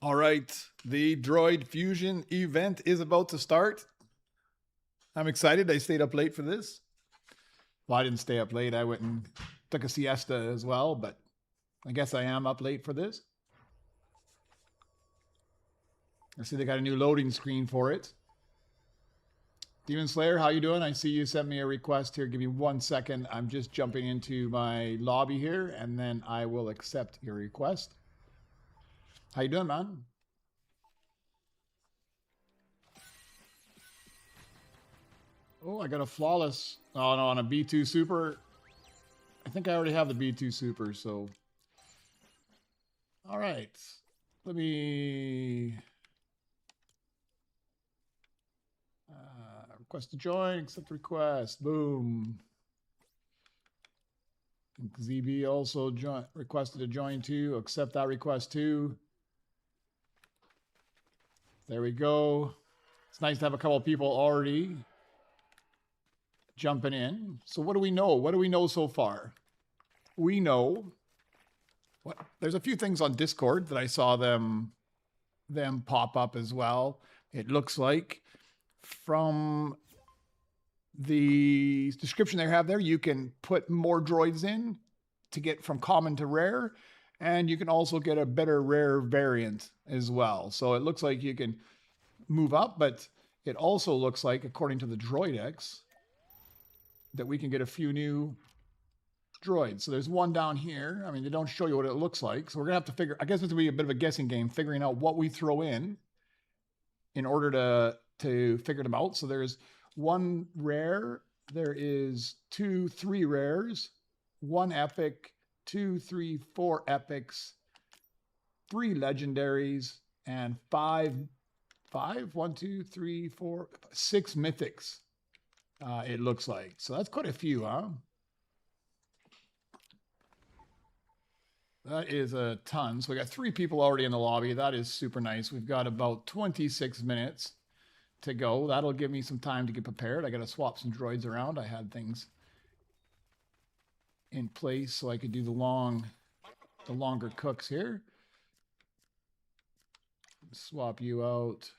All right, the Droid Fusion event is about to start. I'm excited. I stayed up late for this. Well, I didn't stay up late. I went and took a siesta as well, but I guess I am up late for this. I see they got a new loading screen for it. Demon Slayer, how you doing? I see you sent me a request here. Give me 1 second. I'm just jumping into my lobby here, and then I will accept your request. How you doing, man? Oh, I got a flawless. Oh, no, on a B2 Super. I think I already have the B2 Super, so. All right. Let me. Request to join, accept request. Boom. ZB also requested to join too. Accept that request too. There we go. It's nice to have a couple of people already jumping in. So what do we know? What do we know so far? We know what there's a few things on Discord that I saw them pop up as well. It looks like from the description they have there, you can put more droids in to get from common to rare, and you can also get a better rare variant as well. So it looks like you can move up, but it also looks like, according to the droidex, that we can get a few new droids. So there's one down here. I mean, they don't show you what it looks like. So we're gonna have to figure, I guess it's gonna be a bit of a guessing game, figuring out what we throw in order to figure them out. So there's one rare, there is 3 rares, 1 epic, 2, 3, 4 epics, 3 legendaries, and 6 mythics. It looks like. So that's quite a few, huh? That is a ton. So we got 3 people already in the lobby. That is super nice. We've got about 26 minutes to go. That'll give me some time to get prepared. I got to swap some droids around. I had things in place so I could do the longer cooks here. Swap you out.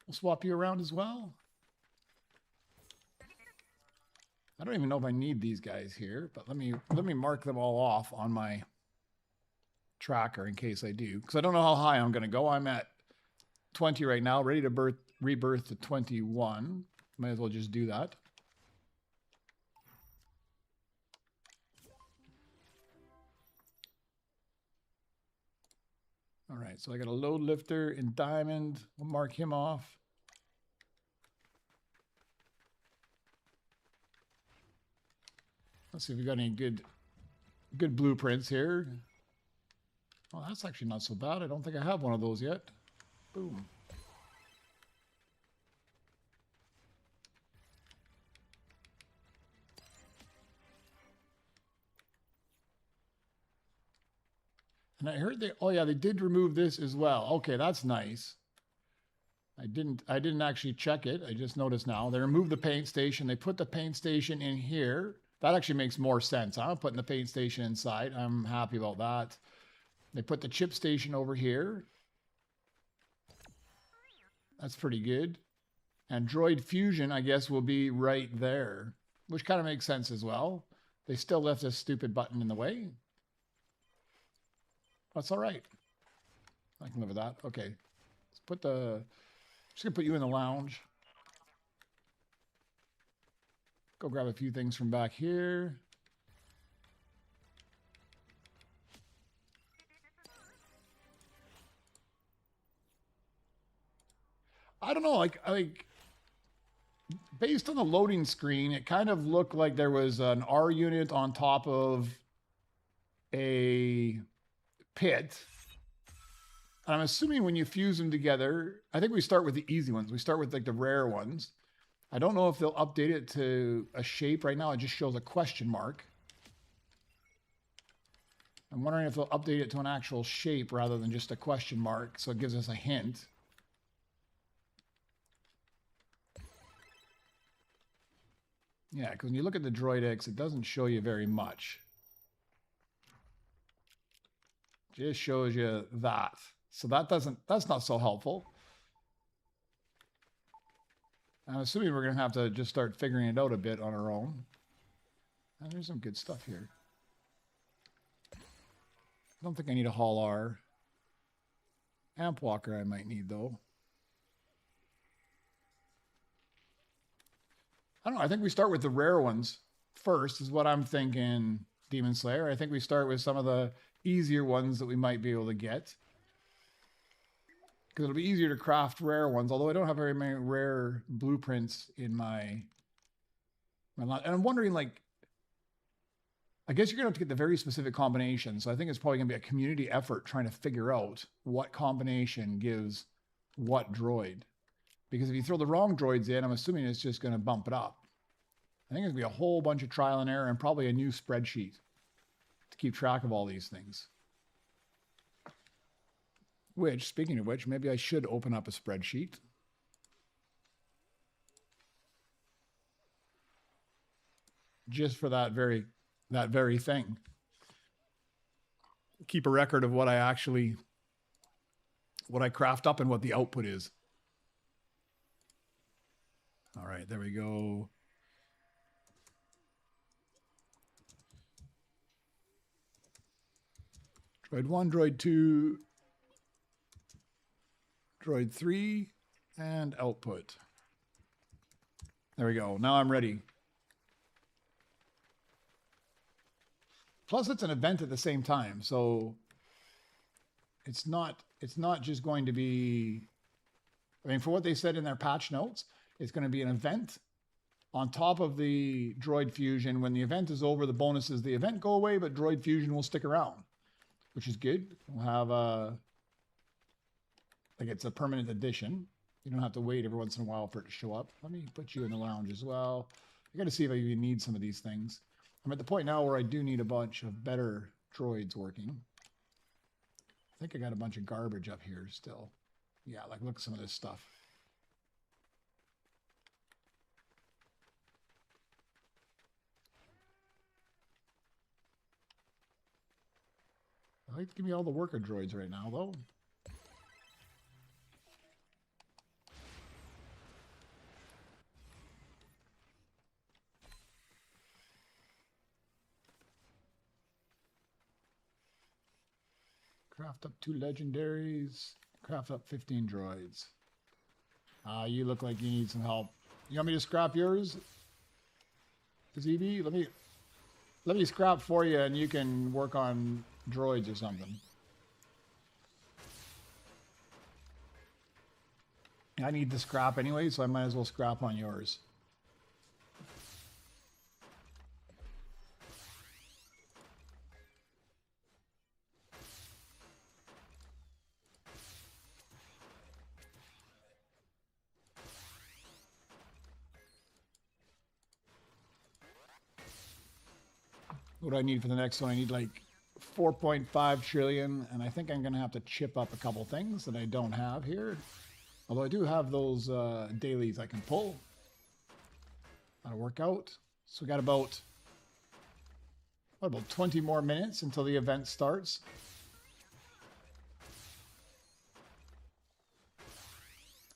We'll swap you around as well. I don't even know if I need these guys here, but let me mark them all off on my tracker in case I do, because I don't know how high I'm going to go. I'm at 20 right now, ready to rebirth to 21. Might as well just do that. All right, so I got a load lifter in diamond. We'll mark him off. Let's see if we got any good blueprints here. Oh, that's actually not so bad. I don't think I have one of those yet. Boom. And I heard they did remove this as well. Okay, that's nice. I didn't actually check it. I just noticed now. They removed the paint station. They put the paint station in here. That actually makes more sense. I'm putting the paint station inside. I'm happy about that. They put the chip station over here. That's pretty good. And Droid Fusion, I guess, will be right there, which kind of makes sense as well. They still left this stupid button in the way. That's all right. I can live with that. Okay. Let's put just going to put you in the lounge. Go grab a few things from back here. I don't know, like based on the loading screen, it kind of looked like there was an R unit on top of a pit. And I'm assuming when you fuse them together, I think we start with the easy ones. We start with like the rare ones. I don't know if they'll update it to a shape. Right now it just shows a question mark. I'm wondering if they'll update it to an actual shape rather than just a question mark, so it gives us a hint. Yeah, because when you look at the droidex, it doesn't show you very much. Just shows you that. So that's not so helpful. I'm assuming we're going to have to just start figuring it out a bit on our own. And there's some good stuff here. I don't think I need a Hall R. Amp walker I might need, though. I don't know. I think we start with the rare ones first, is what I'm thinking, Demon Slayer. I think we start with some of the easier ones that we might be able to get. Because it'll be easier to craft rare ones, although I don't have very many rare blueprints in my lot. And I'm wondering, like, I guess you're going to have to get the very specific combination. So I think it's probably going to be a community effort trying to figure out what combination gives what droid. Because if you throw the wrong droids in, I'm assuming it's just going to bump it up. I think there's going to be a whole bunch of trial and error and probably a new spreadsheet to keep track of all these things. Which, speaking of which, maybe I should open up a spreadsheet. Just for that very thing. Keep a record of what I craft up and what the output is. All right, there we go. Droid 1, Droid 2, Droid 3, and output. There we go. Now I'm ready. Plus, it's an event at the same time, so it's not just going to be, I mean, for what they said in their patch notes, it's going to be an event on top of the Droid Fusion. When the event is over, the bonuses, the event go away, but Droid Fusion will stick around, which is good. We'll have like it's a permanent addition. You don't have to wait every once in a while for it to show up. Let me put you in the lounge as well. I got to see if I even need some of these things. I'm at the point now where I do need a bunch of better droids working. I think I got a bunch of garbage up here still. Yeah, like look at some of this stuff. I like to give me all the worker droids right now, though. Craft up 2 legendaries. Craft up 15 droids. You look like you need some help. You want me to scrap yours? ZB? Let me scrap for you and you can work on droids or something. I need the scrap anyway, so I might as well scrap on yours. What do I need for the next one? I need like 4.5 trillion, and I think I'm going to have to chip up a couple things that I don't have here. Although I do have those dailies I can pull. That'll work out. So we got about 20 more minutes until the event starts.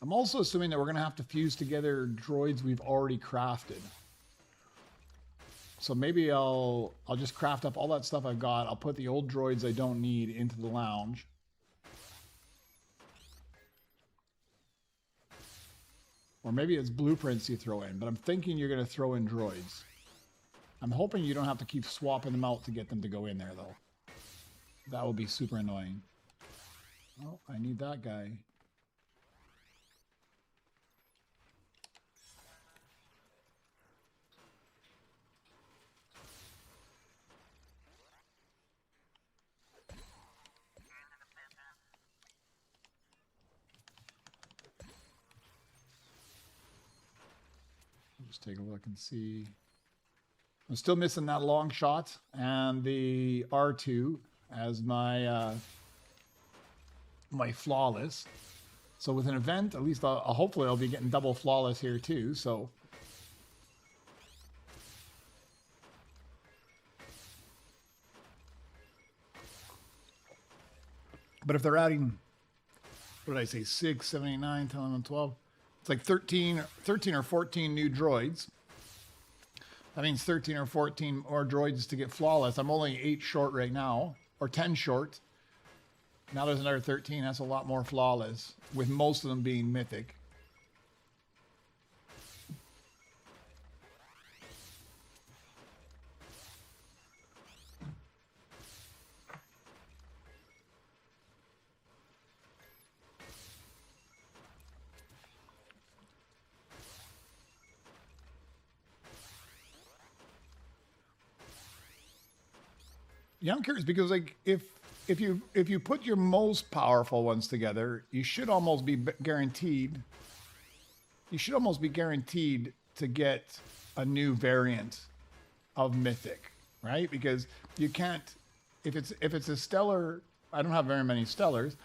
I'm also assuming that we're going to have to fuse together droids we've already crafted. So maybe I'll just craft up all that stuff I've got. I'll put the old droids I don't need into the lounge. Or maybe it's blueprints you throw in, but I'm thinking you're going to throw in droids. I'm hoping you don't have to keep swapping them out to get them to go in there, though. That will be super annoying. Oh, I need that guy. Just take a look and see. I'm still missing that long shot and the R2 as my my flawless. So with an event, at least hopefully I'll be getting double flawless here too. So But if they're adding, what did I say, 6, 7, 8, 9, 10, 11, 12, it's like 13 or 14 new droids. That means 13 or 14 more droids to get flawless. I'm only 8 short right now, or 10 short. Now there's another 13. That's a lot more flawless, with most of them being mythic. Yeah, I'm curious because like if you put your most powerful ones together, you should almost be guaranteed. You should almost be guaranteed to get a new variant of mythic, right? Because you can't if it's a stellar. I don't have very many stellars,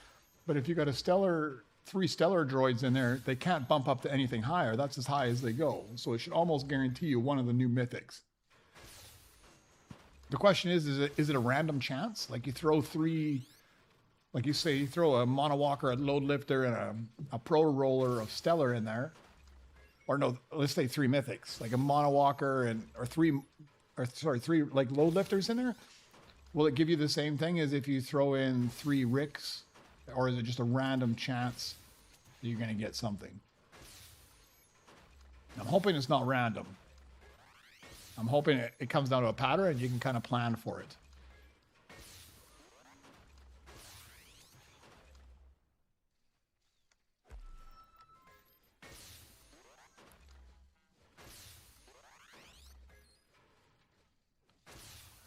but if you got a stellar, 3 stellar droids in there, they can't bump up to anything higher. That's as high as they go. So it should almost guarantee you one of the new mythics. The question is it a random chance? Like you throw 3, like you say, you throw a monowalker, a load lifter, and a pro roller of stellar in there. Or no, let's say 3 mythics, like a monowalker or 3 like load lifters in there. Will it give you the same thing as if you throw in 3 Ricks? Or is it just a random chance that you're going to get something? I'm hoping it's not random. I'm hoping it comes down to a pattern and you can kind of plan for it.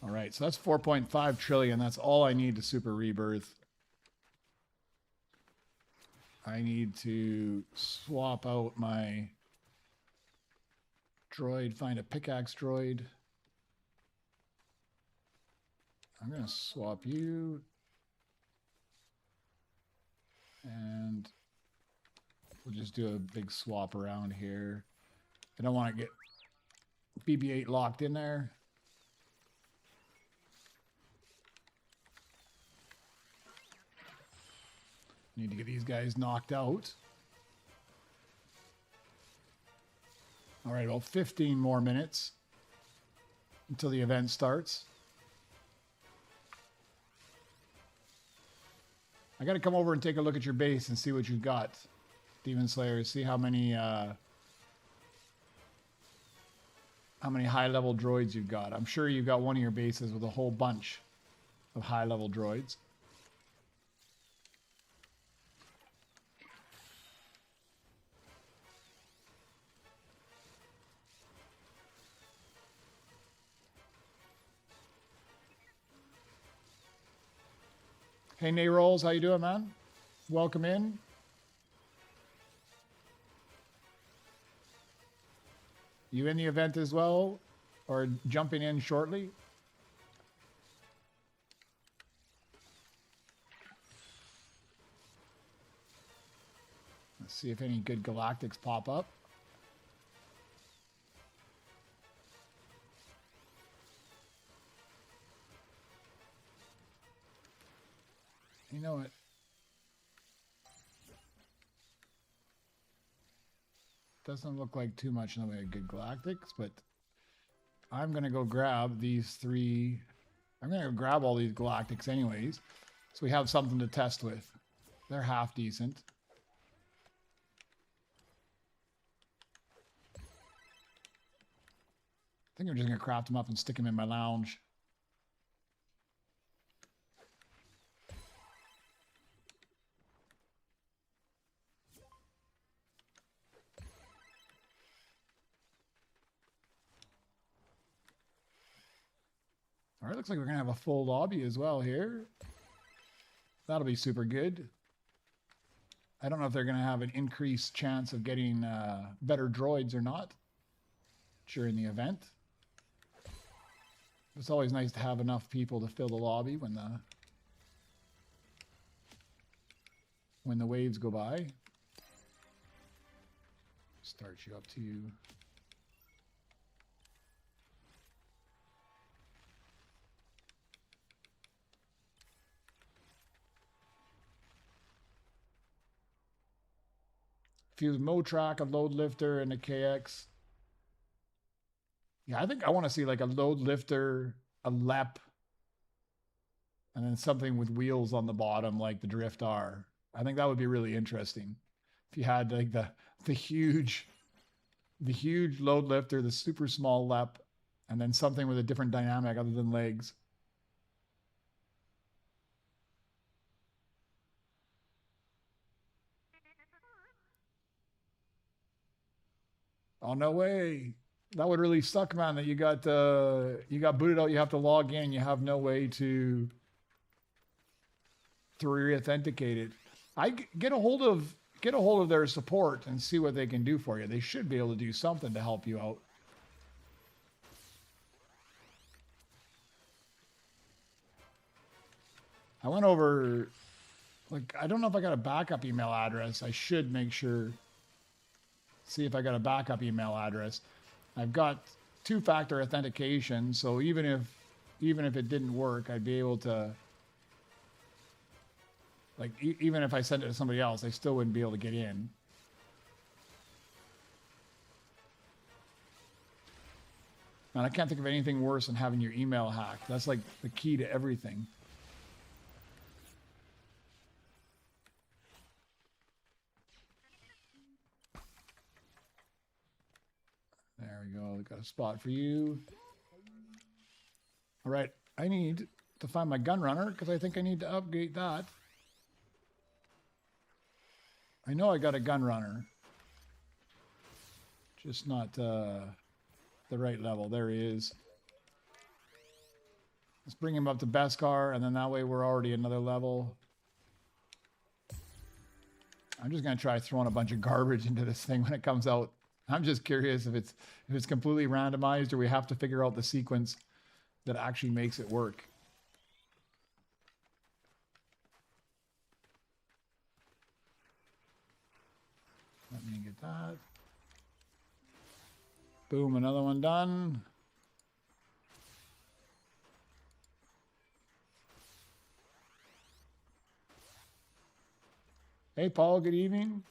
All right, so that's 4.5 trillion. That's all I need to super rebirth. I need to swap out my droid, find a pickaxe droid. I'm going to swap you. And we'll just do a big swap around here. I don't want to get BB-8 locked in there. Need to get these guys knocked out. All right, about 15 more minutes until the event starts. I got to come over and take a look at your base and see what you've got, Demon Slayer. See how many high-level droids you've got. I'm sure you've got one of your bases with a whole bunch of high-level droids. Hey, Nay Rolls, how you doing, man? Welcome in. You in the event as well, or jumping in shortly? Let's see if any good galactics pop up. You know it. Doesn't look like too much in the way of good galactics, but I'm going to go grab these 3. I'm going to grab all these galactics anyways, so we have something to test with. They're half decent. I think I'm just going to craft them up and stick them in my lounge. All right, looks like we're going to have a full lobby as well here. That'll be super good. I don't know if they're going to have an increased chance of getting better droids or not during the event. It's always nice to have enough people to fill the lobby when the waves go by. Start you up to you. Fuse Motrack, a load lifter, and a KX. Yeah, I think I want to see like a load lifter, a LEP, and then something with wheels on the bottom like the Drift R. I think that would be really interesting. If you had like the huge load lifter, the super small LEP, and then something with a different dynamic other than legs. Oh, no way. That would really suck, man, that you got booted out, you have to log in, you have no way to re-authenticate it. Get a hold of their support and see what they can do for you. They should be able to do something to help you out. I went over, like, I don't know if I got a backup email address. I should make sure, see if I got a backup email address. I've got two-factor authentication, so even if it didn't work, I'd be able to, like, even if I sent it to somebody else, I still wouldn't be able to get in. And I can't think of anything worse than having your email hacked. That's like the key to everything. There we go. Got a spot for you. All right. I need to find my Gunrunner because I think I need to upgrade that. I know I got a Gunrunner. Just not the right level. There he is. Let's bring him up to Beskar, and then that way we're already another level. I'm just going to try throwing a bunch of garbage into this thing when it comes out. I'm just curious if it's completely randomized or we have to figure out the sequence that actually makes it work. Let me get that. Boom, another one done. Hey, Paul, good evening.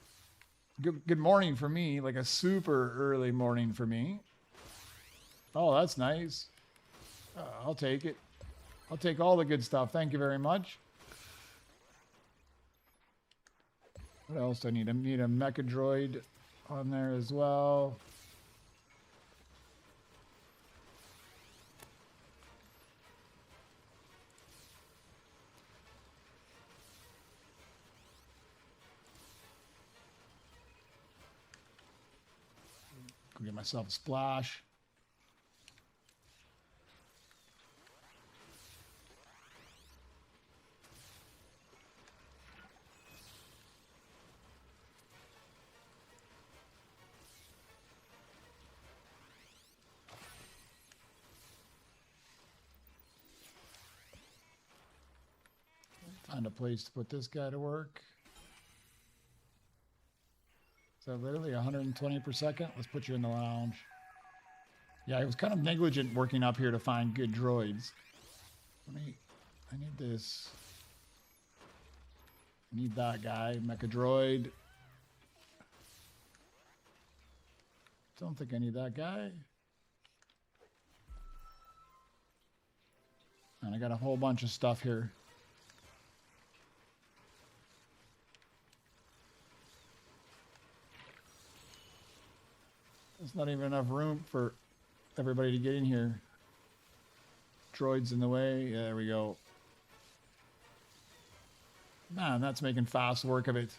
Good morning for me, like a super early morning for me. Oh, that's nice. I'll take it. I'll take all the good stuff. Thank you very much. What else do I need? I need a Mecha Droid on there as well. Go get myself a splash. Find a place to put this guy to work. So literally 120 per second. Let's put you in the lounge. Yeah, I was kind of negligent working up here to find good droids. I need this. I need that guy, Mecha Droid. Don't think I need that guy. And I got a whole bunch of stuff here. There's not even enough room for everybody to get in here. Droids in the way. Yeah, there we go. Man, that's making fast work of it.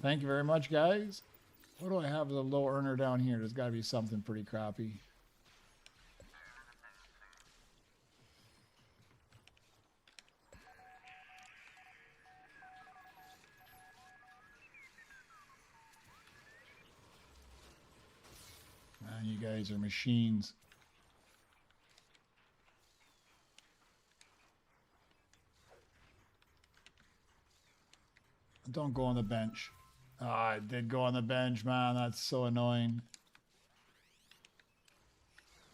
Thank you very much, guys. What do I have as a low earner down here? There's got to be something pretty crappy. Man, you guys are machines. Don't go on the bench. Ah, I did go on the bench, man. That's so annoying.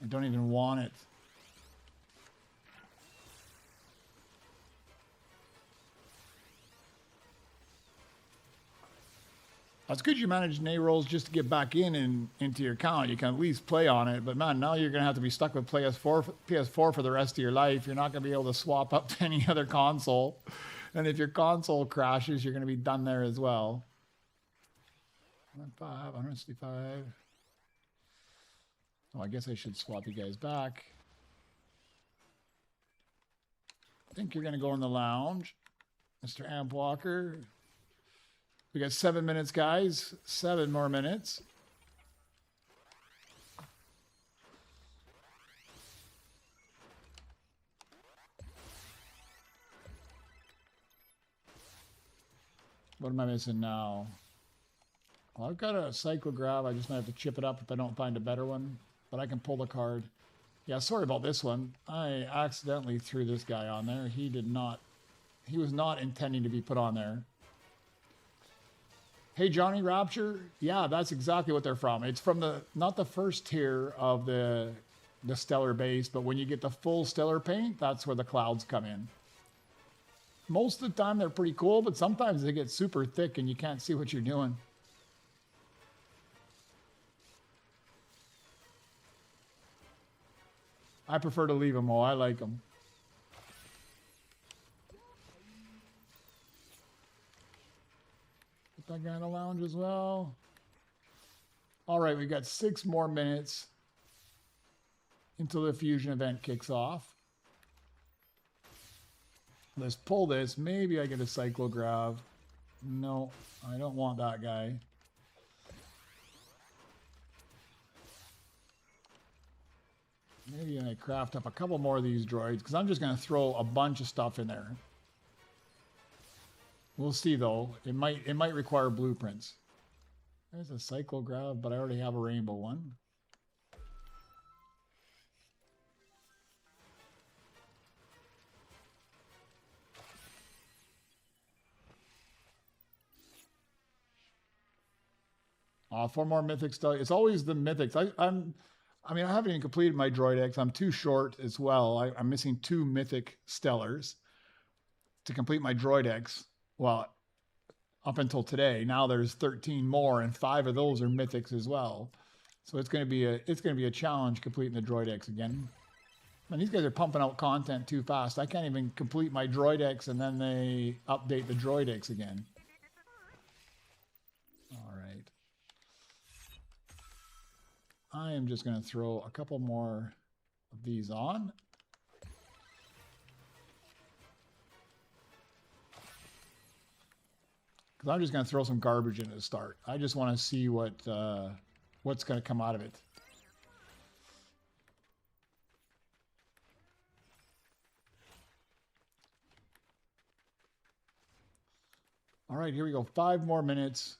I don't even want it. That's good you managed nay rolls just to get back into your account. You can at least play on it. But man, now you're going to have to be stuck with PS4 for the rest of your life. You're not going to be able to swap up to any other console. And if your console crashes, you're going to be done there as well. 105, 165. Oh, I guess I should swap you guys back. I think you're going to go in the lounge, Mr. Amp Walker. We got 7 minutes, guys. 7 more minutes. What am I missing now? Well, I've got a cyclograph. I just might have to chip it up if I don't find a better one. But I can pull the card. Yeah, sorry about this one. I accidentally threw this guy on there. He was not intending to be put on there. Hey, Johnny Rapture. Yeah, that's exactly what they're from. It's from not the first tier of the stellar base, but when you get the full stellar paint, that's where the clouds come in. Most of the time they're pretty cool, but sometimes they get super thick and you can't see what you're doing. I prefer to leave them all. I like them. Put that guy in the lounge as well. All right, we've got 6 more minutes until the fusion event kicks off. Let's pull this. Maybe I get a cyclograph. No, I don't want that guy. Maybe I craft up a couple more of these droids because I'm just going to throw a bunch of stuff in there. We'll see though. It might require blueprints. There's a cyclograph, but I already have a rainbow one. Four more mythics. It's always the mythics. I mean, I haven't even completed my droidex. I'm too short as well. I'm missing 2 mythic stellars to complete my droidex. Well, up until today, now there's 13 more, and 5 of those are mythics as well. So it's going to be a challenge completing the droidex again. Man, these guys are pumping out content too fast. I can't even complete my droidex, and then they update the droidex again. All right. I am just going to throw a couple more of these on. Because I'm just going to throw some garbage in to start. I just want to see what's going to come out of it. All right, here we go. 5 more minutes.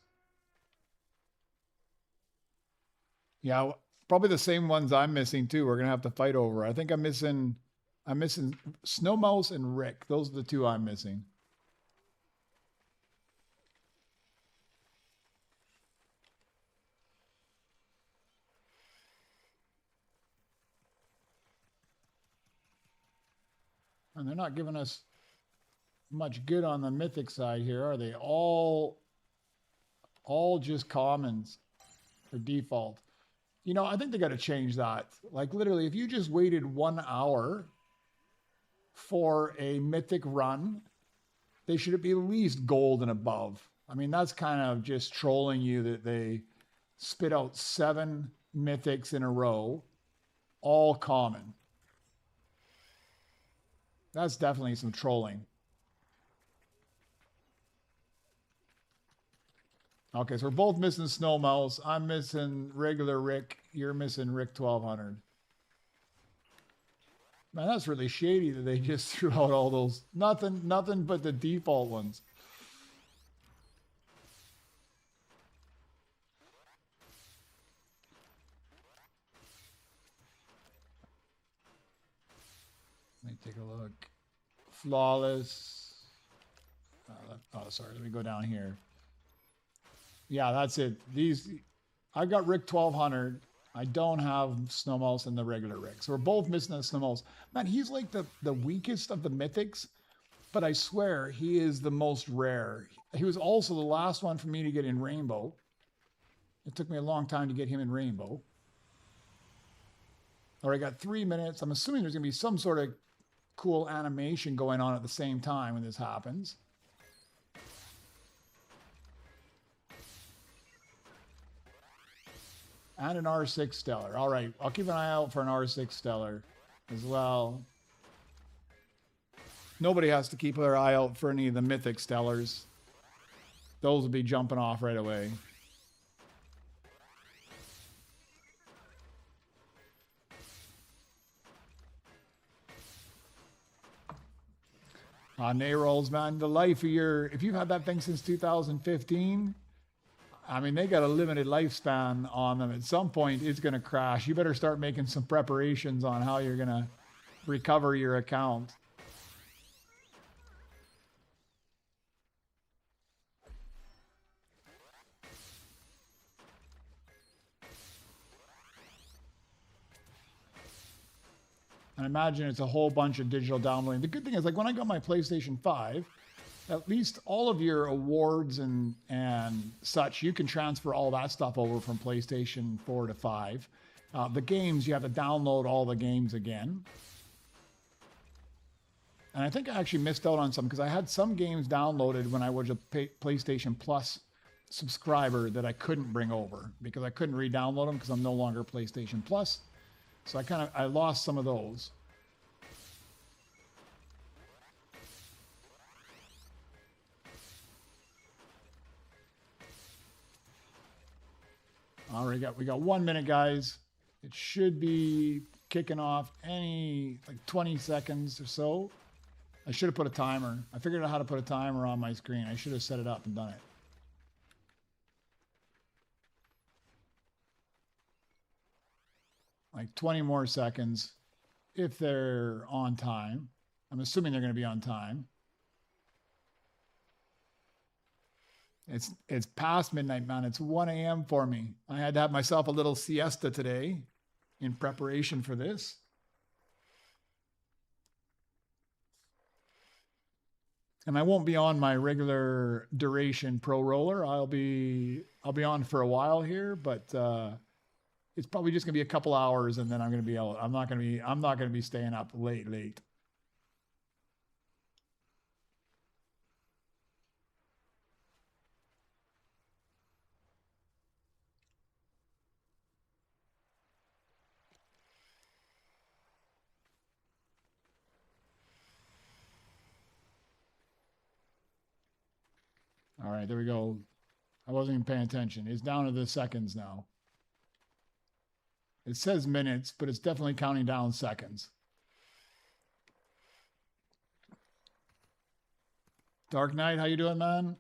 Yeah, probably the same ones I'm missing too. We're gonna have to fight over. I think I'm missing Snowmouse and Rick. Those are the 2 I'm missing. And they're not giving us much good on the mythic side here, are they? All just commons for default. You know, I think they got to change that. Like literally, if you just waited 1 hour for a mythic run, they should be at least gold and above. I mean, that's kind of just trolling you that they spit out 7 mythics in a row, all common. That's definitely some trolling. Okay, so we're both missing Snowmouse. I'm missing regular Rick. You're missing Rick 1200. Man, that's really shady that they just threw out all those. Nothing but the default ones. Let me take a look. Flawless. Oh, sorry. Let me go down here. Yeah, that's it. I've got Rick 1200. I don't have Snowmouse and the regular Rick. So we're both missing the Snowmouse. Man, he's like the weakest of the mythics, but I swear he is the most rare. He was also the last one for me to get in Rainbow. It took me a long time to get him in Rainbow. All right, I got 3 minutes. I'm assuming there's going to be some sort of cool animation going on at the same time when this happens. And an R6 Stellar. All right, I'll keep an eye out for an R6 Stellar as well. Nobody has to keep their eye out for any of the Mythic Stellars. Those will be jumping off right away. Nayrolls, man, the life of your... If you've had that thing since 2015... I mean, they got a limited lifespan on them. At some point, it's going to crash. You better start making some preparations on how you're going to recover your account. And imagine it's a whole bunch of digital downloading. The good thing is, like, when I got my PlayStation 5, at least all of your awards and such, you can transfer all that stuff over from PlayStation 4 to 5. The games, you have to download all the games again. And I think I actually missed out on some because I had some games downloaded when I was a PlayStation Plus subscriber that I couldn't bring over because I couldn't re-download them because I'm no longer PlayStation Plus. So I lost some of those. All right, we got 1 minute, guys. It should be kicking off any like 20 seconds or so. I should have put a timer. I figured out how to put a timer on my screen. I should have set it up and done it. Like 20 more seconds if they're on time. I'm assuming they're going to be on time. It's past midnight, man. It's 1 a.m. for me. I had to have myself a little siesta today in preparation for this. And I won't be on my regular duration pro roller. I'll be on for a while here, but it's probably just gonna be a couple hours and then I'm gonna be out. I'm not gonna be staying up late. All right, there we go. I wasn't even paying attention. It's down to the seconds now. It says minutes, but it's definitely counting down seconds. Dark Knight, how you doing, man?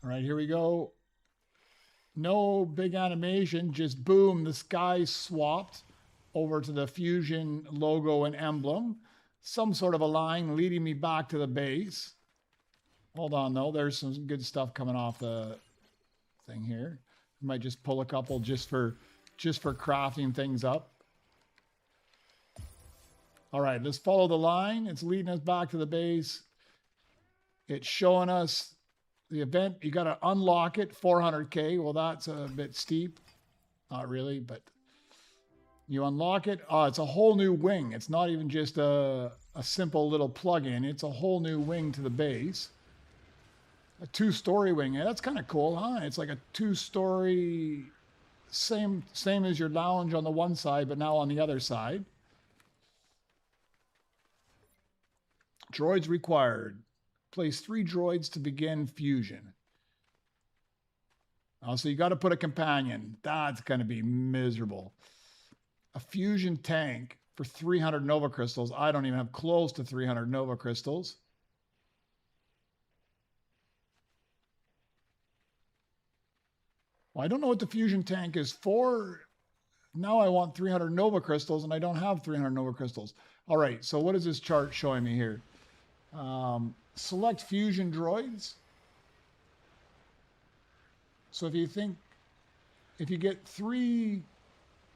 All right, here we go. No big animation, just boom, the sky swapped over to the Fusion logo and emblem. Some sort of a line leading me back to the base. Hold on, though. There's some good stuff coming off the thing here. I might just pull a couple just for crafting things up. All right, let's follow the line. It's leading us back to the base. It's showing us the event. You got to unlock it, 400K. Well, that's a bit steep. Not really, but you unlock it. It's a whole new wing. It's not even just a simple little plug-in. It's a whole new wing to the base. A 2-story wing. Yeah, that's kind of cool, huh? It's like a 2-story, same as your lounge on the one side, but now on the other side. Droids required. Place 3 droids to begin fusion. So you got to put a companion. That's going to be miserable. A fusion tank for 300 Nova Crystals. I don't even have close to 300 Nova Crystals. Well, I don't know what the fusion tank is for. Now I want 300 Nova Crystals, and I don't have 300 Nova Crystals. All right, so what is this chart showing me here? Select fusion droids. So if you get 3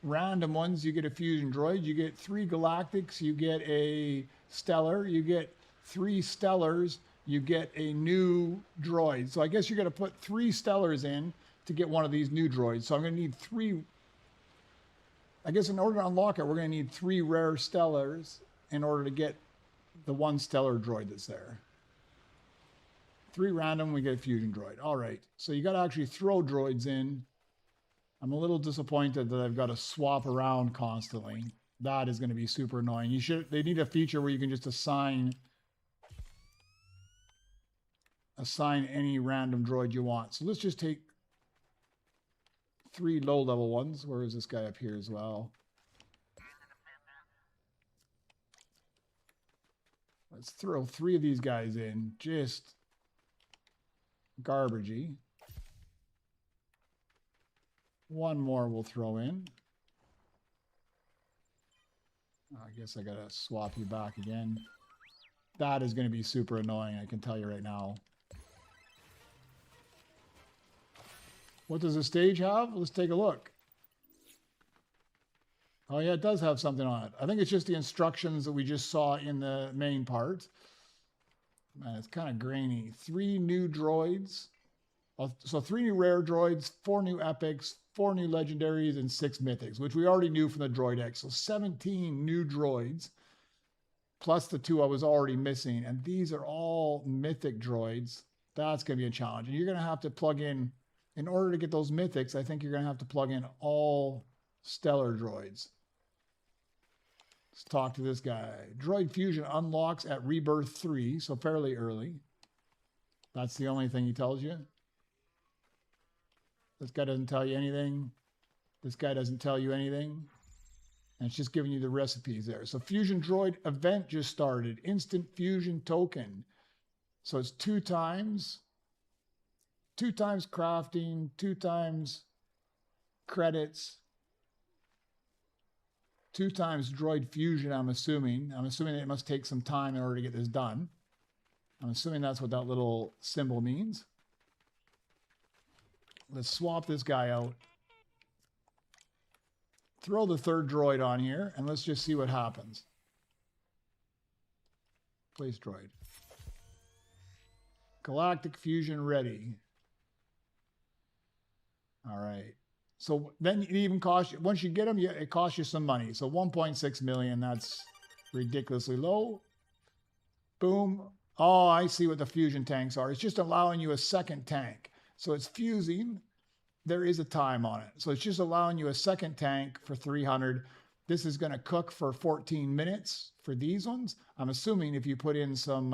random ones, you get a fusion droid. You get 3 galactics, you get a stellar. You get 3 stellars, you get a new droid. So I guess you're going to put 3 stellars in to get one of these new droids. So I'm going to need 3. I guess in order to unlock it, we're going to need 3 rare stellars in order to get the 1 stellar droid that's there. 3 random, we get a fusion droid. All right. So you got to actually throw droids in. I'm a little disappointed that I've got to swap around constantly. That is going to be super annoying. They need a feature where you can just assign any random droid you want. So let's just take 3 low-level ones. Where is this guy up here as well? Let's throw 3 of these guys in. Just garbagey. 1 more we'll throw in. I guess I gotta swap you back again. That is going to be super annoying, I can tell you right now. What does the stage have? Let's take a look. Oh yeah, it does have something on it. I think it's just the instructions that we just saw in the main part. Man, it's kind of grainy. 3 new droids. So 3 new rare droids, 4 new epics, 4 new legendaries, and 6 mythics, which we already knew from the droidex. So 17 new droids, plus the 2 I was already missing. And these are all mythic droids. That's going to be a challenge. And you're going to have to plug in order to get those mythics, I think you're going to have to plug in all stellar droids. Let's talk to this guy. Droid Fusion unlocks at Rebirth 3, so fairly early. That's the only thing he tells you. This guy doesn't tell you anything. This guy doesn't tell you anything. And it's just giving you the recipes there. So Fusion Droid Event just started. Instant Fusion Token. So it's 2 times crafting, 2 times credits, 2 times droid fusion, I'm assuming. I'm assuming it must take some time in order to get this done. I'm assuming that's what that little symbol means. Let's swap this guy out. Throw the 3rd droid on here, and let's just see what happens. Place droid. Galactic Fusion ready. All right. So then it even costs you, once you get them, it costs you some money. So 1.6 million, that's ridiculously low. Boom. Oh, I see what the fusion tanks are. It's just allowing you a 2nd tank. So it's fusing. There is a time on it. So it's just allowing you a 2nd tank for 300. This is going to cook for 14 minutes for these ones. I'm assuming if you put in some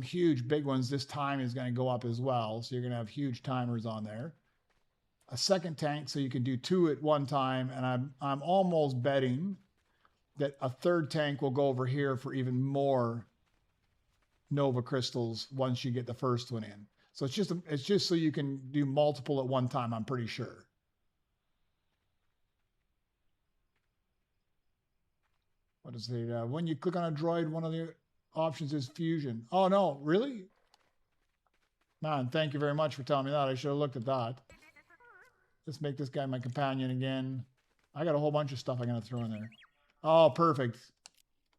huge big ones, this time is going to go up as well. So you're going to have huge timers on there. A 2nd tank so you can do 2 at one time. And I'm almost betting that a 3rd tank will go over here for even more Nova crystals once you get the first one in. So it's just so you can do multiple at one time, I'm pretty sure. What is it? When you click on a droid, one of the options is fusion. Oh no, really? Man, thank you very much for telling me that. I should have looked at that. Let's make this guy my companion again. I got a whole bunch of stuff I'm gonna throw in there. Oh, perfect.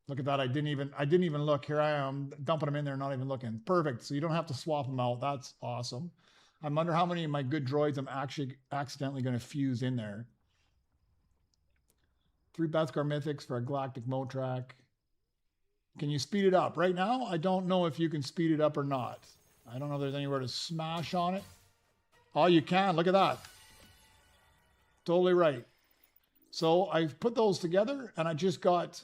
Look at that. I didn't even look. Here I am dumping them in there, not even looking. Perfect. So you don't have to swap them out. That's awesome. I wonder how many of my good droids I'm actually accidentally going to fuse in there. 3 Beskar Mythics for a Galactic Motrak. Can you speed it up? Right now, I don't know if you can speed it up or not. I don't know if there's anywhere to smash on it. Oh, you can. Look at that. Totally right. So I've put those together and I just got...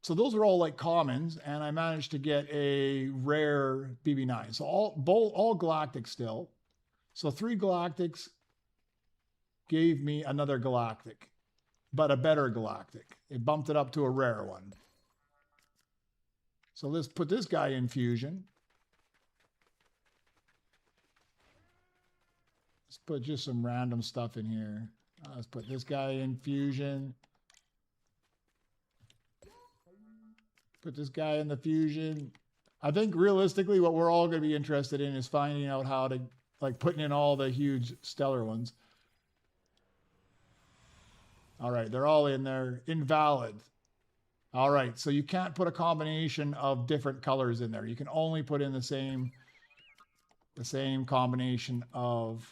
So those are all like commons, and I managed to get a rare BB9. So all galactic still. So 3 galactics gave me another galactic, but a better galactic. It bumped it up to a rare one. So let's put this guy in fusion. Let's put just some random stuff in here. Let's put this guy in fusion. Put this guy in the fusion. I think realistically what we're all going to be interested in is finding out how to like putting in all the huge stellar ones. All right, they're all in there. Invalid. All right, so you can't put a combination of different colors in there. You can only put in the same combination of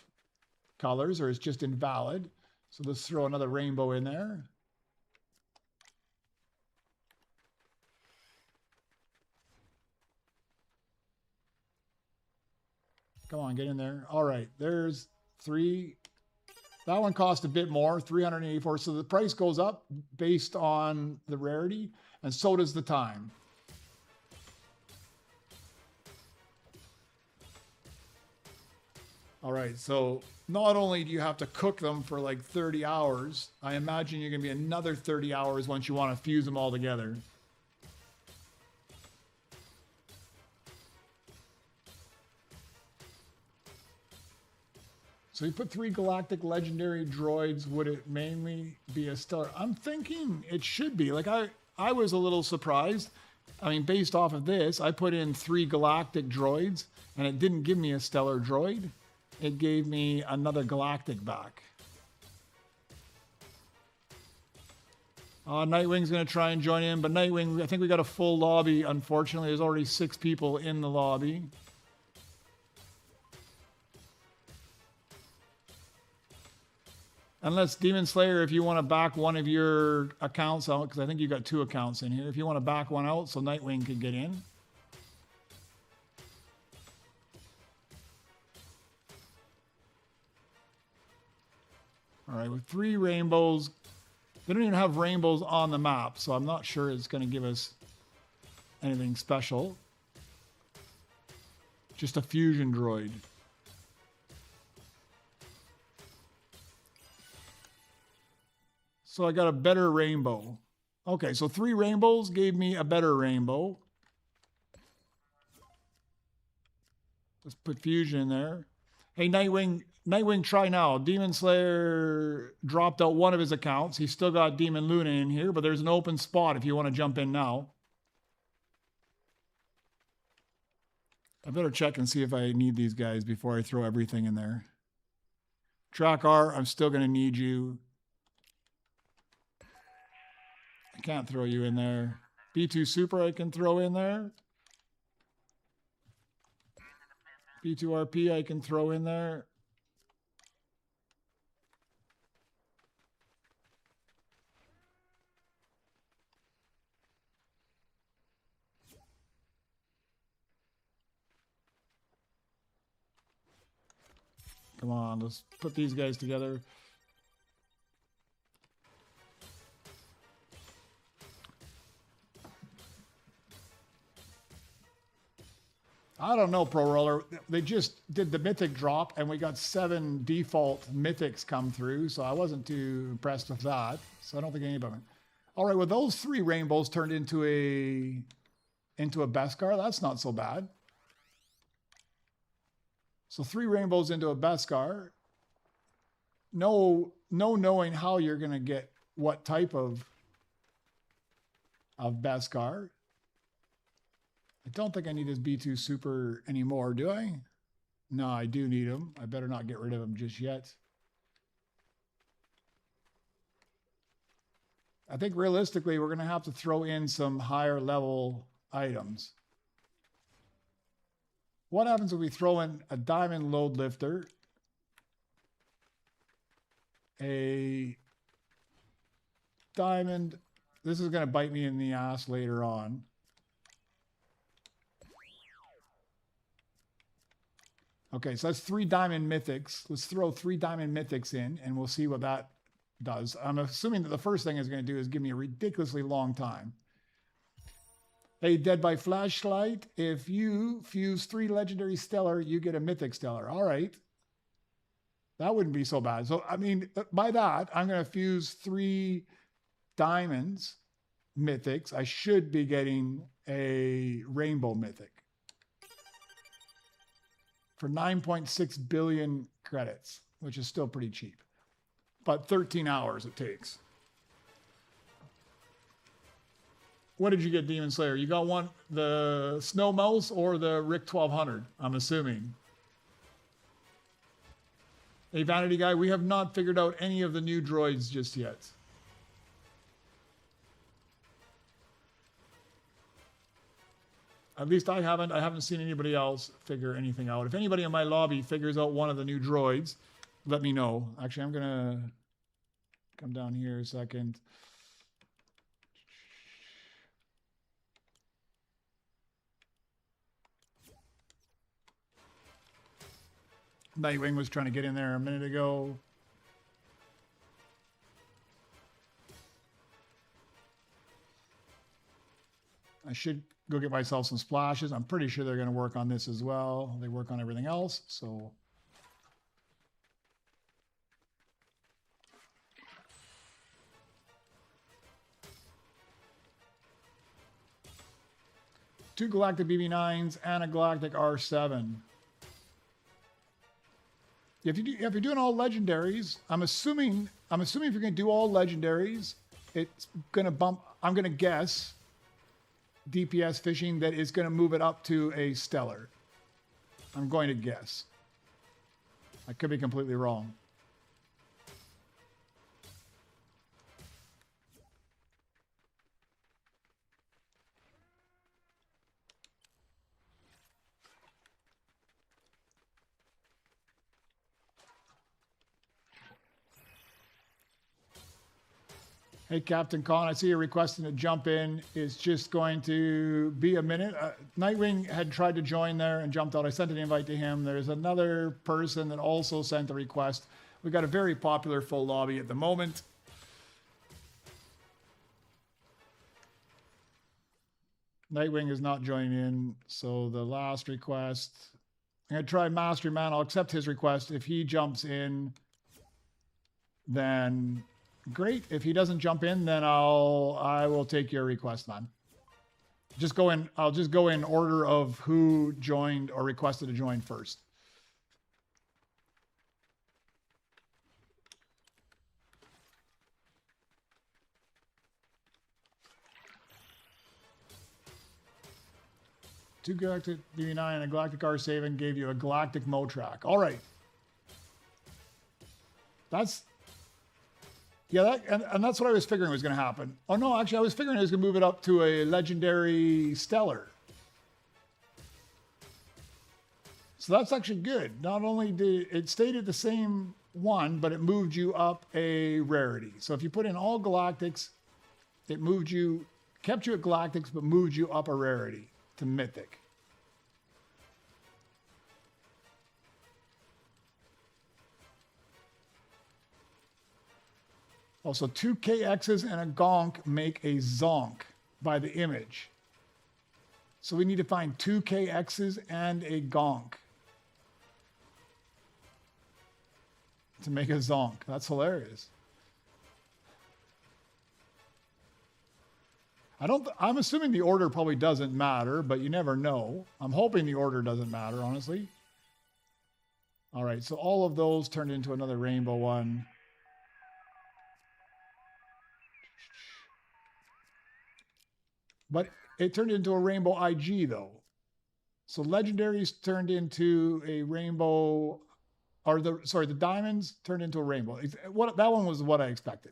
colors, or it's just invalid. So let's throw another rainbow in there. Come on, get in there. All right, there's 3. That one cost a bit more, 384. So the price goes up based on the rarity, and so does the time. All right, so not only do you have to cook them for like 30 hours, I imagine you're going to be another 30 hours once you want to fuse them all together. So you put 3 galactic legendary droids. Would it mainly be a stellar? I'm thinking it should be. Like I was a little surprised. I mean, based off of this, I put in 3 galactic droids and it didn't give me a stellar droid. It gave me another galactic back. Nightwing's going to try and join in, but Nightwing, I think we got a full lobby. Unfortunately, there's already 6 people in the lobby. Unless Demon Slayer, if you want to back one of your accounts out, because I think you got 2 accounts in here. If you want to back one out so Nightwing can get in. All right, with 3 rainbows. They don't even have rainbows on the map, so I'm not sure it's going to give us anything special. Just a fusion droid. So I got a better rainbow. Okay, so 3 rainbows gave me a better rainbow. Let's put fusion in there. Hey, Nightwing, try now. Demon Slayer dropped out one of his accounts. He's still got Demon Luna in here, but there's an open spot if you want to jump in now. I better check and see if I need these guys before I throw everything in there. Track R, I'm still going to need you. I can't throw you in there. B2 Super I can throw in there. B2RP I can throw in there. Come on, let's put these guys together. I don't know, Pro Roller. They just did the mythic drop, and we got 7 default mythics come through, so I wasn't too impressed with that. So I don't think anybody. All right, well, those 3 rainbows turned into a Beskar. That's not so bad. So 3 rainbows into a Beskar. No knowing how you're going to get what type of Beskar. I don't think I need his B2 Super anymore, do I? No, I do need him. I better not get rid of him just yet. I think realistically, we're going to have to throw in some higher level items. What happens if we throw in a diamond load lifter, a diamond, this is going to bite me in the ass later on. Okay, so that's 3 diamond mythics. Let's throw 3 diamond mythics in, and we'll see what that does. I'm assuming that the first thing it's going to do is give me a ridiculously long time. Hey, Dead by Flashlight, if you fuse 3 legendary stellar, you get a mythic stellar. All right. That wouldn't be so bad. So, I mean, by that, I'm going to fuse 3 diamonds mythics. I should be getting a rainbow mythic for 9.6 billion credits, which is still pretty cheap. But 13 hours it takes. What did you get, Demon Slayer? You got one, the Snow Mouse or the Rick 1200, I'm assuming. Hey, Vanity Guy, we have not figured out any of the new droids just yet. At least I haven't. I haven't seen anybody else figure anything out. If anybody in my lobby figures out one of the new droids, let me know. Actually, I'm going to come down here a second. Nightwing was trying to get in there a minute ago. I should go get myself some splashes. I'm pretty sure they're going to work on this as well. They work on everything else, so... Two Galactic BB9s and a Galactic R7. If you're doing all legendaries, I'm assuming if you're going to do all legendaries, it's going to bump, I'm going to guess, DPS fishing that is going to move it up to a stellar. I'm going to guess. I could be completely wrong. Hey, Captain Con, I see you're requesting to jump in. It's just going to be a minute. Nightwing had tried to join there and jumped out. I sent an invite to him. There's another person that also sent a request. We've got a very popular full lobby at the moment. Nightwing is not joining in, so the last request... I'm going to try Mastery Man. I'll accept his request. If he jumps in, then... great. If he doesn't jump in, then I will take your request, man. Just go in. I'll just go in order of who joined or requested to join first. Two Galactic BB9 and a Galactic R7 gave you a Galactic Motrak. All right. That's... yeah, and that's what I was figuring was going to happen. Oh, no, actually, I was figuring it was going to move it up to a legendary stellar. So that's actually good. Not only did it stayed at the same one, but it moved you up a rarity. So if you put in all galactics, it moved you, kept you at galactics, but moved you up a rarity to mythic. Also, two KXs and a Gonk make a Zonk by the image. So we need to find two KXs and a Gonk to make a Zonk. That's hilarious. I'm assuming the order probably doesn't matter, but you never know. I'm hoping the order doesn't matter, honestly. All right, so all of those turned into another rainbow one. But it turned into a rainbow IG, though. So legendaries turned into a rainbow, or the diamonds turned into a rainbow. That one was what I expected.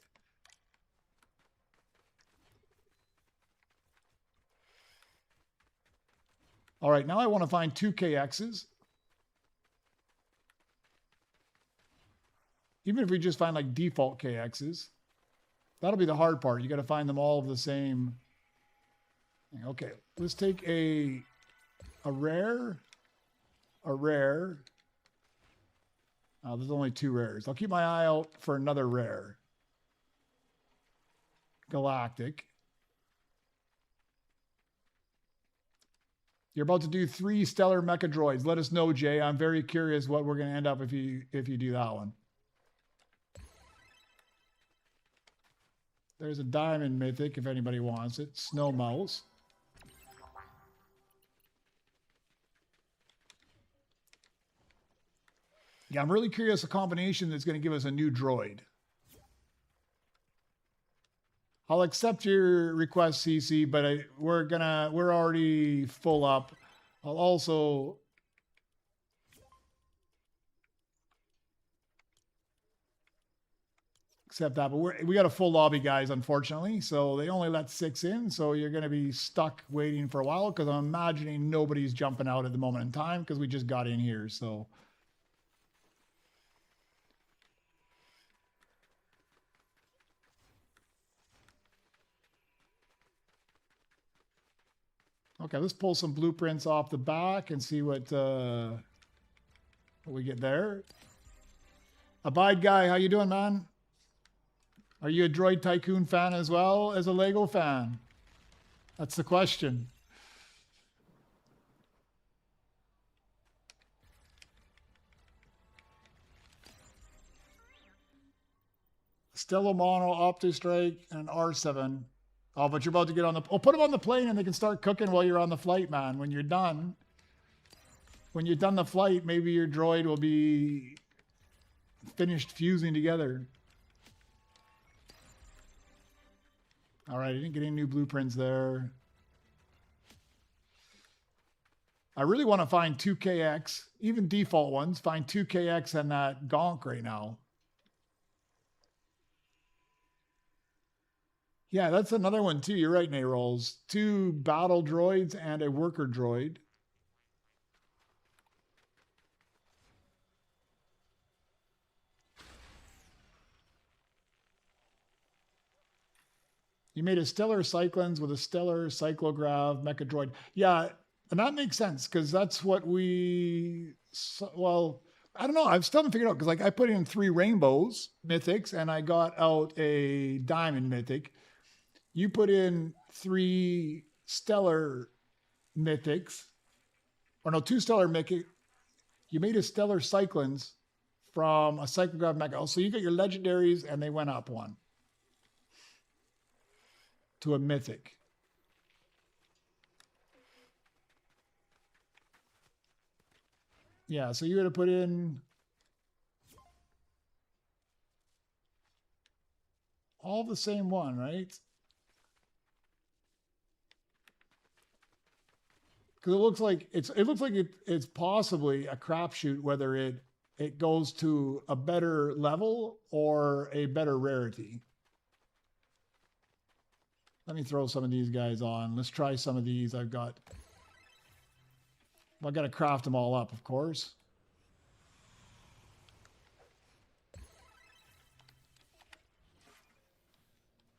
All right, now I want to find two KXs. Even if we just find like default KXs, that'll be the hard part. You got to find them all of the same. Okay, let's take a rare. Oh, there's only two rares. I'll keep my eye out for another rare. Galactic. You're about to do 3 stellar mecha droids. Let us know, Jay. I'm very curious what we're going to end up if you do that one. There's a diamond mythic if anybody wants it. Snow Mouse. Yeah, I'm really curious the combination that's going to give us a new droid. I'll accept your request, CC, but we're already full up. I'll also accept that. But we got a full lobby, guys, unfortunately. So they only let 6 in. So you're going to be stuck waiting for a while because I'm imagining nobody's jumping out at the moment in time because we just got in here. So okay, let's pull some blueprints off the back and see what we get there. Abide guy, how you doing, man? Are you a Droid Tycoon fan as well as a Lego fan? That's the question. Stello Mono, OptiStrike, and R7. Oh, but you're about to get on the... Oh, put them on the plane and they can start cooking while you're on the flight, man. When you're done. When you're done the flight, maybe your droid will be finished fusing together. All right, I didn't get any new blueprints there. I really want to find 2KX, even default ones. Find 2KX and that Gonk right now. Yeah, that's another one too. You're right, Nayrolls. 2 battle droids and a worker droid. You made a stellar cyclones with a stellar cyclograph mecha droid. Yeah, and that makes sense because that's what we... Well, I don't know. I've still haven't figured out because like I put in 3 rainbows mythics and I got out a diamond mythic. You put in 3 stellar mythics, or no, 2 stellar mythic. You made a stellar cyclones from a cyclograph mecha. So you got your legendaries and they went up 1 to a mythic. Yeah, so you got to put in all the same one, right? Because it looks like it's possibly a crapshoot whether it goes to a better level or a better rarity. Let me throw some of these guys on. Let's try some of these. I've got to craft them all up, of course.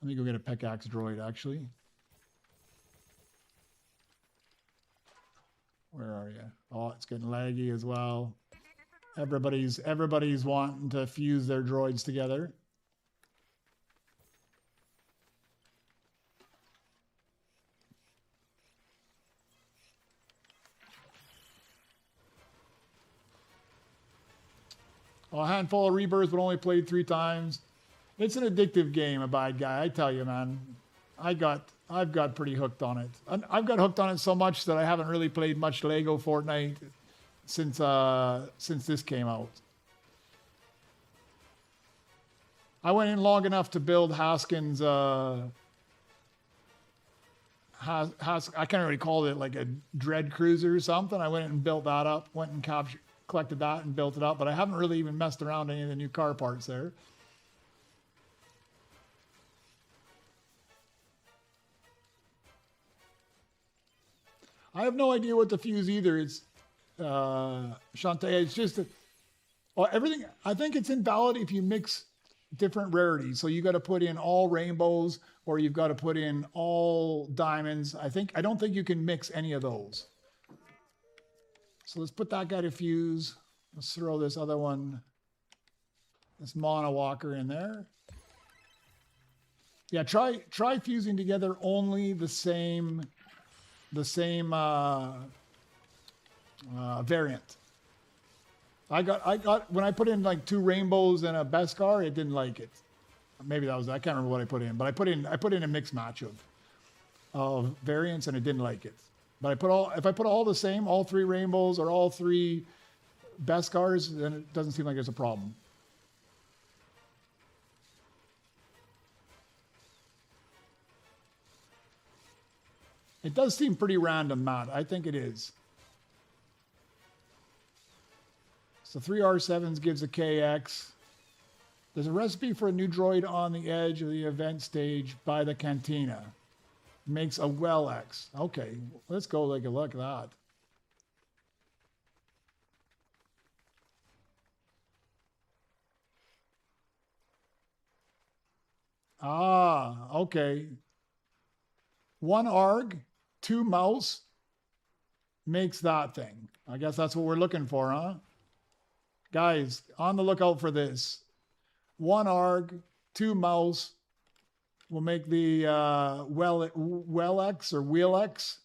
Let me go get a pickaxe droid, actually. Where are you? Oh, it's getting laggy as well. Everybody's wanting to fuse their droids together. A handful of rebirths, but only played 3 times. It's an addictive game, Abide Guy. I tell you, man. I've got pretty hooked on it. I've got hooked on it so much that I haven't really played much Lego Fortnite since this came out. I went in long enough to build Haskins. I can't really call it like a Dread Cruiser or something. I went and built that up. Went and collected that and built it up, but I haven't really even messed around any of the new car parts there. I have no idea what to fuse either. It's Shantae. It's just everything. I think it's invalid if you mix different rarities. So you got to put in all rainbows, or you've got to put in all diamonds. I don't think you can mix any of those. So let's put that guy to fuse. Let's throw this other one, this Mono Walker in there. Yeah, try fusing together only the same variant. I got when I put in like 2 rainbows and a Beskar, it didn't like it. Maybe that was, I can't remember what I put in, but I put in a mixed match of variants and it didn't like it. But if I put all the same, all 3 rainbows or all 3 Beskars, then it doesn't seem like there's a problem. It does seem pretty random, Matt. I think it is. So 3 R7s gives a KX. There's a recipe for a new droid on the edge of the event stage by the cantina. Makes a WHL-EX. Okay, let's go take a look at that. Ah, okay. 1 ARG, 2 mouse makes that thing. I guess that's what we're looking for, huh? Guys, on the lookout for this. 1 ARG, 2 mouse will make the WHL-EX or WHL-EX.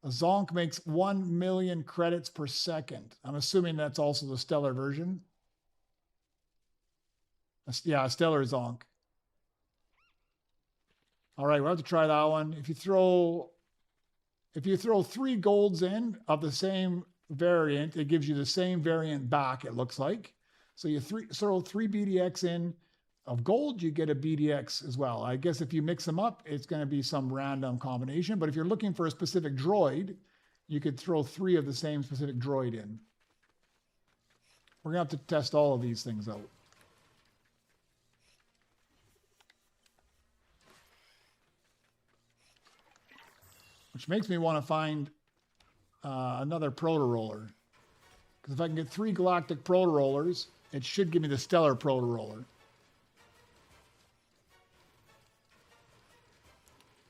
A Zonk makes 1 million credits per second. I'm assuming that's also the Stellar version. Yeah, Stellar Zonk. All right, we'll have to try that one. If you throw 3 golds in of the same variant, it gives you the same variant back, it looks like. So you throw 3 BDX in of gold, you get a BDX as well. I guess if you mix them up, it's going to be some random combination. But if you're looking for a specific droid, you could throw 3 of the same specific droid in. We're going to have to test all of these things out. Which makes me want to find another proto-roller. Because if I can get 3 galactic proto-rollers, it should give me the stellar proto-roller.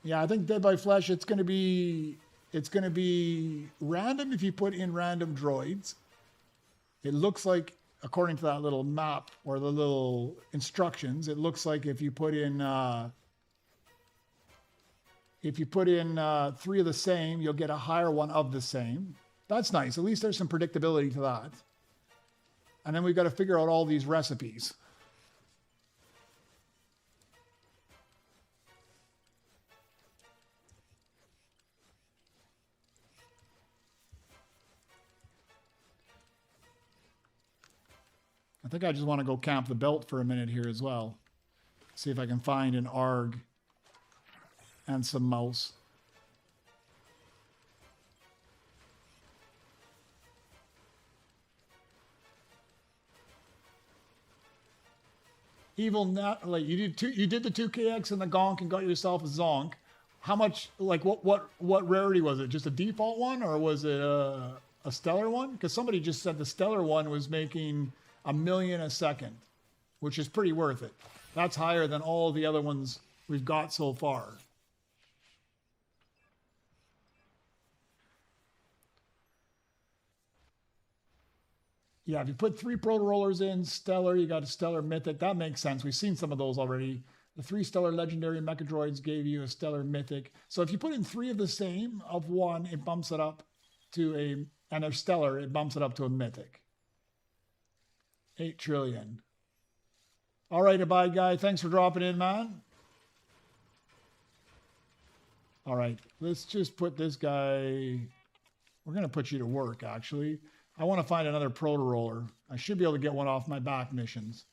Yeah, I think Dead by Flesh, it's going to be random if you put in random droids. It looks like, according to that little map or the little instructions, it looks like if you put in 3 of the same, you'll get a higher one of the same. That's nice. At least there's some predictability to that. And then we've got to figure out all these recipes. I think I just want to go camp the belt for a minute here as well. See if I can find an ARG and some mouse. Evil not like you did the 2KX and the Gonk and got yourself a Zonk. How much, like what rarity was it? Just a default one, or was it a stellar one? Because somebody just said the stellar one was making 1 million a second, which is pretty worth it. That's higher than all the other ones we've got so far. Yeah, if you put 3 proto rollers in stellar, you got a stellar mythic. That makes sense. We've seen some of those already. The 3 stellar legendary mecha droids gave you a stellar mythic. So if you put in 3 of the same of one, it bumps it up to and they're stellar, it bumps it up to a mythic. 8 trillion. All right, Abide Guy, thanks for dropping in, man. All right, let's just put this guy... We're going to put you to work, actually. I want to find another proto roller. I should be able to get one off my back missions.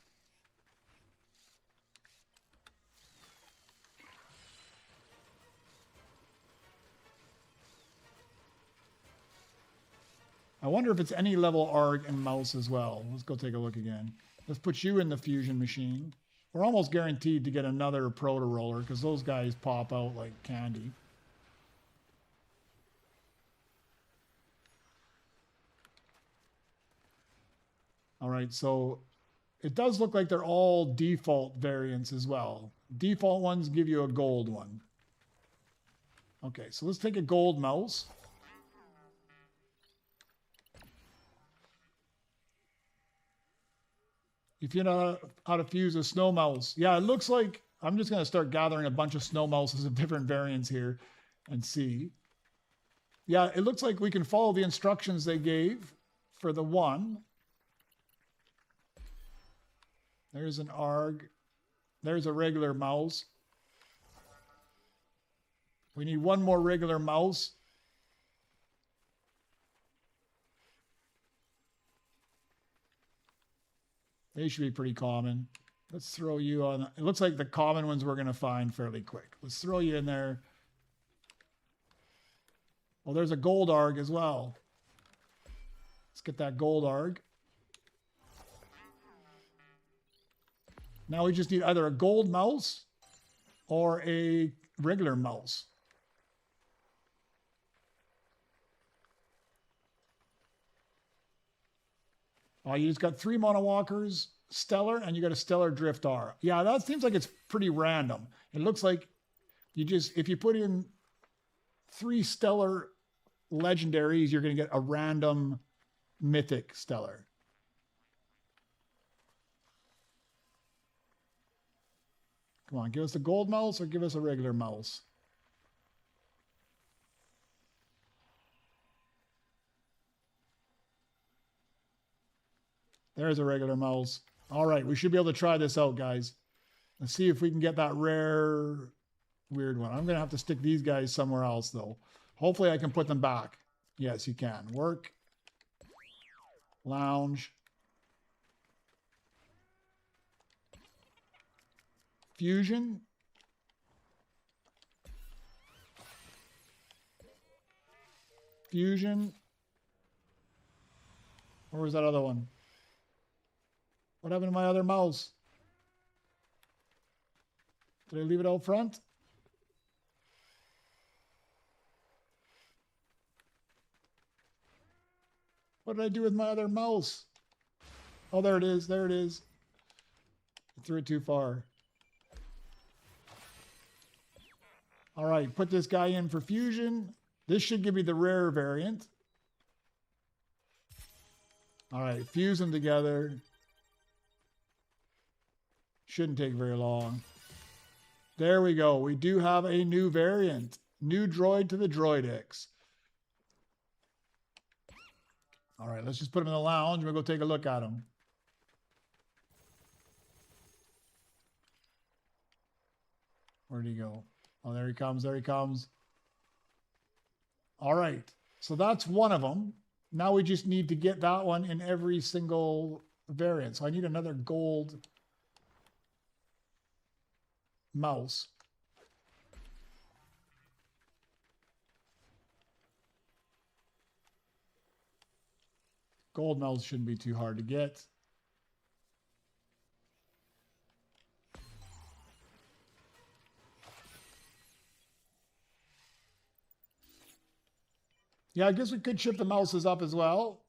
I wonder if it's any level ARG and mouse as well. Let's go take a look again. Let's put you in the fusion machine. We're almost guaranteed to get another proto roller because those guys pop out like candy. All right, so it does look like they're all default variants as well. Default ones give you a gold one. Okay, so let's take a gold mouse. If you know how to fuse a snow mouse. Yeah, it looks like I'm just going to start gathering a bunch of snow mouses of different variants here and see. Yeah, it looks like we can follow the instructions they gave for the one. There's an ARG. There's a regular mouse. We need one more regular mouse. They should be pretty common. Let's throw you on. It looks like the common ones we're going to find fairly quick. Let's throw you in there. Well, there's a gold ARG as well. Let's get that gold ARG. Now we just need either a gold mouse or a regular mouse. Oh, you just got 3 monowalkers, stellar, and you got a stellar drift R. Yeah, that seems like it's pretty random. It looks like you just, if you put in 3 stellar legendaries, you're going to get a random mythic stellar. Come on, give us a gold mouse or give us a regular mouse. There's a regular mouse. All right, we should be able to try this out, guys. Let's see if we can get that rare weird one. I'm going to have to stick these guys somewhere else, though. Hopefully I can put them back. Yes, you can. Work. Lounge. Fusion. Fusion. Where was that other one? What happened to my other mouse? Did I leave it out front? What did I do with my other mouse? Oh, there it is. There it is. I threw it too far. All right, put this guy in for fusion. This should give me the rare variant. All right, fuse them together. Shouldn't take very long. There we go. We do have a new variant. New droid to the droidex. All right, let's just put him in the lounge. We'll go take a look at him. Where'd he go? Oh, there he comes. There he comes. All right. So that's one of them. Now we just need to get that one in every single variant. So I need another gold mouse. Gold mouse shouldn't be too hard to get. Yeah, I guess we could ship the mouses up as well.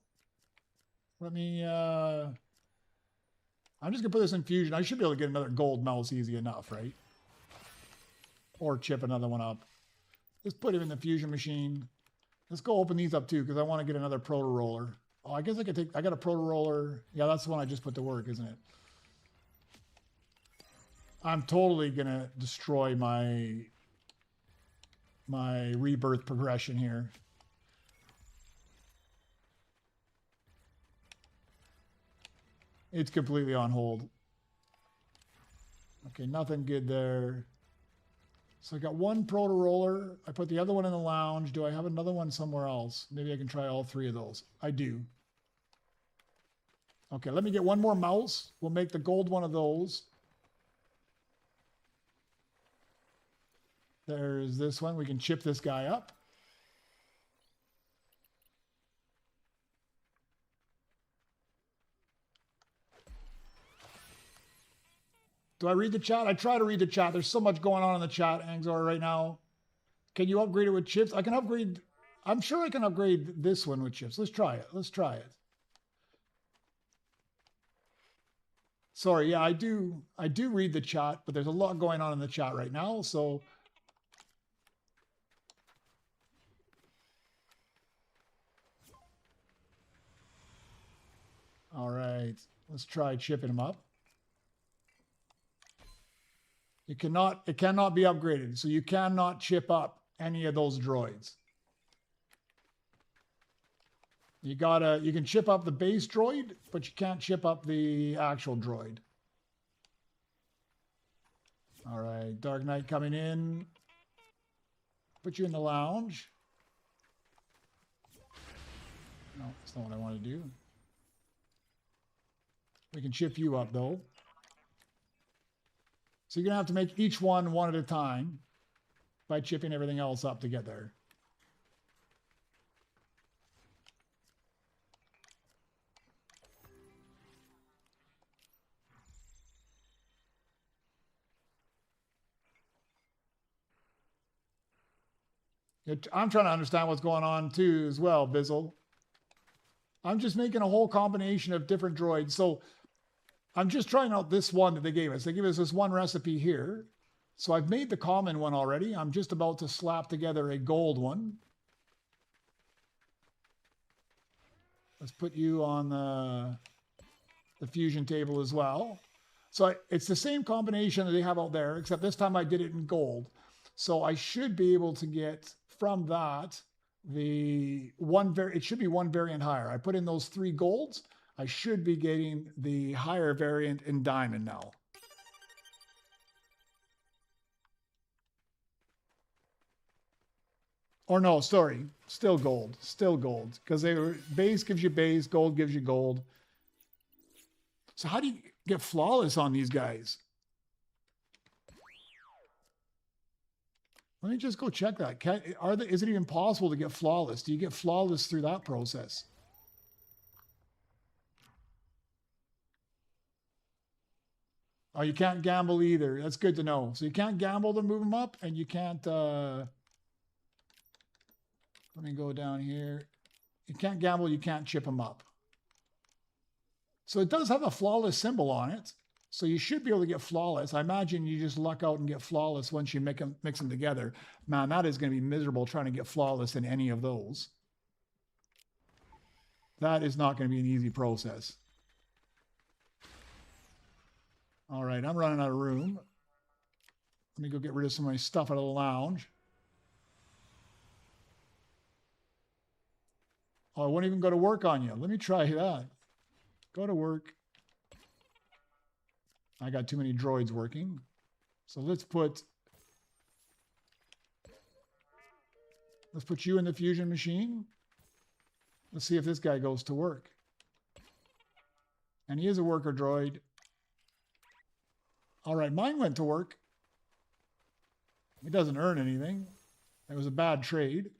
Let me, I'm just gonna put this in fusion. I should be able to get another gold mouse easy enough, right? Or chip another one up. Let's put him in the fusion machine. Let's go open these up too, because I want to get another proto roller. Oh, I guess I could take, I got a proto roller. Yeah, that's the one I just put to work, isn't it? I'm totally gonna destroy my rebirth progression here. It's completely on hold. Okay, nothing good there. So I got one proto roller. I put the other one in the lounge. Do I have another one somewhere else? Maybe I can try all 3 of those. I do. Okay, let me get one more mouse. We'll make the gold one of those. There's this one. We can chip this guy up. Do I read the chat? I try to read the chat. There's so much going on in the chat, Angzor, right now. Can you upgrade it with chips? I can upgrade. I'm sure I can upgrade this one with chips. Let's try it. Let's try it. Sorry, yeah, I do read the chat, but there's a lot going on in the chat right now, so all right, let's try chipping them up. It cannot be upgraded, so you cannot chip up any of those droids. You can chip up the base droid, but you can't chip up the actual droid. All right, Dark Knight coming in. Put you in the lounge. No, that's not what I want to do. We can chip you up though. So you're going to have to make each one at a time by chipping everything else up to get there. I'm trying to understand what's going on too as well, Bizzle. I'm just making a whole combination of different droids. So I'm just trying out this one that they gave us. They gave us this one recipe here. So I've made the common one already. I'm just about to slap together a gold one. Let's put you on the fusion table as well. So it's the same combination that they have out there, except this time I did it in gold. So I should be able to get from that it should be one variant higher. I put in those 3 golds. I should be getting the higher variant in diamond now. Or no, sorry, still gold, because base gives you base, gold gives you gold. So how do you get flawless on these guys? Let me just go check that. Is it even possible to get flawless? Do you get flawless through that process? Oh, you can't gamble either. That's good to know. So you can't gamble to move them up, and you can't... let me go down here. You can't gamble, you can't chip them up. So it does have a flawless symbol on it. So you should be able to get flawless. I imagine you just luck out and get flawless once you mix them together. Man, that is going to be miserable trying to get flawless in any of those. That is not going to be an easy process. All right, I'm running out of room. Let me go get rid of some of my stuff out of the lounge. Oh, it won't even go to work on you. Let me try that. Go to work. I got too many droids working. So let's put you in the fusion machine. Let's see if this guy goes to work. And he is a worker droid. All right, mine went to work. It doesn't earn anything. It was a bad trade.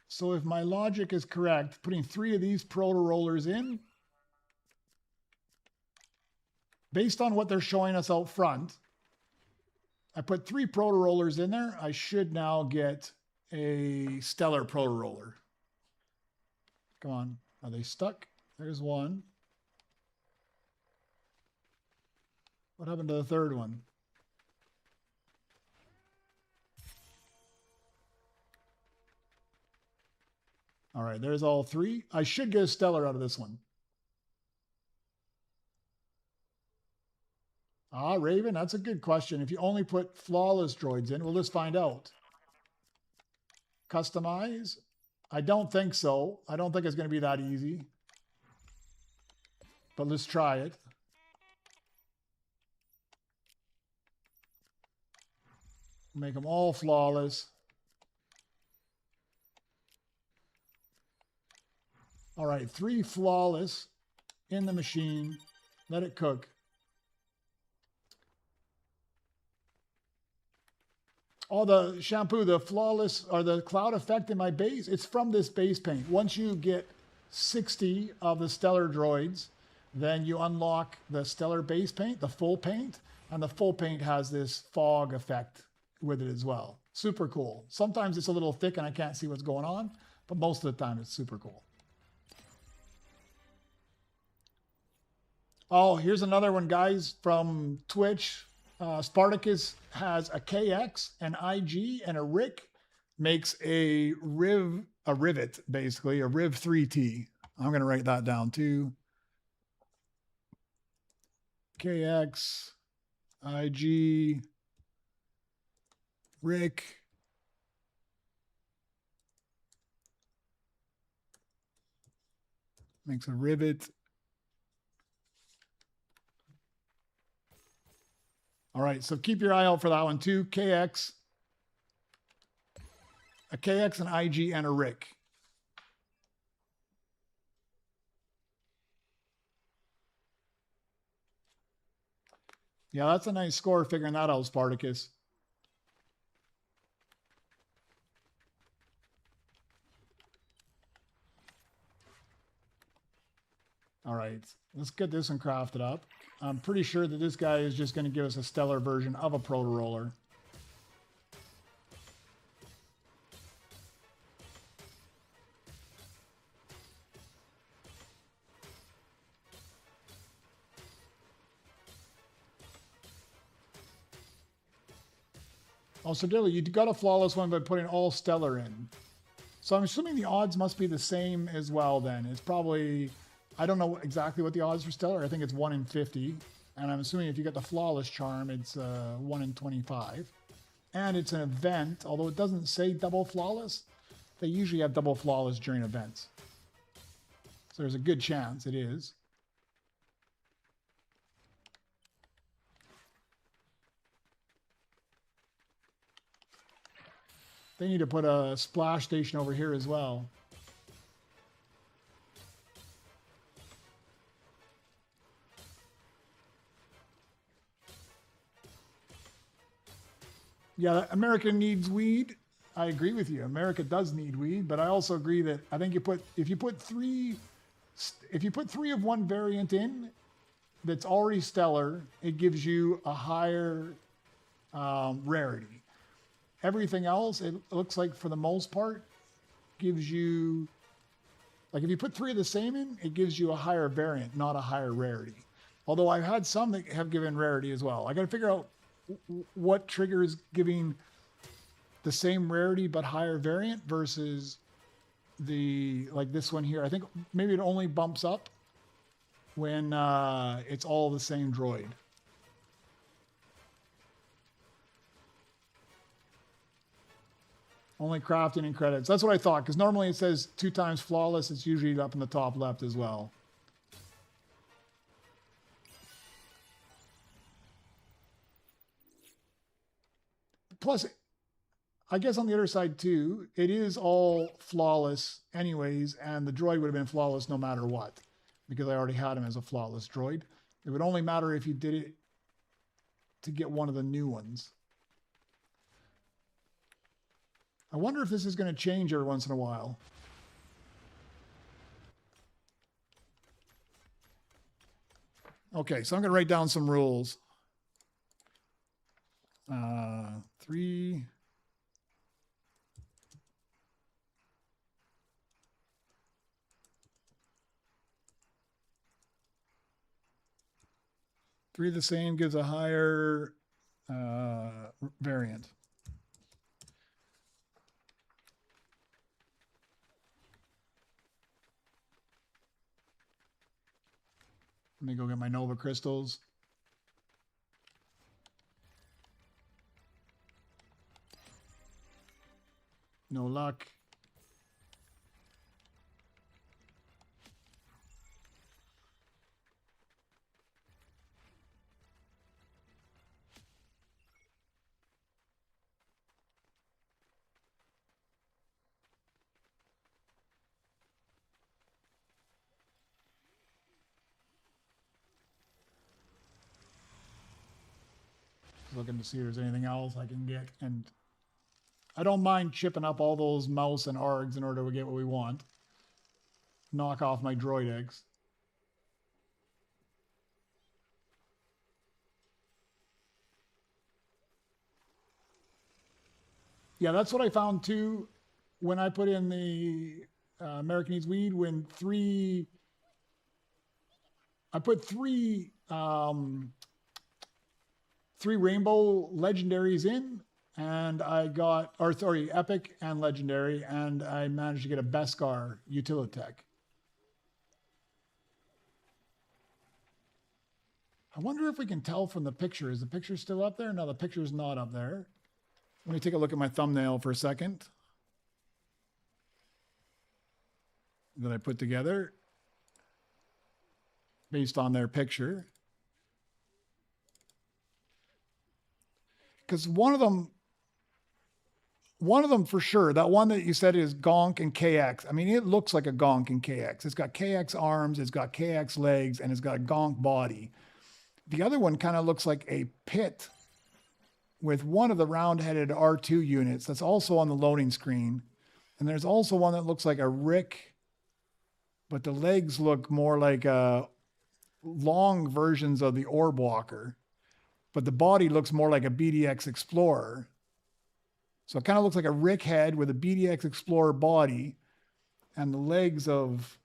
So if my logic is correct, putting 3 of these proto rollers in, based on what they're showing us out front, I put 3 proto rollers in there. I should now get a stellar proto roller. Come on. Are they stuck? There's one. What happened to the third one? All right, there's all 3. I should get a stellar out of this one. Ah, Raven, that's a good question. If you only put flawless droids in, we'll just find out. Customize? I don't think so. I don't think it's going to be that easy. But let's try it. Make them all flawless. All right, 3 flawless in the machine. Let it cook. Oh, the shampoo, the flawless, or the cloud effect in my base, it's from this base paint. Once you get 60 of the stellar droids, then you unlock the stellar base paint, the full paint, and the full paint has this fog effect with it as well. Super cool. Sometimes it's a little thick and I can't see what's going on, but most of the time it's super cool. Oh, here's another one, guys, from Twitch. Spartacus has a KX, an IG, and a Rick. Makes a rivet, basically, a Riv 3T. I'm going to write that down too. KX, IG, Rick. Makes a rivet. All right, so keep your eye out for that one too. KX, a KX, an IG, and a Rick. Yeah, that's a nice score figuring that out, Spartacus. All right, let's get this one crafted up. I'm pretty sure that this guy is just going to give us a stellar version of a proto-roller. Also, Dilly, you got a flawless one by putting all stellar in. So I'm assuming the odds must be the same as well then. It's probably, I don't know exactly what the odds for stellar. I think it's 1 in 50. And I'm assuming if you get the flawless charm, it's 1 in 25. And it's an event, although it doesn't say double flawless. They usually have double flawless during events. So there's a good chance it is. They need to put a splash station over here as well. Yeah, America needs weed. I agree with you. America does need weed, but I also agree that I think if you put three of one variant in that's already stellar, it gives you a higher rarity. Everything else, it looks like for the most part, gives you, like if you put 3 of the same in, it gives you a higher variant, not a higher rarity. Although I've had some that have given rarity as well. I got to figure out what triggers giving the same rarity but higher variant versus the, like this one here. I think maybe it only bumps up when it's all the same droid. Only crafting and credits. That's what I thought, because normally it says 2 times flawless. It's usually up in the top left as well. Plus, I guess on the other side too, it is all flawless anyways, and the droid would have been flawless no matter what, because I already had him as a flawless droid. It would only matter if you did it to get one of the new ones. I wonder if this is going to change every once in a while. Okay, so I'm going to write down some rules. 3. Three the same gives a higher variant. Let me go get my Nova crystals. No luck. Looking to see if there's anything else I can get, and I don't mind chipping up all those mouse and args in order to get what we want. Knock off my droidex. Yeah, that's what I found too when I put in the American Needs Weed. When I put three rainbow legendaries in, and I got, or sorry, epic and legendary, and I managed to get a Beskar Utilitech. I wonder if we can tell from the picture. Is the picture still up there? No, the picture's not up there. Let me take a look at my thumbnail for a second that I put together based on their picture. Because one of them for sure, that one that you said is Gonk and KX. I mean, it looks like a Gonk and KX. It's got KX arms, it's got KX legs, and it's got a Gonk body. The other one kind of looks like a pit with one of the round-headed R2 units that's also on the loading screen. And there's also one that looks like a Rick but the legs look more like long versions of the orb walker, but the body looks more like a BDX Explorer. So it kind of looks like a Rick head with a BDX Explorer body, and the legs of,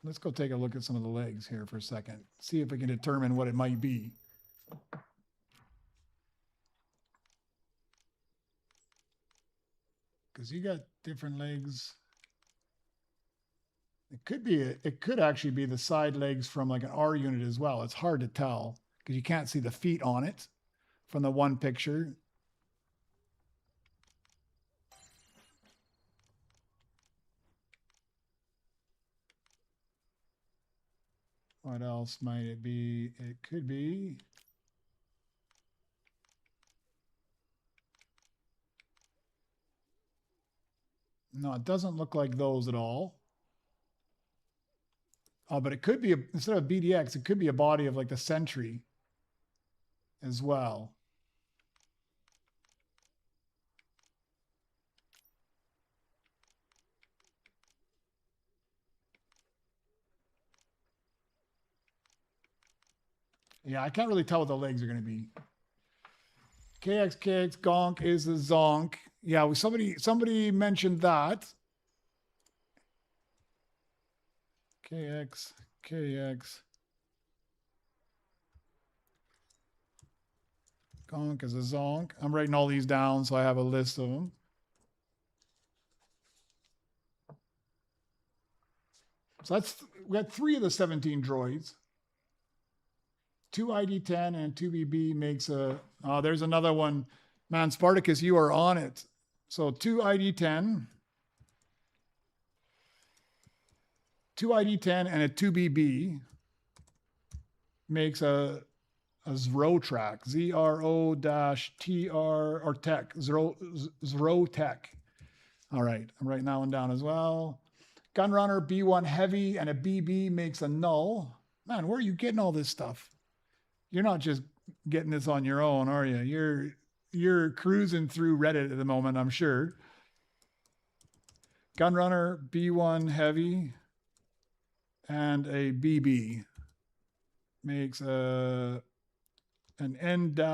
let's go take a look at some of the legs here for a second, see if we can determine what it might be. Because you got different legs. It could actually be the side legs from like an R unit as well. It's hard to tell because you can't see the feet on it from the one picture. What else might it be? It could be. No, it doesn't look like those at all. Oh, but it could be, instead of BDX, it could be a body of like the Sentry as well. Yeah, I can't really tell what the legs are going to be. KX, Gonk is the Zonk. Yeah, somebody mentioned that. KX. Gonk is a Zonk. I'm writing all these down so I have a list of them. So we got 3 of the 17 droids. 2 ID10 and 2 BB makes a, there's another one. Man, Spartacus, you are on it. So 2 ID10, 2 ID10 and a 2 BB makes a ZRO-TEC, ZRO-TER or TEC, ZRO-TEC. All right, I'm writing that one down as well. Gunrunner, B1 heavy and a BB makes a null. Man, where are you getting all this stuff? You're not just getting this on your own, are you? You're cruising through Reddit at the moment, I'm sure. Gunrunner, B1 heavy, and a BB makes an N-UL.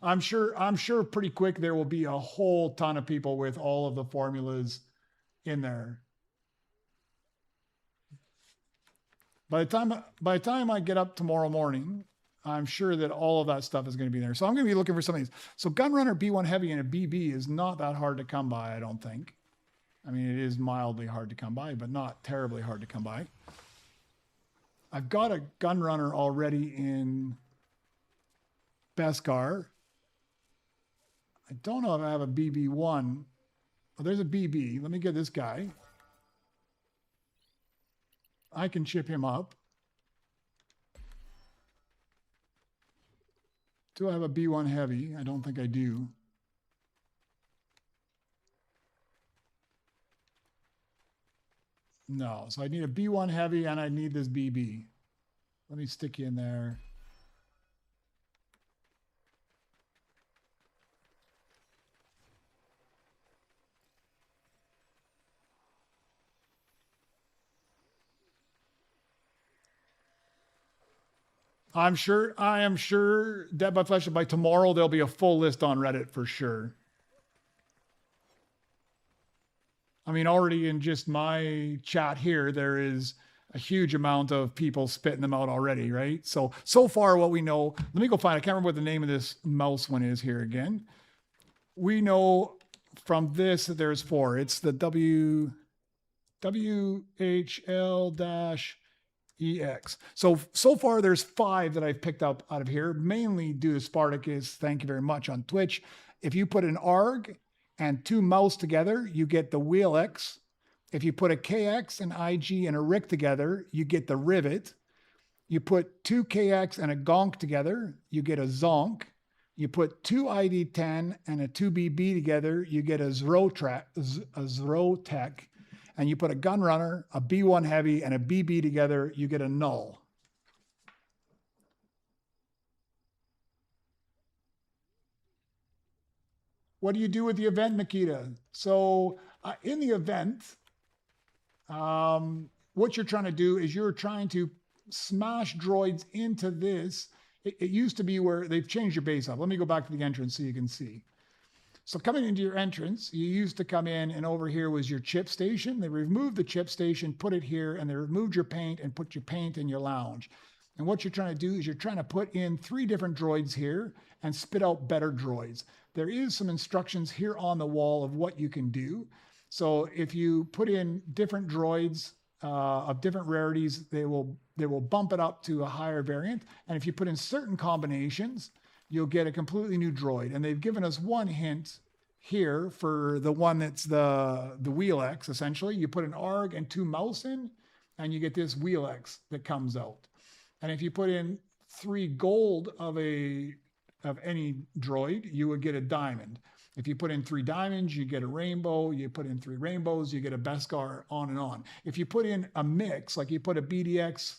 I'm sure pretty quick there will be a whole ton of people with all of the formulas in there. By the time I get up tomorrow morning, I'm sure that all of that stuff is going to be there. So I'm going to be looking for some of these. So Gunrunner, B1 heavy, and a BB is not that hard to come by, I don't think. I mean, it is mildly hard to come by, but not terribly hard to come by. I've got a Gunrunner already in Beskar. I don't know if I have a BB1. Oh, there's a BB. Let me get this guy. I can chip him up. Do I have a B1 heavy? I don't think I do. No, so I need a B1 heavy and I need this BB. Let me stick you in there. I am sure Dead by Flesh, by tomorrow there'll be a full list on Reddit for sure. I mean, already in just my chat here, there is a huge amount of people spitting them out already, right? So far what we know, let me go find, I can't remember what the name of this mouse one is here again. We know from this that there's 4. It's the WHL-EX. So far there's 5 that I've picked up out of here, mainly due to Spartacus. Thank you very much on Twitch. If you put an ARG and 2 mouse together, you get the WHL-EX. If you put a KX, an IG, and a RIC together, you get the Rivet. You put 2 KX and a Gonk together, you get a Zonk. You put 2 ID10 and a 2 BB together, you get a ZRO-TEC. And you put a Gunrunner, a B1 heavy, and a BB together, you get a null. what do you do with the event, Nikita? So in the event, what you're trying to do is you're trying to smash droids into this. It used to be where they've changed your base up. Let me go back to the entrance so you can see. So coming into your entrance, you used to come in and over here was your chip station. They removed the chip station, put it here, and they removed your paint and put your paint in your lounge. And what you're trying to do is you're trying to put in 3 different droids here and spit out better droids. There is some instructions here on the wall of what you can do. So if you put in different droids of different rarities, they will bump it up to a higher variant. And if you put in certain combinations, you'll get a completely new droid. And they've given us one hint here for the one that's the WHL-EX, essentially. You put an ARG and 2 mouse in, and you get this WHL-EX that comes out. And if you put in 3 gold of any droid, you would get a diamond. If you put in 3 diamonds, you get a rainbow. You put in 3 rainbows, you get a Beskar, on and on. If you put in a mix, like you put a BDX,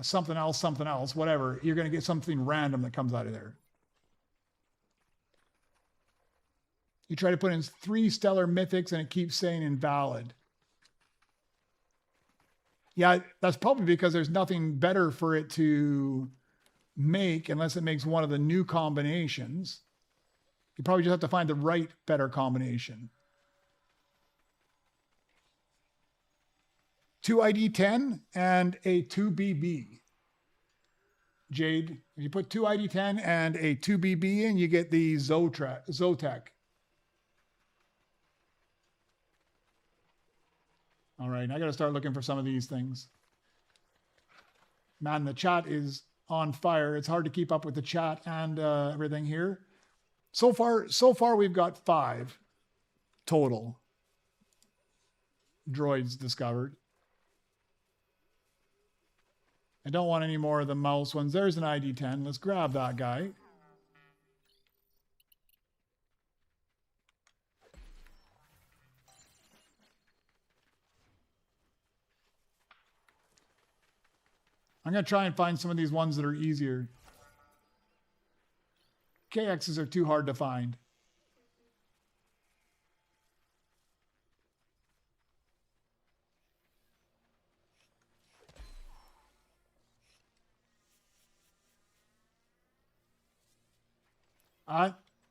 something else, whatever, you're going to get something random that comes out of there. You try to put in 3 stellar mythics and it keeps saying invalid. Yeah, that's probably because there's nothing better for it to make unless it makes one of the new combinations. You probably just have to find the right better combination. 2 ID10 and a 2BB. Jade, if you put 2 ID10 and a 2BB in, you get the ZRO-TEC. All right, I got to start looking for some of these things. Man, the chat is on fire. It's hard to keep up with the chat and everything here. So far we've got 5 total droids discovered. I don't want any more of the mouse ones. There's an ID10. Let's grab that guy. I'm going to try and find some of these ones that are easier. KXs are too hard to find.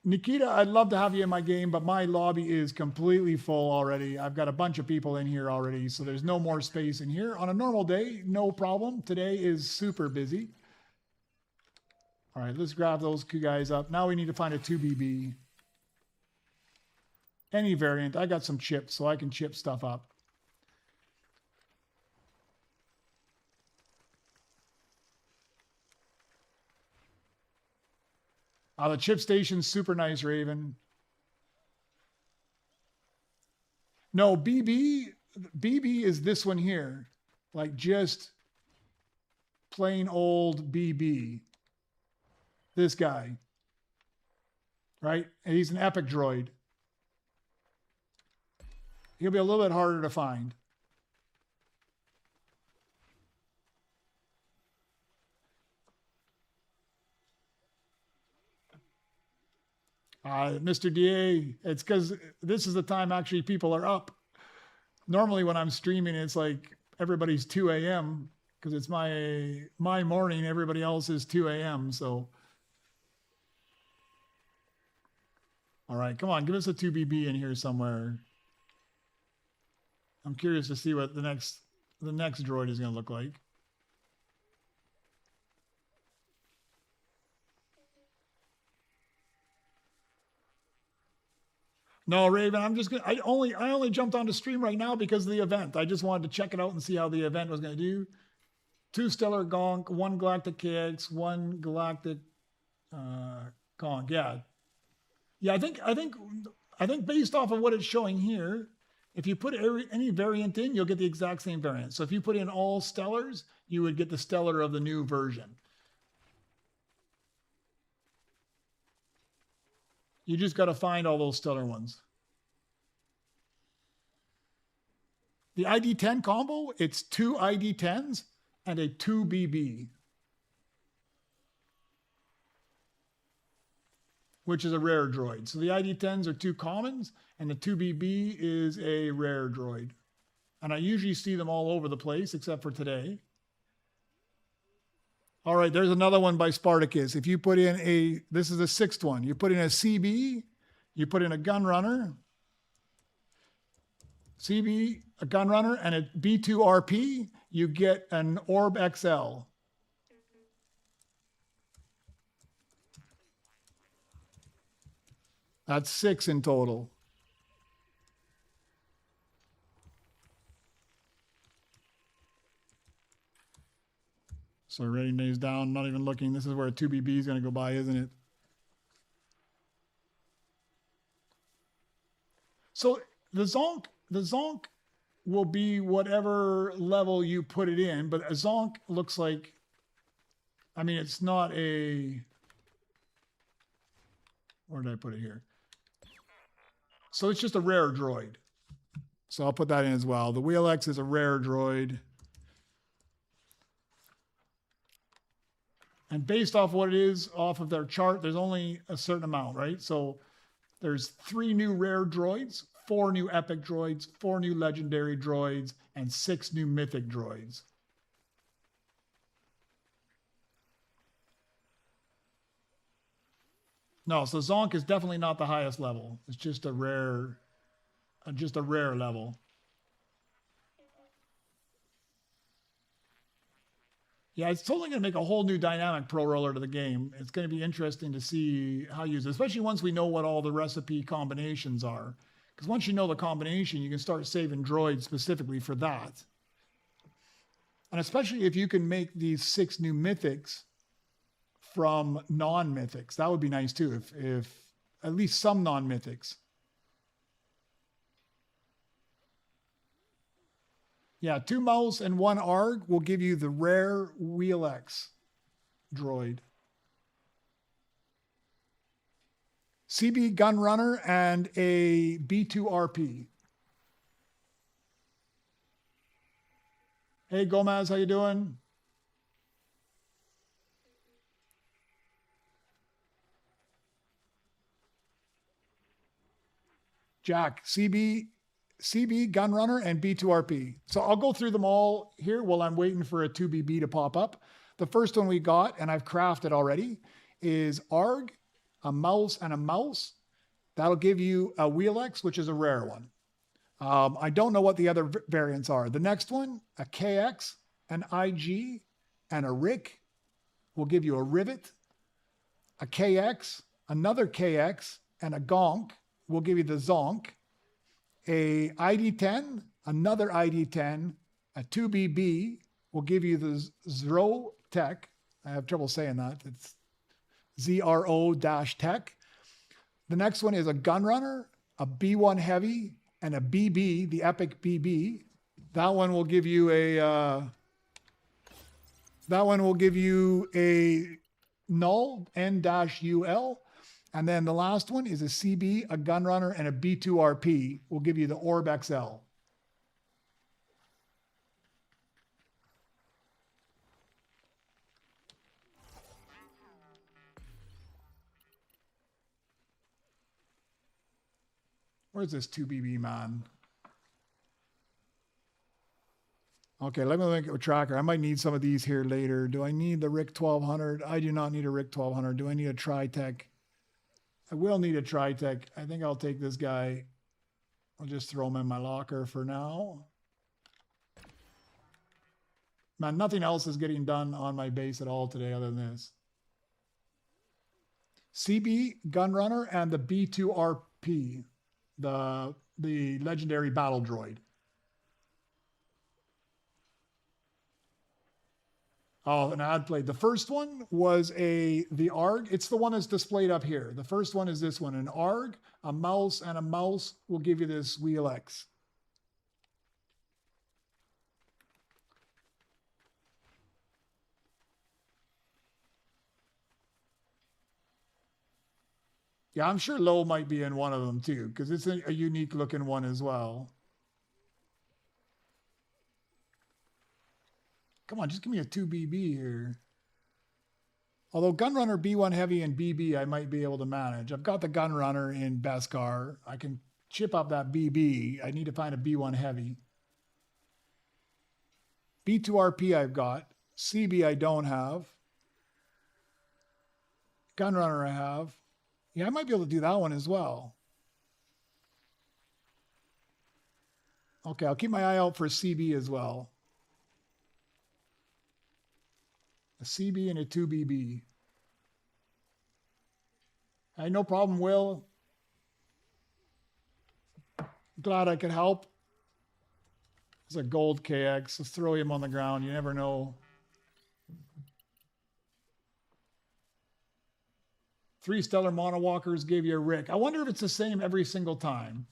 Nikita, I'd love to have you in my game, but my lobby is completely full already. I've got a bunch of people in here already, so there's no more space in here. On a normal day, no problem. Today is super busy. All right, let's grab those 2 guys up. Now we need to find a 2BB. Any variant. I got some chips, so I can chip stuff up. The chip station's super nice, Raven. No, BB is this one here. Like just plain old BB. This guy. Right? And he's an epic droid. He'll be a little bit harder to find. Mr. DA, it's because this is the time actually people are up. Normally when I'm streaming, it's like everybody's 2 a.m. because it's my morning. Everybody else is 2 a.m. So, all right, come on, give us a 2BB in here somewhere. I'm curious to see what the next droid is going to look like. No, Raven, I only jumped onto stream right now because of the event. I just wanted to check it out and see how the event was going to do. 2 stellar Gonk, 1 galactic KX, 1 galactic Gonk. Yeah. Yeah, I think based off of what it's showing here, if you put any variant in, you'll get the exact same variant. So if you put in all stellars, you would get the stellar of the new version. You just got to find all those stellar ones. The ID10 combo, it's 2 ID10s and a 2BB. which is a rare droid. So the ID10s are 2 commons, and the 2BB is a rare droid. And I usually see them all over the place, except for today. All right, there's another one by Spartacus. If you put in a, this is the 6th one. You put in a CB, you put in a Gunrunner, CB, a Gunrunner, and a B2RP, you get an ORB-XL. That's 6 in total. So writing these down, not even looking. This is where a 2BB is going to go by, isn't it? So the Zonk will be whatever level you put it in, but a Zonk looks like, I mean, it's not a, where did I put it here? So it's just a rare droid. So I'll put that in as well. The WHL-EX is a rare droid. And based off what it is off of their chart, there's only a certain amount, right? So there's 3 new rare droids, 4 new epic droids, 4 new legendary droids, and 6 new mythic droids. No, so Zonk is definitely not the highest level. It's just a rare level. Yeah, it's totally going to make a whole new dynamic pro roller to the game. It's going to be interesting to see how you use it, especially once we know what all the recipe combinations are. Because once you know the combination, you can start saving droids specifically for that. And especially if you can make these 6 new mythics from non-mythics. That would be nice too, if at least some non-mythics. Yeah, 2 mouse and 1 ARG will give you the rare WHL-EX droid. CB Gunrunner and a B2RP. Hey Gomez, how you doing? Jack, CB Gunrunner and B2RP. So I'll go through them all here while I'm waiting for a 2BB to pop up. The first one we got, and I've crafted already, is ARG, a mouse and a mouse. That'll give you a WHL-EX, which is a rare one. I don't know what the other variants are. The next one, a KX, an IG, and a RIC will give you a Rivet. A KX, another KX, and a Gonk will give you the Zonk. A ID10, another ID10, a 2BB will give you the ZRO-TEC. I have trouble saying that. It's ZRO-TEC. The next one is a Gunrunner, a B1 Heavy, and a BB, the Epic BB. That one will give you a null, N-UL. And then the last one is a CB, a Gunrunner, and a B2RP. Will give you the ORB-XL. Where's this 2BB man? Okay, let me make a tracker. I might need some of these here later. Do I need the RIC 1200? I do not need a RIC 1200. Do I need a Tri-Tech? I will need a Tri-Tech. I think I'll take this guy. I'll just throw him in my locker for now. Man, nothing else is getting done on my base at all today other than this. CB Gunrunner and the B2RP, the legendary battle droid. Oh, an ad played. The first one was the ARG. It's the one that's displayed up here. The first one is this one, an ARG, a mouse, and a mouse will give you this WHL-EX. Yeah, I'm sure Low might be in one of them too, because it's a unique looking one as well. Come on, just give me a 2BB here. Although Gunrunner B1 Heavy and BB I might be able to manage. I've got the Gunrunner in Beskar. I can chip up that BB. I need to find a B1 Heavy. B2RP I've got. CB I don't have. Gunrunner I have. Yeah, I might be able to do that one as well. Okay, I'll keep my eye out for a CB as well. A CB and a 2BB. Hey, no problem, Will. Glad I could help. It's a gold KX. Let's throw him on the ground. You never know. 3 stellar monowalkers gave you a Rick. I wonder if it's the same every single time.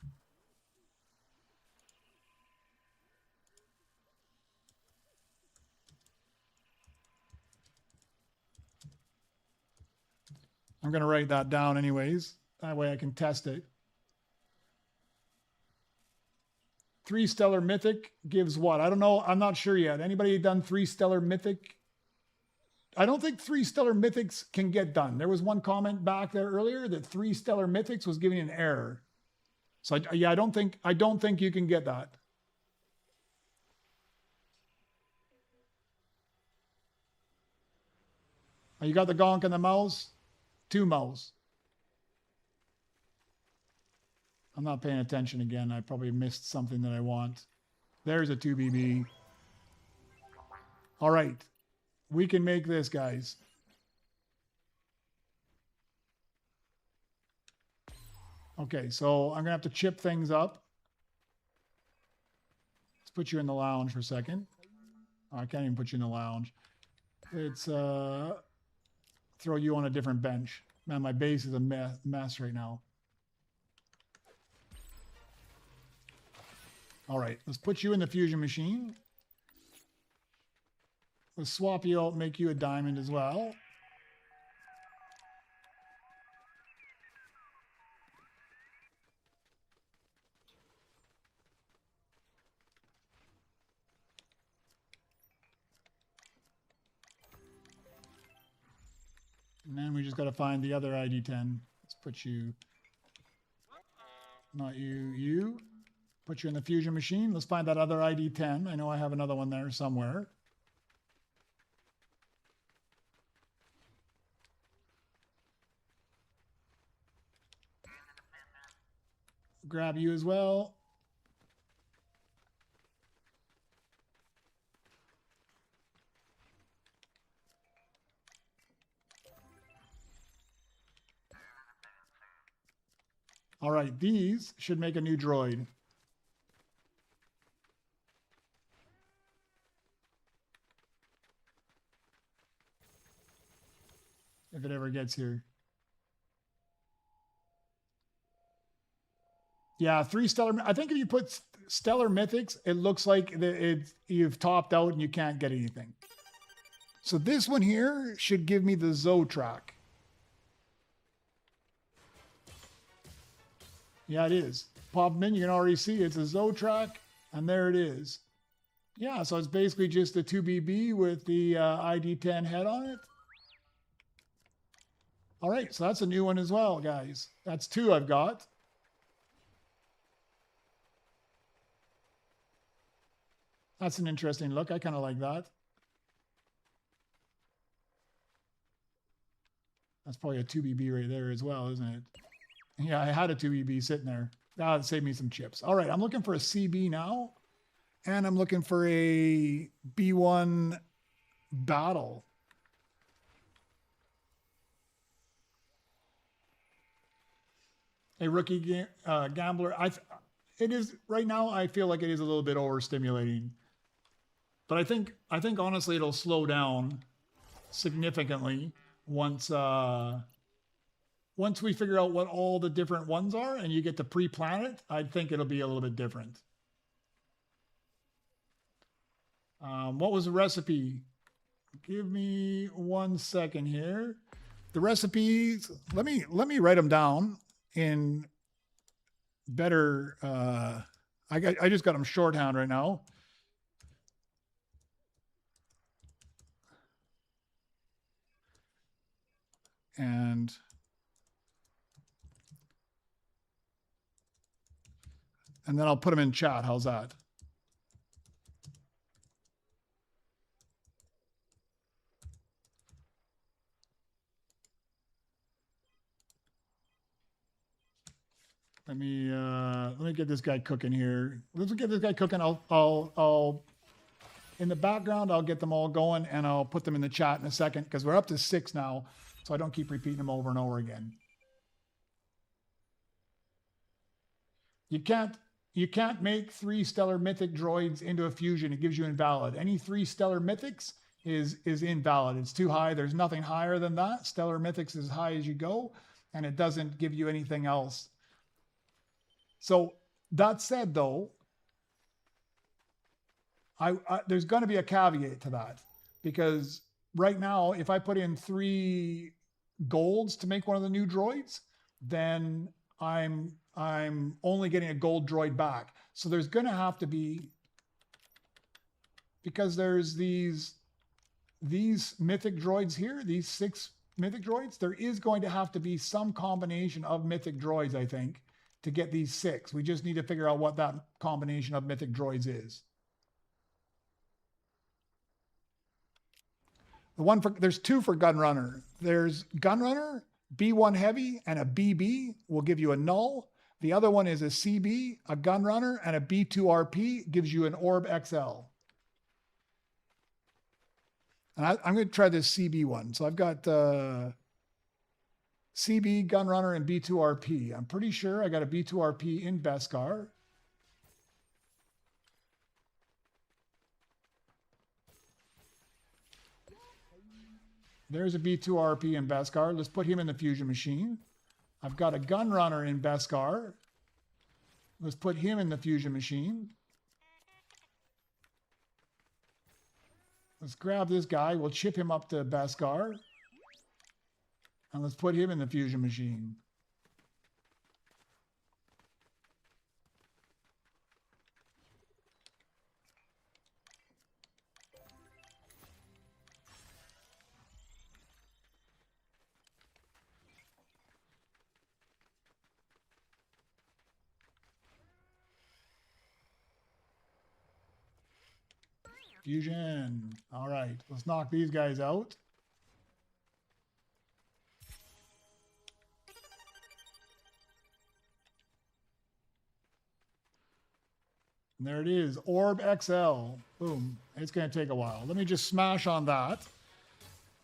I'm going to write that down anyways. That way I can test it. 3 stellar mythic gives what? I don't know. I'm not sure yet. Anybody done 3 stellar mythic? I don't think 3 stellar mythics can get done. There was one comment back there earlier that 3 stellar mythics was giving an error. So yeah, I don't think you can get that. Oh, you got the Gonk and the mouse? 2 mouse. I'm not paying attention again. I probably missed something that I want. There's a 2BB. All right. We can make this, guys. Okay, so I'm going to have to chip things up. Let's put you in the lounge for a second. Oh, I can't even put you in the lounge. It's throw you on a different bench. Man, my base is a mess right now. All right, let's put you in the fusion machine. Let's swap you out, make you a diamond as well. And then we just got to find the other ID10. Let's put you, not you, you. Put you in the fusion machine. Let's find that other ID10. I know I have another one there somewhere. Grab you as well. All right, these should make a new droid. If it ever gets here. Yeah, 3 stellar. I think if you put stellar mythics, it looks like you've topped out and you can't get anything. So this one here should give me the ZRO-TEC. Yeah, it is. Pop them in, you can already see it's a ZRO-TEC, and there it is. Yeah, so it's basically just a 2BB with the ID10 head on it. All right, so that's a new one as well, guys. That's 2 I've got. That's an interesting look. I kind of like that. That's probably a 2BB right there as well, isn't it? Yeah, I had a 2BB sitting there. That saved me some chips. All right, I'm looking for a CB now. And I'm looking for a B1 battle. A rookie gambler. It is right now. I feel like it is a little bit overstimulating, but I think honestly it'll slow down significantly once we figure out what all the different ones are and you get to pre-plan it. I think it'll be a little bit different. What was the recipe? Give me 1 second here. The recipes. Let me write them down in better. I just got them shorthand right now. and then I'll put them in chat. How's that? Let me get this guy cooking here. Let's get this guy cooking. I'll in the background, I'll get them all going and I'll put them in the chat in a second because we're up to 6 now, so I don't keep repeating them over and over again. You can't make 3 stellar mythic droids into a fusion. It gives you invalid. Any 3 stellar mythics is invalid. It's too high. There's nothing higher than that. Stellar mythics is as high as you go, and it doesn't give you anything else. So that said, though, there's going to be a caveat to that, because right now, if I put in 3 golds to make one of the new droids, then I'm only getting a gold droid back. So there's going to have to be, because there's these mythic droids here, these 6 mythic droids, there is going to have to be some combination of mythic droids, I think, to get these 6. We just need to figure out what that combination of mythic droids is. There's 2 for Gunrunner. There's Gunrunner, B1 Heavy, and a BB will give you a null. The other one is a CB, a Gunrunner, and a B2RP gives you an ORB-XL. And I'm going to try this CB one. So I've got CB, Gunrunner, and B2RP. I'm pretty sure I got a B2RP in Beskar. There's a B2RP in Beskar. Let's put him in the fusion machine. I've got a Gunrunner in Beskar. Let's put him in the fusion machine. Let's grab this guy. We'll chip him up to Beskar. And let's put him in the fusion machine. Fusion. All right, let's knock these guys out. And there it is, ORB-XL. Boom. It's going to take a while. Let me just smash on that.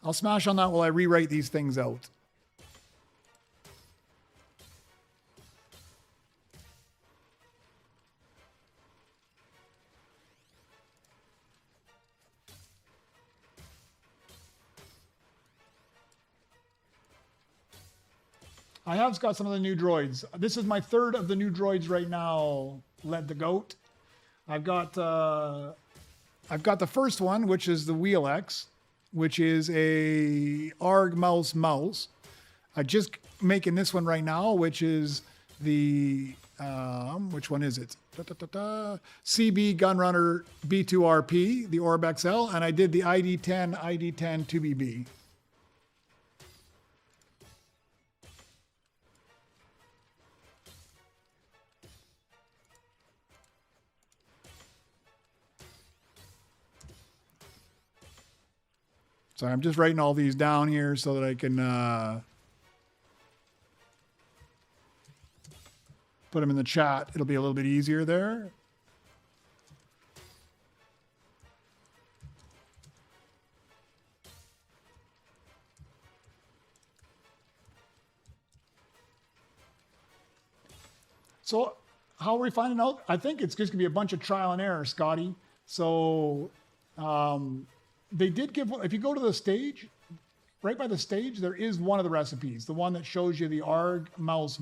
I'll smash on that while I rewrite these things out. I have got some of the new droids. This is my 3rd of the new droids right now, led the goat. I've got the first one, which is the WHL-EX, which is a ARG mouse. I'm just making this one right now, which is the, which one is it? CB Gunrunner B2RP, the ORB-XL, and I did the ID10 2BB. Sorry, I'm just writing all these down here so that I can put them in the chat. It'll be a little bit easier there. So how are we finding out? I think it's just going to be a bunch of trial and error, Scotty. So they did give, if you go to the stage, right by the stage, there is one of the recipes, the one that shows you the ARG mouse.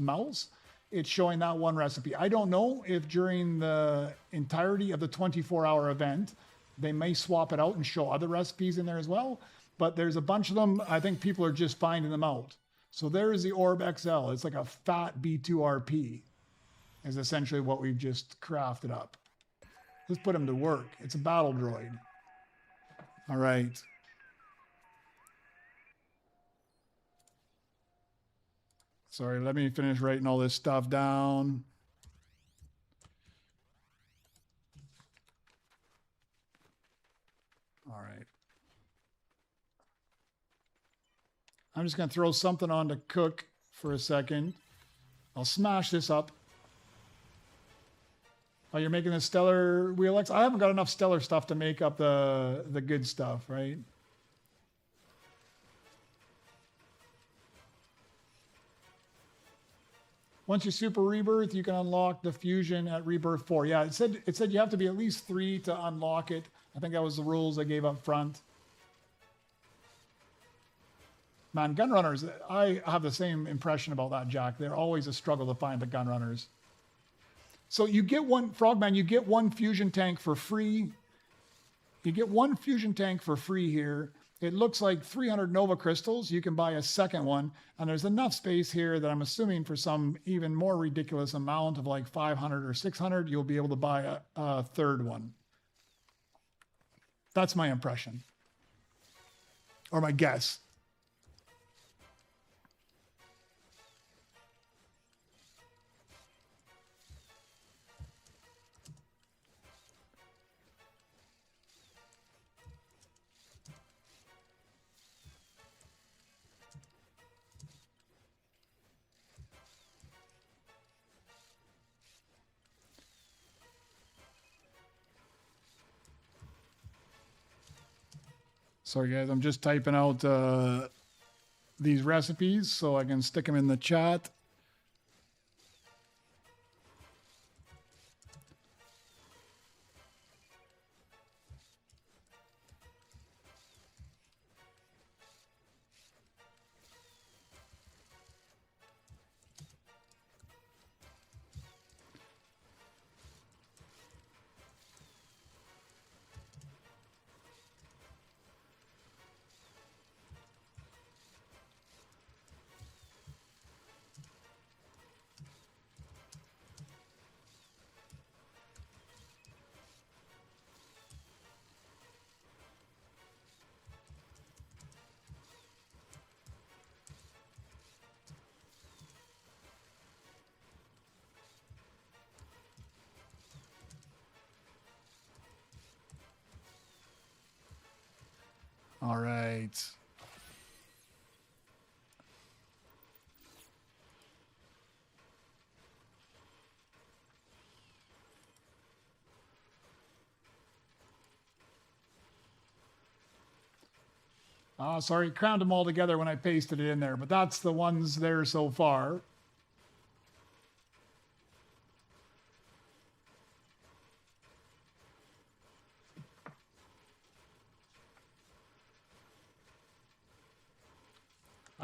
It's showing that one recipe. I don't know if during the entirety of the 24-hour event, they may swap it out and show other recipes in there as well. But there's a bunch of them. I think people are just finding them out. So there's the ORB-XL. It's like a fat B2RP is essentially what we've just crafted up. Let's put him to work. It's a battle droid. All right. Sorry, let me finish writing all this stuff down. All right. I'm just going to throw something on to cook for a second. I'll smash this up. Oh, you're making the stellar WHL-EX? I haven't got enough stellar stuff to make up the good stuff, right? Once you super rebirth, you can unlock the fusion at rebirth 4. Yeah, it said you have to be at least 3 to unlock it. I think that was the rules I gave up front. Man, Gunrunners, I have the same impression about that, Jack. They're always a struggle to find the Gunrunners. So you get one, Frogman, you get one fusion tank for free. You get one fusion tank for free here. It looks like 300 Nova crystals. You can buy a second one. And there's enough space here that I'm assuming for some even more ridiculous amount of like 500 or 600, you'll be able to buy a third one. That's my impression. Or my guess. Sorry guys, I'm just typing out these recipes so I can stick them in the chat. All right. Sorry, crowned them all together when I pasted it in there, but that's the ones there so far.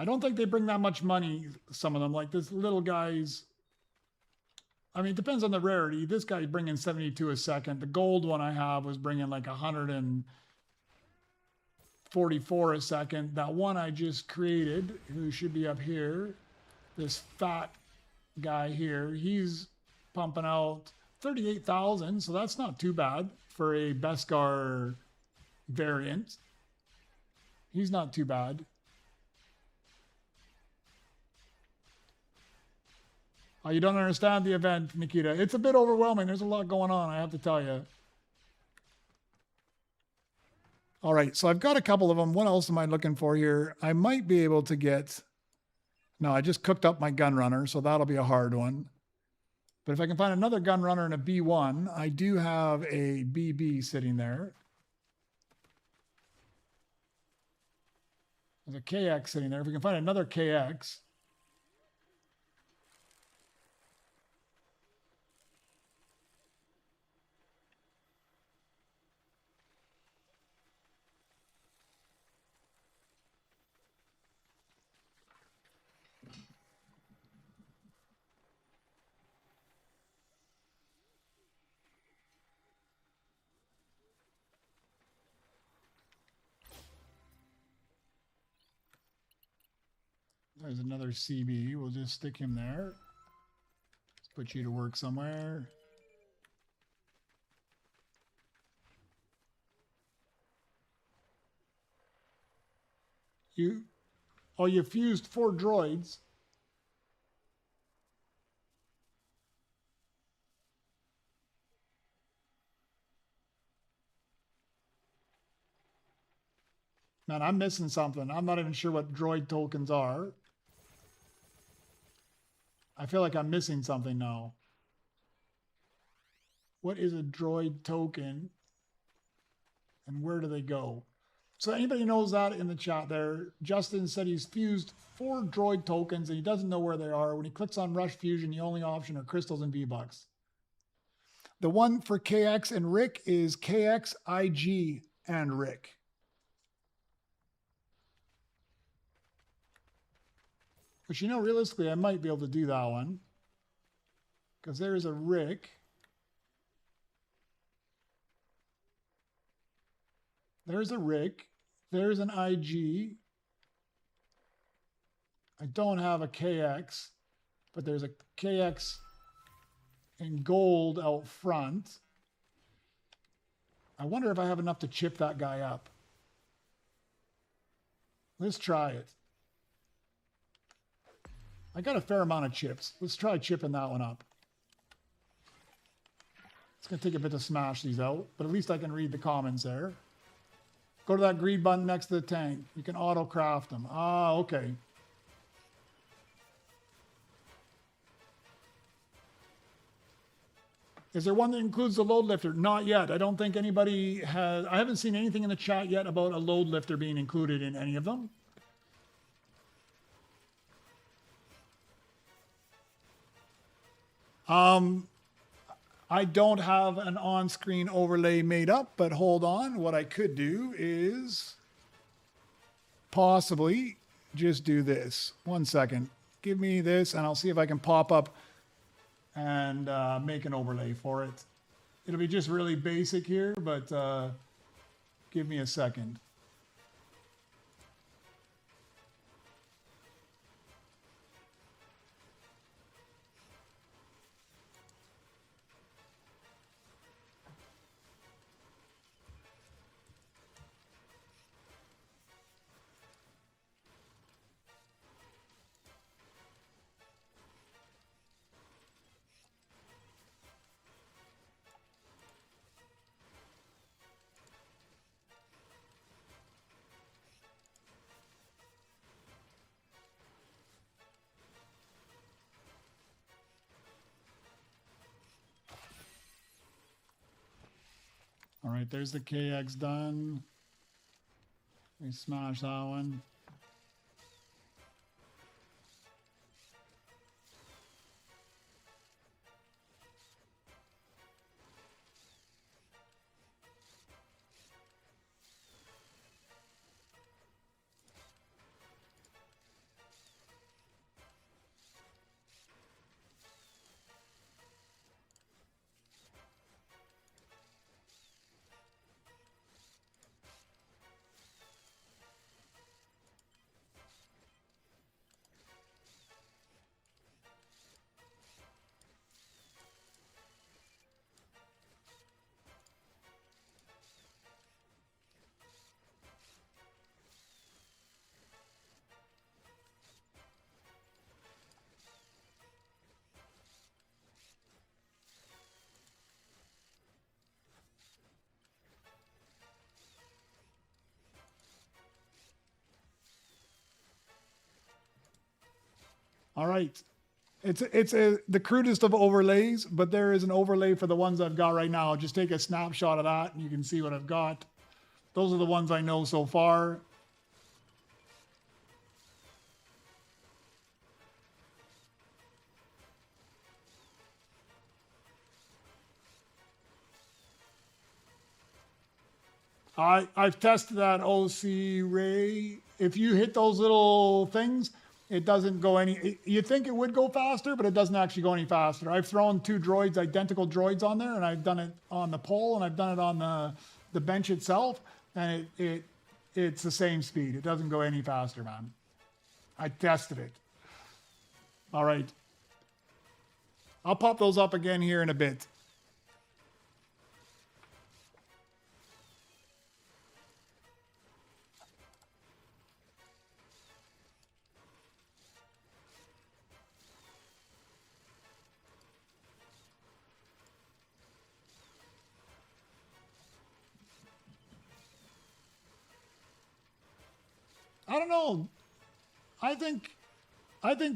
I don't think they bring that much money, some of them. Like this little guy's, I mean, it depends on the rarity. This guy's bringing 72 a second. The gold one I have was bringing like 144 a second. That one I just created, who should be up here, this fat guy here, he's pumping out 38,000. So that's not too bad for a Beskar variant. He's not too bad. Oh, you don't understand the event, Nikita. It's a bit overwhelming. There's a lot going on, I have to tell you. All right, so I've got a couple of them. What else am I looking for here? I might be able to get... No, I just cooked up my Gunrunner, so that'll be a hard one. But if I can find another Gunrunner and a B1, I do have a BB sitting there. There's a KX sitting there. If we can find another KX... There's another CB. We'll just stick him there. Let's put you to work somewhere. You fused 4 droids. Man, I'm missing something. I'm not even sure what droid tokens are. I feel like I'm missing something now. What is a droid token? And where do they go? So anybody knows that in the chat there? Justin said he's fused 4 droid tokens and he doesn't know where they are. When he clicks on Rush Fusion, the only option are crystals and V-Bucks. The one for KX and Rick is KX, IG, and Rick. Which, you know, realistically, I might be able to do that one. Because there's a Rick. There's a Rick. There's an IG. I don't have a KX, but there's a KX in gold out front. I wonder if I have enough to chip that guy up. Let's try it. I got a fair amount of chips. Let's try chipping that one up. It's going to take a bit to smash these out, but at least I can read the comments there. Go to that green button next to the tank. You can auto-craft them. Ah, okay. Is there one that includes the load lifter? Not yet. I don't think anybody has... I haven't seen anything in the chat yet about a load lifter being included in any of them. I don't have an on-screen overlay made up, but hold on. What I could do is possibly just do this. 1 second. Give me this, and I'll see if I can pop up and make an overlay for it. It'll be just really basic here, but give me a second. All right, there's the KX done. We smash that one. All right. It's the crudest of overlays, but there is an overlay for the ones I've got right now. I'll just take a snapshot of that and you can see what I've got. Those are the ones I know so far. I've tested that OC Ray. If you hit those little things, it doesn't go any... You'd think it would go faster, but it doesn't actually go any faster. I've thrown 2 droids, identical droids on there, and I've done it on the pole, and I've done it on the bench itself, and it's the same speed. It doesn't go any faster, man. I tested it. All right. I'll pop those up again here in a bit. I don't know. I think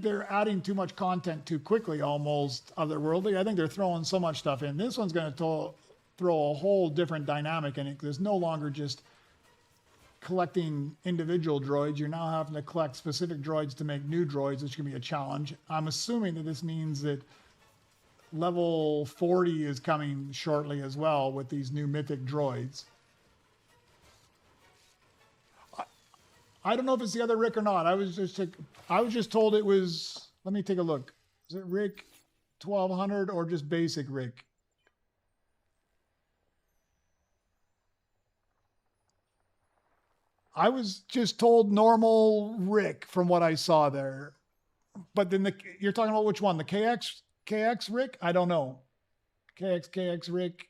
they're adding too much content too quickly, almost otherworldly. I think they're throwing so much stuff in. This one's going to throw a whole different dynamic in it. There's no longer just collecting individual droids. You're now having to collect specific droids to make new droids, which can be a challenge. I'm assuming that this means that level 40 is coming shortly as well with these new mythic droids. I don't know if it's the other Rick or not. I was just told it was. Let me take a look. Is it Rick 1200 or just basic Rick? I was just told normal Rick from what I saw there. But then you're talking about which one? The KX Rick? I don't know. KX Rick.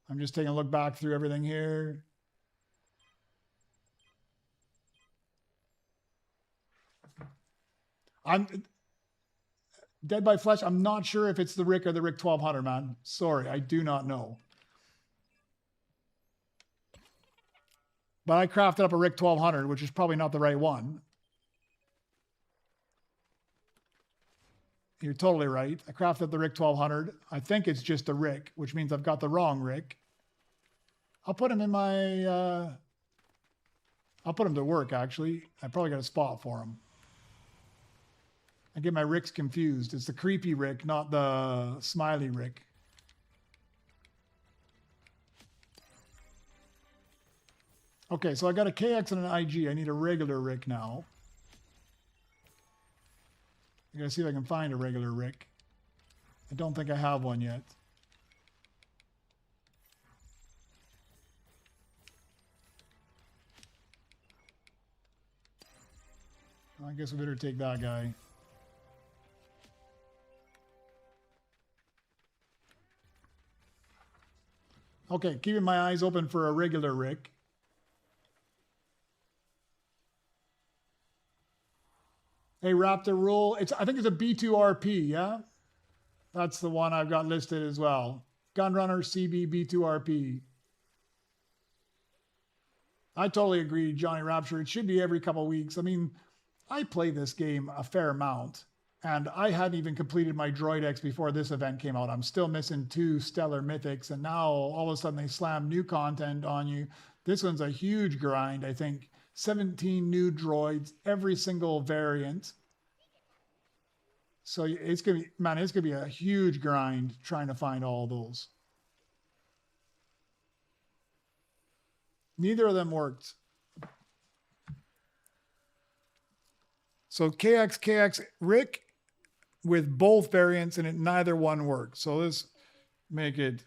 I'm just taking a look back through everything here. I'm Dead by Flesh. I'm not sure if it's the Rick or the Rick 1200, man. Sorry, I do not know. But I crafted up a Rick 1200, which is probably not the right one. You're totally right. I crafted up the Rick 1200. I think it's just a Rick, which means I've got the wrong Rick. I'll put him in my... I'll put him to work, actually. I probably got a spot for him. I get my Ricks confused. It's the creepy Rick, not the smiley Rick. Okay, so I got a KX and an IG. I need a regular Rick now. I gotta see if I can find a regular Rick. I don't think I have one yet. I guess we better take that guy. Okay, keeping my eyes open for a regular Rick. Hey, Raptor Rule. I think it's a B2RP, yeah? That's the one I've got listed as well. Gunrunner CB B2RP. I totally agree, Johnny Rapture. It should be every couple of weeks. I mean, I play this game a fair amount, and I hadn't even completed my droidex before this event came out. I'm still missing 2 stellar mythics, and now all of a sudden they slam new content on you. This one's a huge grind, I think. 17 new droids, every single variant. So it's gonna be, man, it's gonna be a huge grind trying to find all those. Neither of them worked. So KX Rick with both variants in it, neither one worked. So let's make it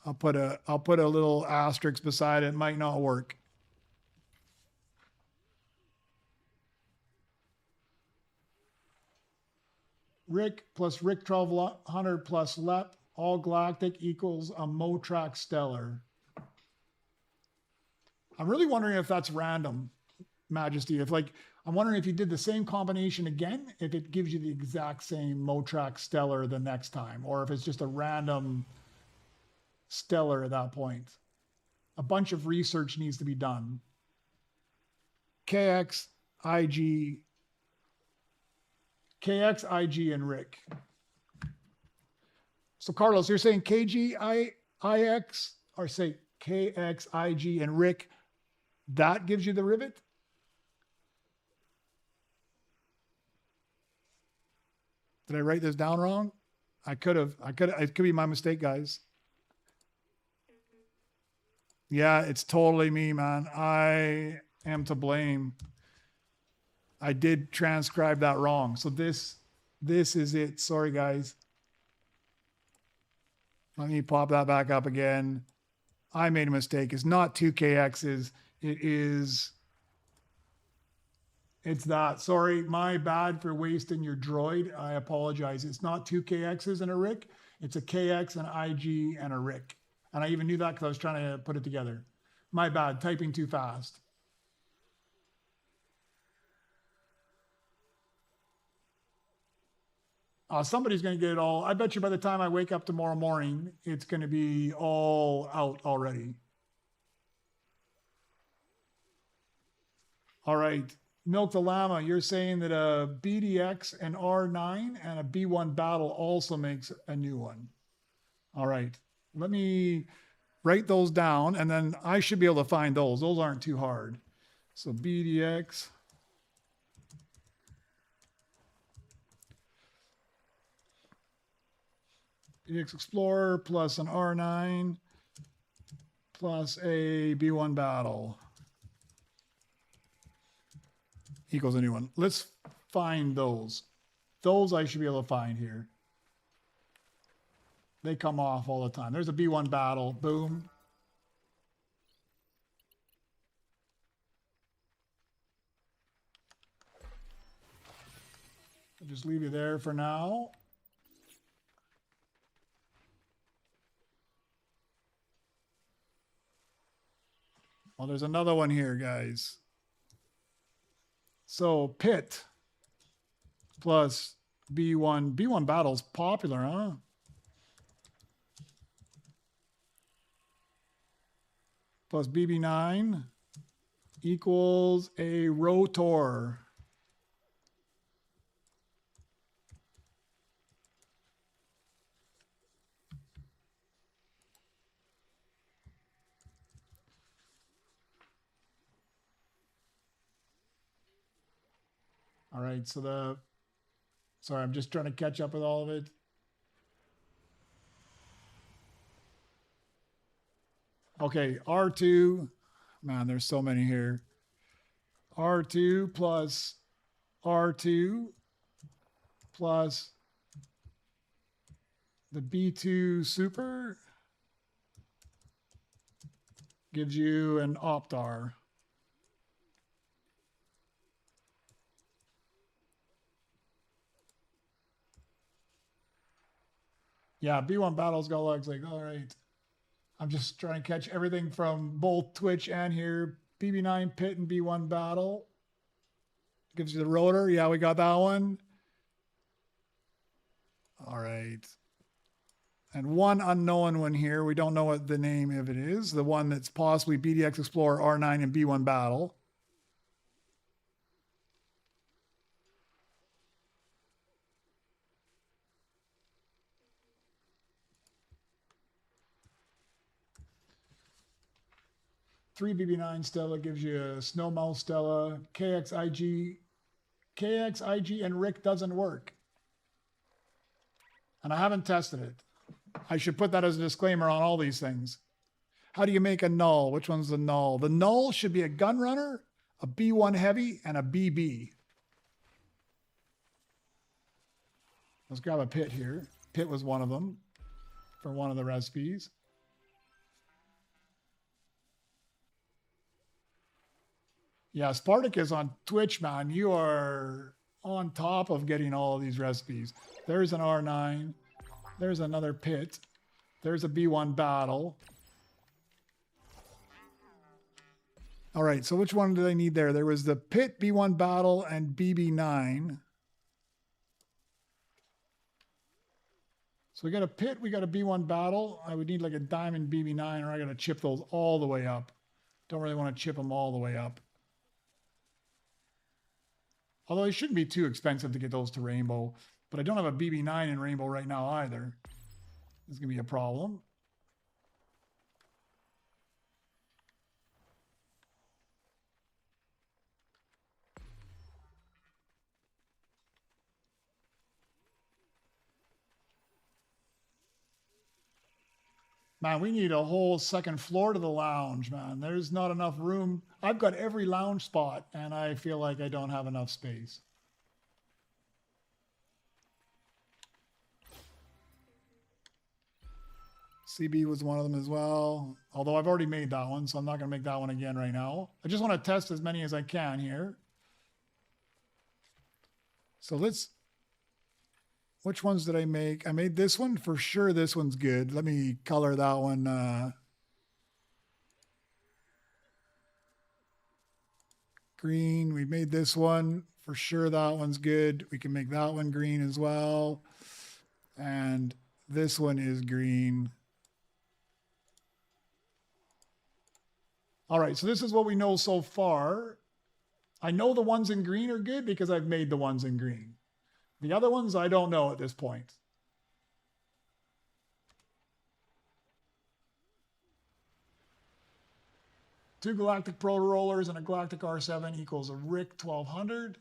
I'll put a little asterisk beside it. It might not work. Rick plus Rick 1200 plus LEP, all galactic equals a Motrak Stellar. I'm really wondering if that's random, Majesty. I'm wondering if you did the same combination again, if it gives you the exact same Motrak Stellar the next time, or if it's just a random Stellar at that point. A bunch of research needs to be done. KX, IG, and Rick. So Carlos, you're saying KG, IX, or say KX, IG, and Rick, that gives you the rivet? Did I write this down wrong? It could be my mistake, guys. Yeah, it's totally me, man. I am to blame. I did transcribe that wrong. So this is it. Sorry, guys. Let me pop that back up again. I made a mistake. It's not 2 KXs. It's that. Sorry, my bad for wasting your droid. I apologize. It's not 2 KXs and a Rick. It's a KX, an IG, and a Rick. And I even knew that because I was trying to put it together. My bad, typing too fast. Somebody's going to get it all. I bet you by the time I wake up tomorrow morning, it's going to be all out already. All right. Milk the Llama, you're saying that a BDX and R9 and a B1 battle also makes a new one. All right. Let me write those down, and then I should be able to find those. Those aren't too hard. So BDX. BDX Explorer plus an R9 plus a B1 battle equals a new one. Let's find those. Those I should be able to find here. They come off all the time. There's a B1 battle. Boom. I'll just leave you there for now. Well, there's another one here, guys. So pit plus B1. B1 battle's popular, huh? Plus BB9 equals a RO-TOR. All right, so sorry, I'm just trying to catch up with all of it. Okay, R2, man, there's so many here. R2 plus R2 plus the B2 Super gives you an OPTAR. Yeah, B1 battle's got legs. Like, all right. I'm just trying to catch everything from both Twitch and here. BB9 pit and B1 battle. Gives you the rotor. Yeah, we got that one. All right. And one unknown one here. We don't know what the name of it is. The one that's possibly BDX Explorer R9 and B1 battle. Three BB9 Stella gives you a Snowmouse Stella. KXIG, and Rick doesn't work. And I haven't tested it. I should put that as a disclaimer on all these things. How do you make a null? Which one's the null? The null should be a Gunrunner, a B1 Heavy, and a BB. Let's grab a pit here. Pit was one of them for one of the recipes. Yeah, Spartacus on Twitch, man, you are on top of getting all of these recipes. There's an R9. There's another pit. There's a B1 battle. All right, so which one did I need there? There was the pit, B1 battle, and BB9. So we got a pit, we got a B1 battle. I would need like a diamond BB9, or I got to chip those all the way up. Don't really want to chip them all the way up. Although it shouldn't be too expensive to get those to Rainbow. But I don't have a BB9 in Rainbow right now either. This is going to be a problem. Man, we need a whole second floor to the lounge, man. There's not enough room. I've got every lounge spot, and I feel like I don't have enough space. CB was one of them as well. Although I've already made that one, so I'm not going to make that one again right now. I just want to test as many as I can here. So let's... Which ones did I make? I made this one. For sure this one's good. Let me color that one. Green. We made this one. For sure that one's good. We can make that one green as well. And this one is green. All right, so this is what we know so far. I know the ones in green are good because I've made the ones in green. The other ones I don't know at this point. Two Galactic Proto Rollers and a Galactic R7 equals a RIC 1200.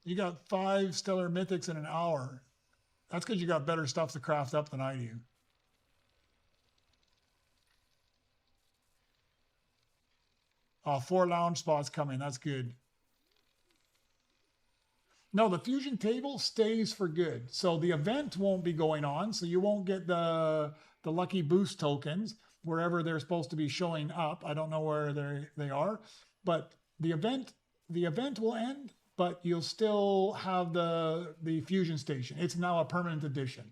You got 5 Stellar Mythics in an hour. That's because you got better stuff to craft up than I do. Oh, 4 lounge spots coming. That's good. No, the fusion table stays for good. So the event won't be going on. So you won't get the lucky boost tokens wherever they're supposed to be showing up. I don't know where they are, but the event will end, but you'll still have the fusion station. It's now a permanent addition.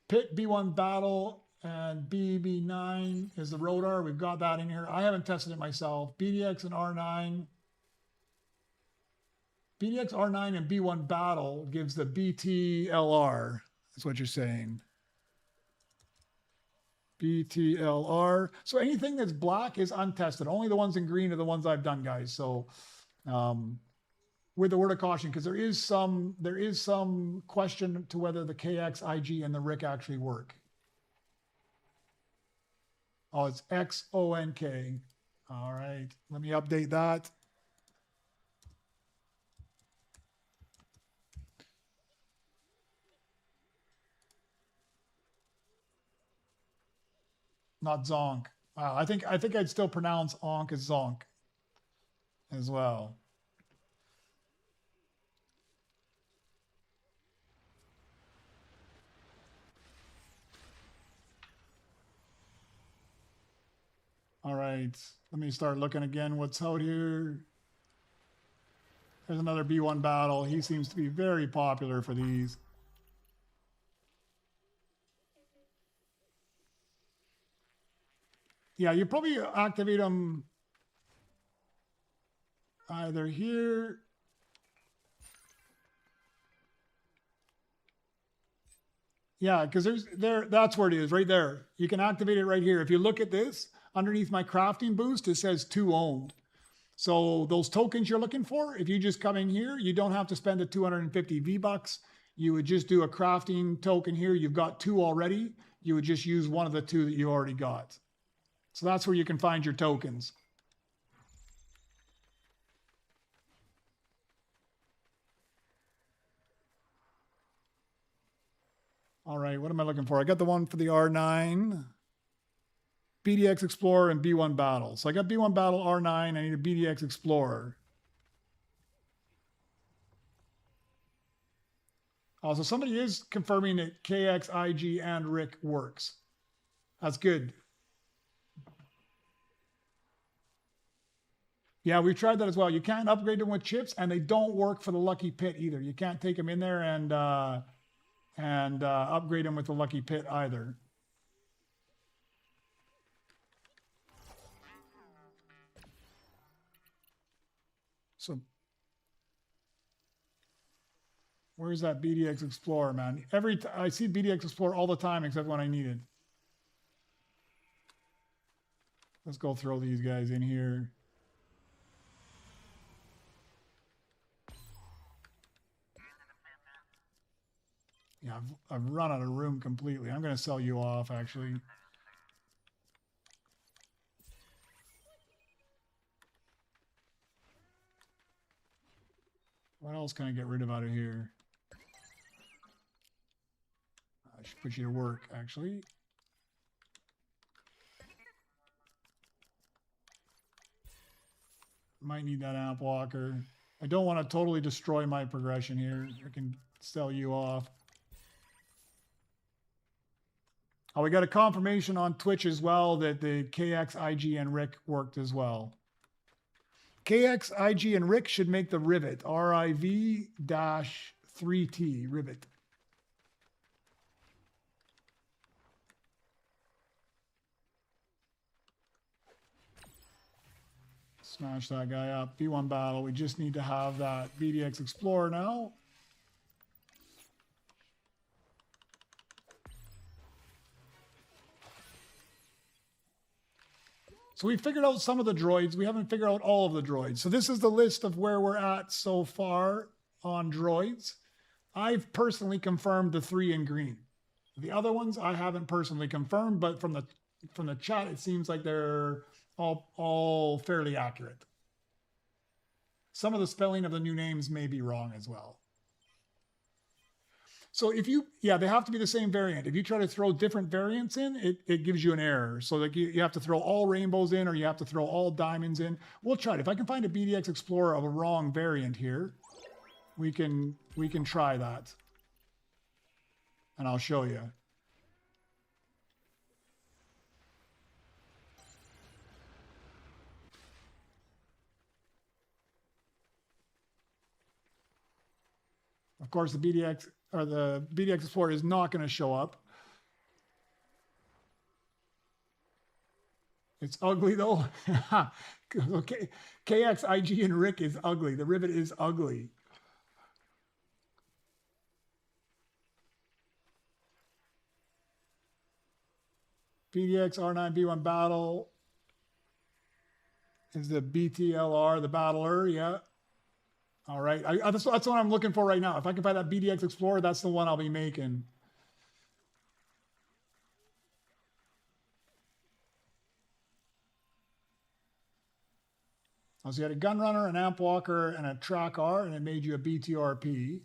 Pit B1 battle and BB9 is the RO-TOR. We've got that in here. I haven't tested it myself. BDX and R9. BDX R9 and B1 battle gives the BTL-R. That's what you're saying. BTL-R. So anything that's black is untested. Only the ones in green are the ones I've done, guys. So with the word of caution, because there is some question to whether the KX, IG, and the RIC actually work. Oh, it's XONK. All right, let me update that. Not zonk. Wow, I think I'd still pronounce onk as zonk as well. All right, let me start looking again. What's out here? There's another B1 battle. He seems to be very popular for these. Yeah, you probably activate them either here. Yeah, because that's where it is, right there. You can activate it right here. If you look at this, underneath my crafting boost, it says 2 owned. So those tokens you're looking for, if you just come in here, you don't have to spend the 250 V-Bucks. You would just do a crafting token here. You've got 2 already. You would just use one of the 2 that you already got. So that's where you can find your tokens. All right, what am I looking for? I got the one for the R9, BDX Explorer, and B1 Battle. So I got B1 Battle, R9, I need a BDX Explorer. So somebody is confirming that KX, IG, and RIC works. That's good. Yeah, we've tried that as well. You can't upgrade them with chips, and they don't work for the Lucky Pit either. You can't take them in there and upgrade them with the Lucky Pit either. So where's that BDX Explorer, man? I see BDX Explorer all the time except when I need it. Let's go throw these guys in here. Yeah, I've run out of room completely. I'm going to sell you off, actually. What else can I get rid of out of here? I should put you to work, actually. Might need that amp walker. I don't want to totally destroy my progression here. I can sell you off. Oh, we got a confirmation on Twitch as well that the KX, IG, and RIC worked as well. KX, IG, and RIC should make the rivet. RIV-3T, rivet. Smash that guy up. B1 battle. We just need to have that BDX Explorer now. So we figured out some of the droids. We haven't figured out all of the droids. So this is the list of where we're at so far on droids. I've personally confirmed the 3 in green. The other ones I haven't personally confirmed, but from the chat, it seems like they're all fairly accurate. Some of the spelling of the new names may be wrong as well. So if you, they have to be the same variant. If you try to throw different variants in, it gives you an error. So like you have to throw all rainbows in, or you have to throw all diamonds in. We'll try it. If I can find a BDX Explorer of a wrong variant here, we can try that. And I'll show you. Of course, the BDX Explorer is not going to show up. It's ugly though. Okay, KX, IG, and Rick is ugly. The rivet is ugly. BDX R9B1 battle is the BTL-R, the battler, yeah. All right, that's what I'm looking for right now. If I can find that BDX Explorer, that's the one I'll be making. So you had a Gunrunner, an Amp Walker, and a Track R, and it made you a BTRP.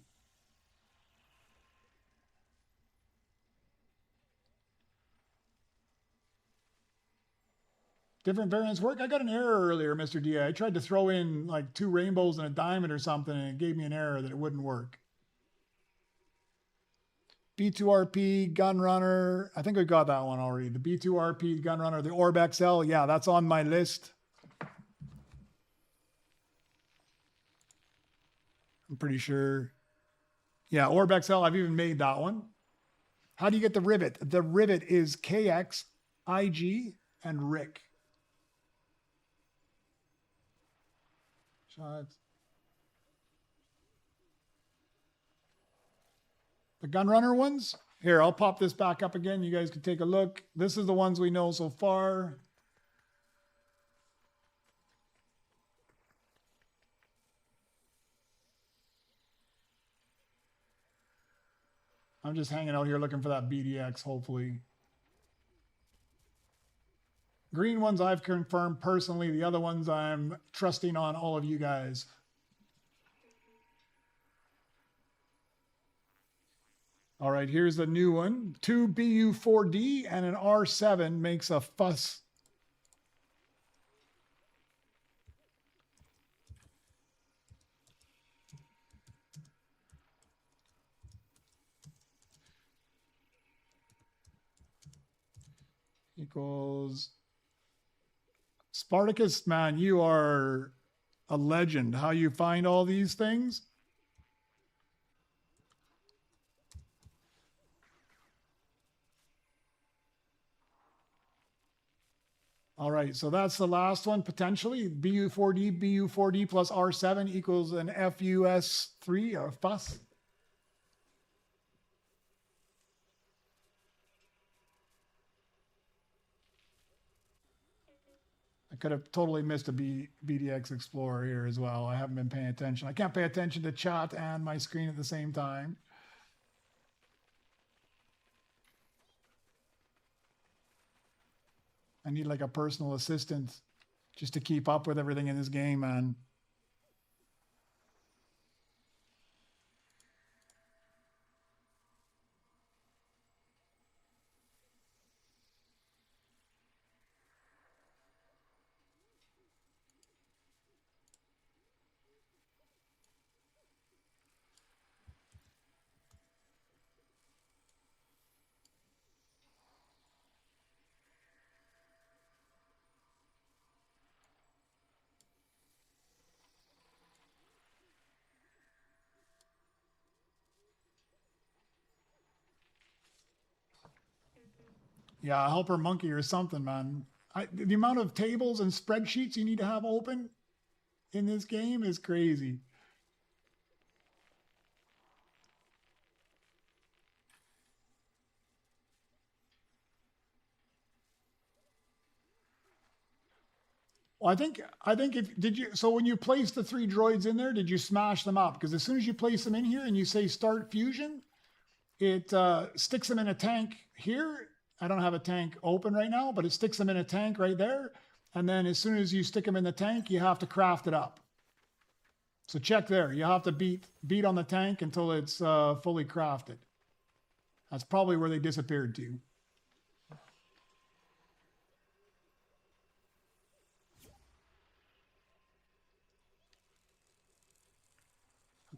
Different variants work. I got an error earlier, Mr. D. I tried to throw in like 2 rainbows and a diamond or something, and it gave me an error that it wouldn't work. B2RP, Gunrunner. I think I got that one already. The B2RP, Gunrunner, the ORB-XL. Yeah, that's on my list. I'm pretty sure. Yeah, ORB-XL. I've even made that one. How do you get the rivet? The rivet is KX, IG, and Rick. Shots. The Gunrunner ones. Here, I'll pop this back up again. You guys can take a look. This is the ones we know so far. I'm just hanging out here looking for that BDX, hopefully. Green ones I've confirmed personally. The other ones I'm trusting on all of you guys. All right, here's the new one. 2 BU4D and an R7 makes a fuss. Equals Spartacus, man, you are a legend. How you find all these things? All right, so that's the last one, potentially. BU4D plus R7 equals an FUS3, or FUS. I could have totally missed a BDX Explorer here as well. I haven't been paying attention. I can't pay attention to chat and my screen at the same time. I need like a personal assistant just to keep up with everything in this game, man. Yeah, a helper monkey or something, man. The amount of tables and spreadsheets you need to have open in this game is crazy. Well, I think if did you so when you place the 3 droids in there, did you smash them up? Because as soon as you place them in here and you say start fusion, it sticks them in a tank here. I don't have a tank open right now, but it sticks them in a tank right there. And then as soon as you stick them in the tank, you have to craft it up. So check there. You have to beat on the tank until it's fully crafted. That's probably where they disappeared to.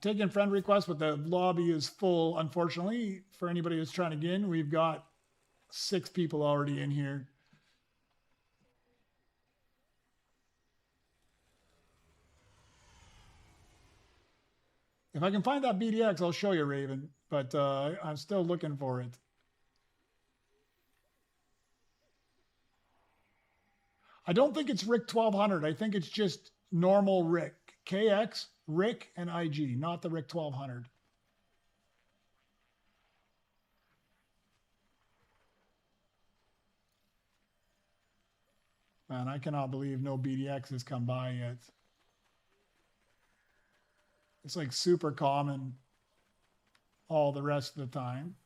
Taking friend requests, but the lobby is full, unfortunately. For anybody who's trying to get in, we've got 6 people already in here. If I can find that BDX, I'll show you, Raven, but I'm still looking for it. I don't think it's Rick 1200. I think it's just normal Rick. KX, Rick, and IG, not the Rick 1200. Man, I cannot believe no BDX has come by yet. It's like super common all the rest of the time.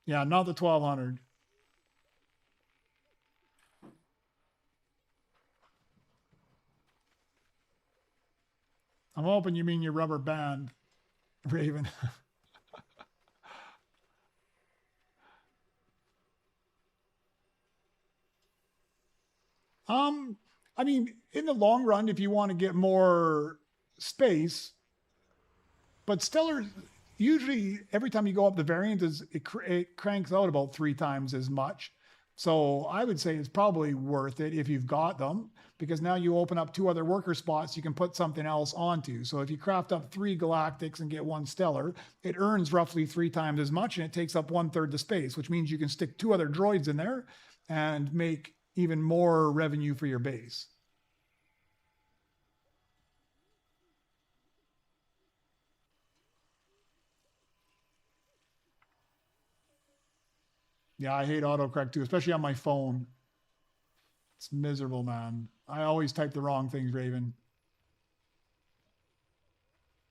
Yeah, not the 1200. I'm hoping you mean your rubber band, Raven. I mean, in the long run, if you want to get more space, but Stellar, usually every time you go up the variant, it cranks out about 3 times as much. So I would say it's probably worth it if you've got them, because now you open up 2 other worker spots you can put something else onto. So if you craft up 3 galactics and get 1 stellar, it earns roughly 3 times as much and it takes up 1/3 the space, which means you can stick 2 other droids in there and make even more revenue for your base. Yeah, I hate autocorrect too, especially on my phone. It's miserable, man. I always type the wrong things, Raven.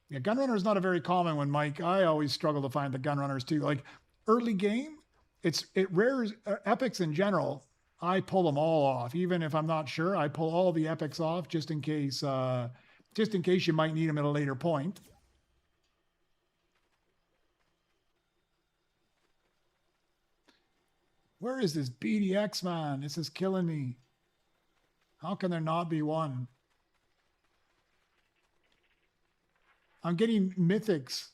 Yeah, Gunrunner is not a very common one, Mike. I always struggle to find the Gunrunners too. Like early game, it rares epics in general. I pull them all off, even if I'm not sure. I pull all the epics off just in case you might need them at a later point. Where is this BDX, man? This is killing me. How can there not be one? I'm getting mythics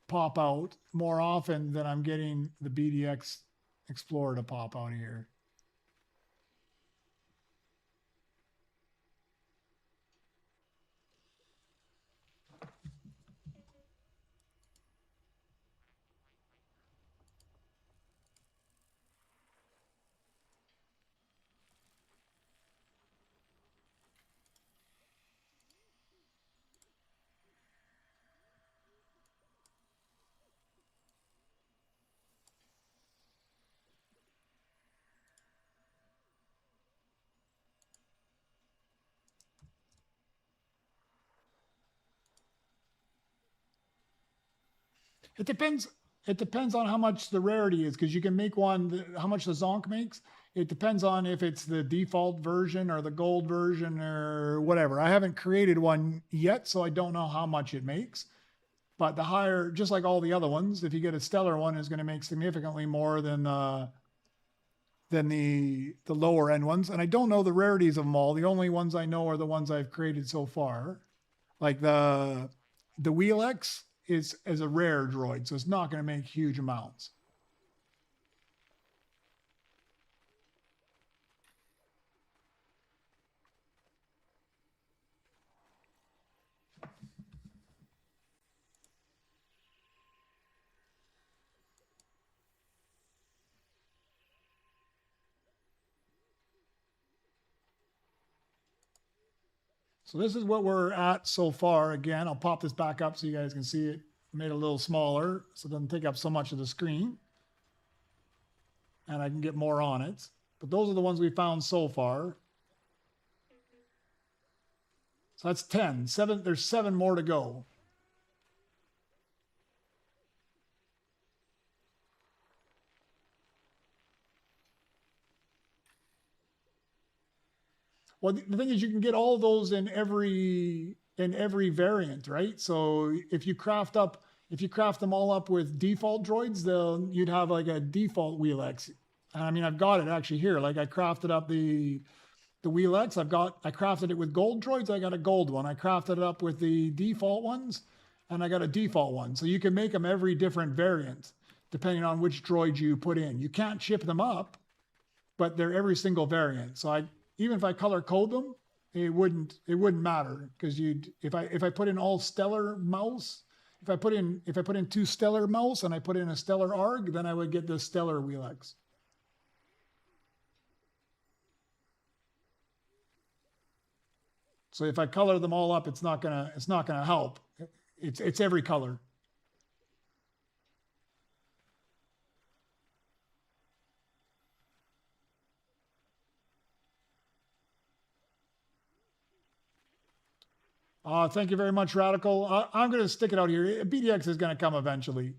pop out more often than I'm getting the BDX Explorer to pop out here. It depends. It depends on how much the rarity is, because you can make one, how much the Zonk makes. It depends on if it's the default version or the gold version or whatever. I haven't created one yet, so I don't know how much it makes. But the higher, just like all the other ones, if you get a stellar one, is going to make significantly more than the lower end ones. And I don't know the rarities of them all. The only ones I know are the ones I've created so far. Like the WHL-EX is as a rare droid, so it's not going to make huge amounts. So this is what we're at so far. Again, I'll pop this back up so you guys can see it. Made it a little smaller so it doesn't take up so much of the screen. And I can get more on it. But those are the ones we found so far. So that's 10. There's 7 more to go. Well, the thing is, you can get all of those in every variant, right? So if you craft them all up with default droids, then you'd have like a default WHL-EX. And I mean, I've got it actually here. Like I crafted up the WHL-EX. I crafted it with gold droids. I got a gold one. I crafted it up with the default ones, and I got a default one. So you can make them every different variant depending on which droid you put in. You can't chip them up, but they're every single variant. So even if I color code them, it wouldn't matter, because if I put in all stellar mouse, if I put in 2 stellar mouse and I put in a stellar ARG, then I would get the stellar WHL-EX. So if I color them all up, it's not gonna help. It's every color. Thank you very much, Radical. I'm going to stick it out here. BDX is going to come eventually.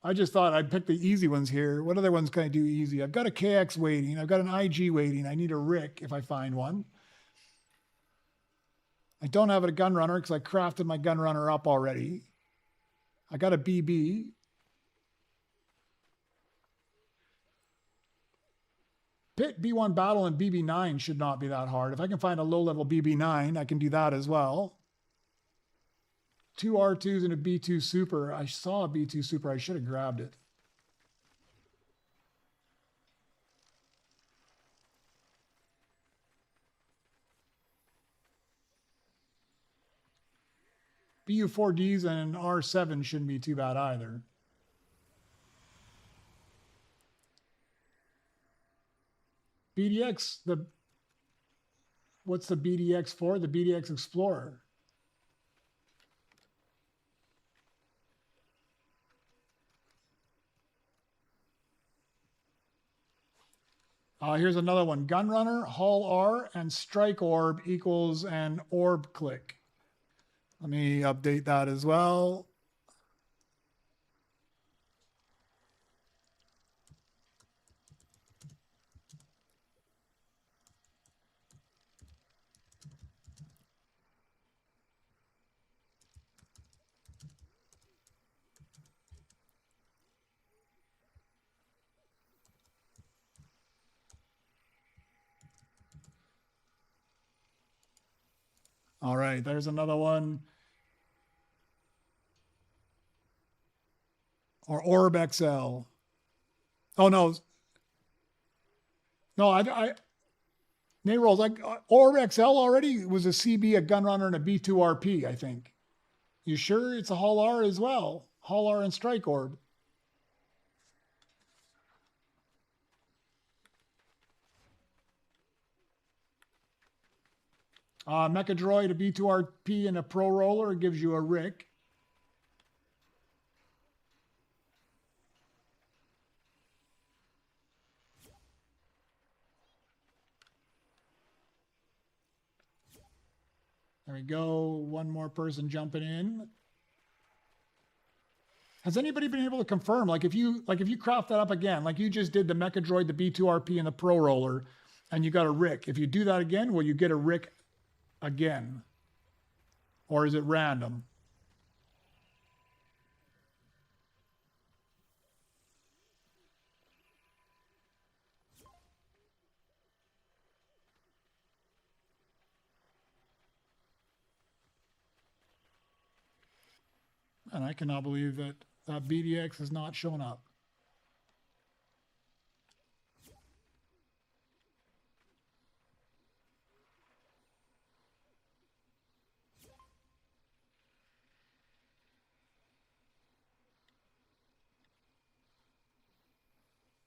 I just thought I'd pick the easy ones here. What other ones can I do easy? I've got a KX waiting. I've got an IG waiting. I need a RIC if I find one. I don't have a Gunrunner because I crafted my Gunrunner up already. I got a BB. Pit B1 Battle and BB9 should not be that hard. If I can find a low-level BB9, I can do that as well. 2 R2s and a B2 Super. I saw a B2 Super. I should have grabbed it. BU4Ds and an R7 shouldn't be too bad either. BDX, what's the BDX for? The BDX Explorer. Here's another one. Gunrunner, Hull R, and Strike Orb equals an orb click. Let me update that as well. All right, there's another one. Or ORB-XL. Oh, no. No, Nate rolls. ORB-XL already was a CB, a Gunrunner, and a B2RP, I think. You sure it's a Hull R as well? Hull R and Strike Orb. Mecha Droid, a B2RP, and a Pro Roller gives you a RIC. There we go. One more person jumping in. Has anybody been able to confirm? Like if you craft that up again, like you just did the Mecha Droid, the B2RP, and the Pro Roller, and you got a RIC. If you do that again, will you get a RIC again? Or is it random? And I cannot believe that BDX has not shown up.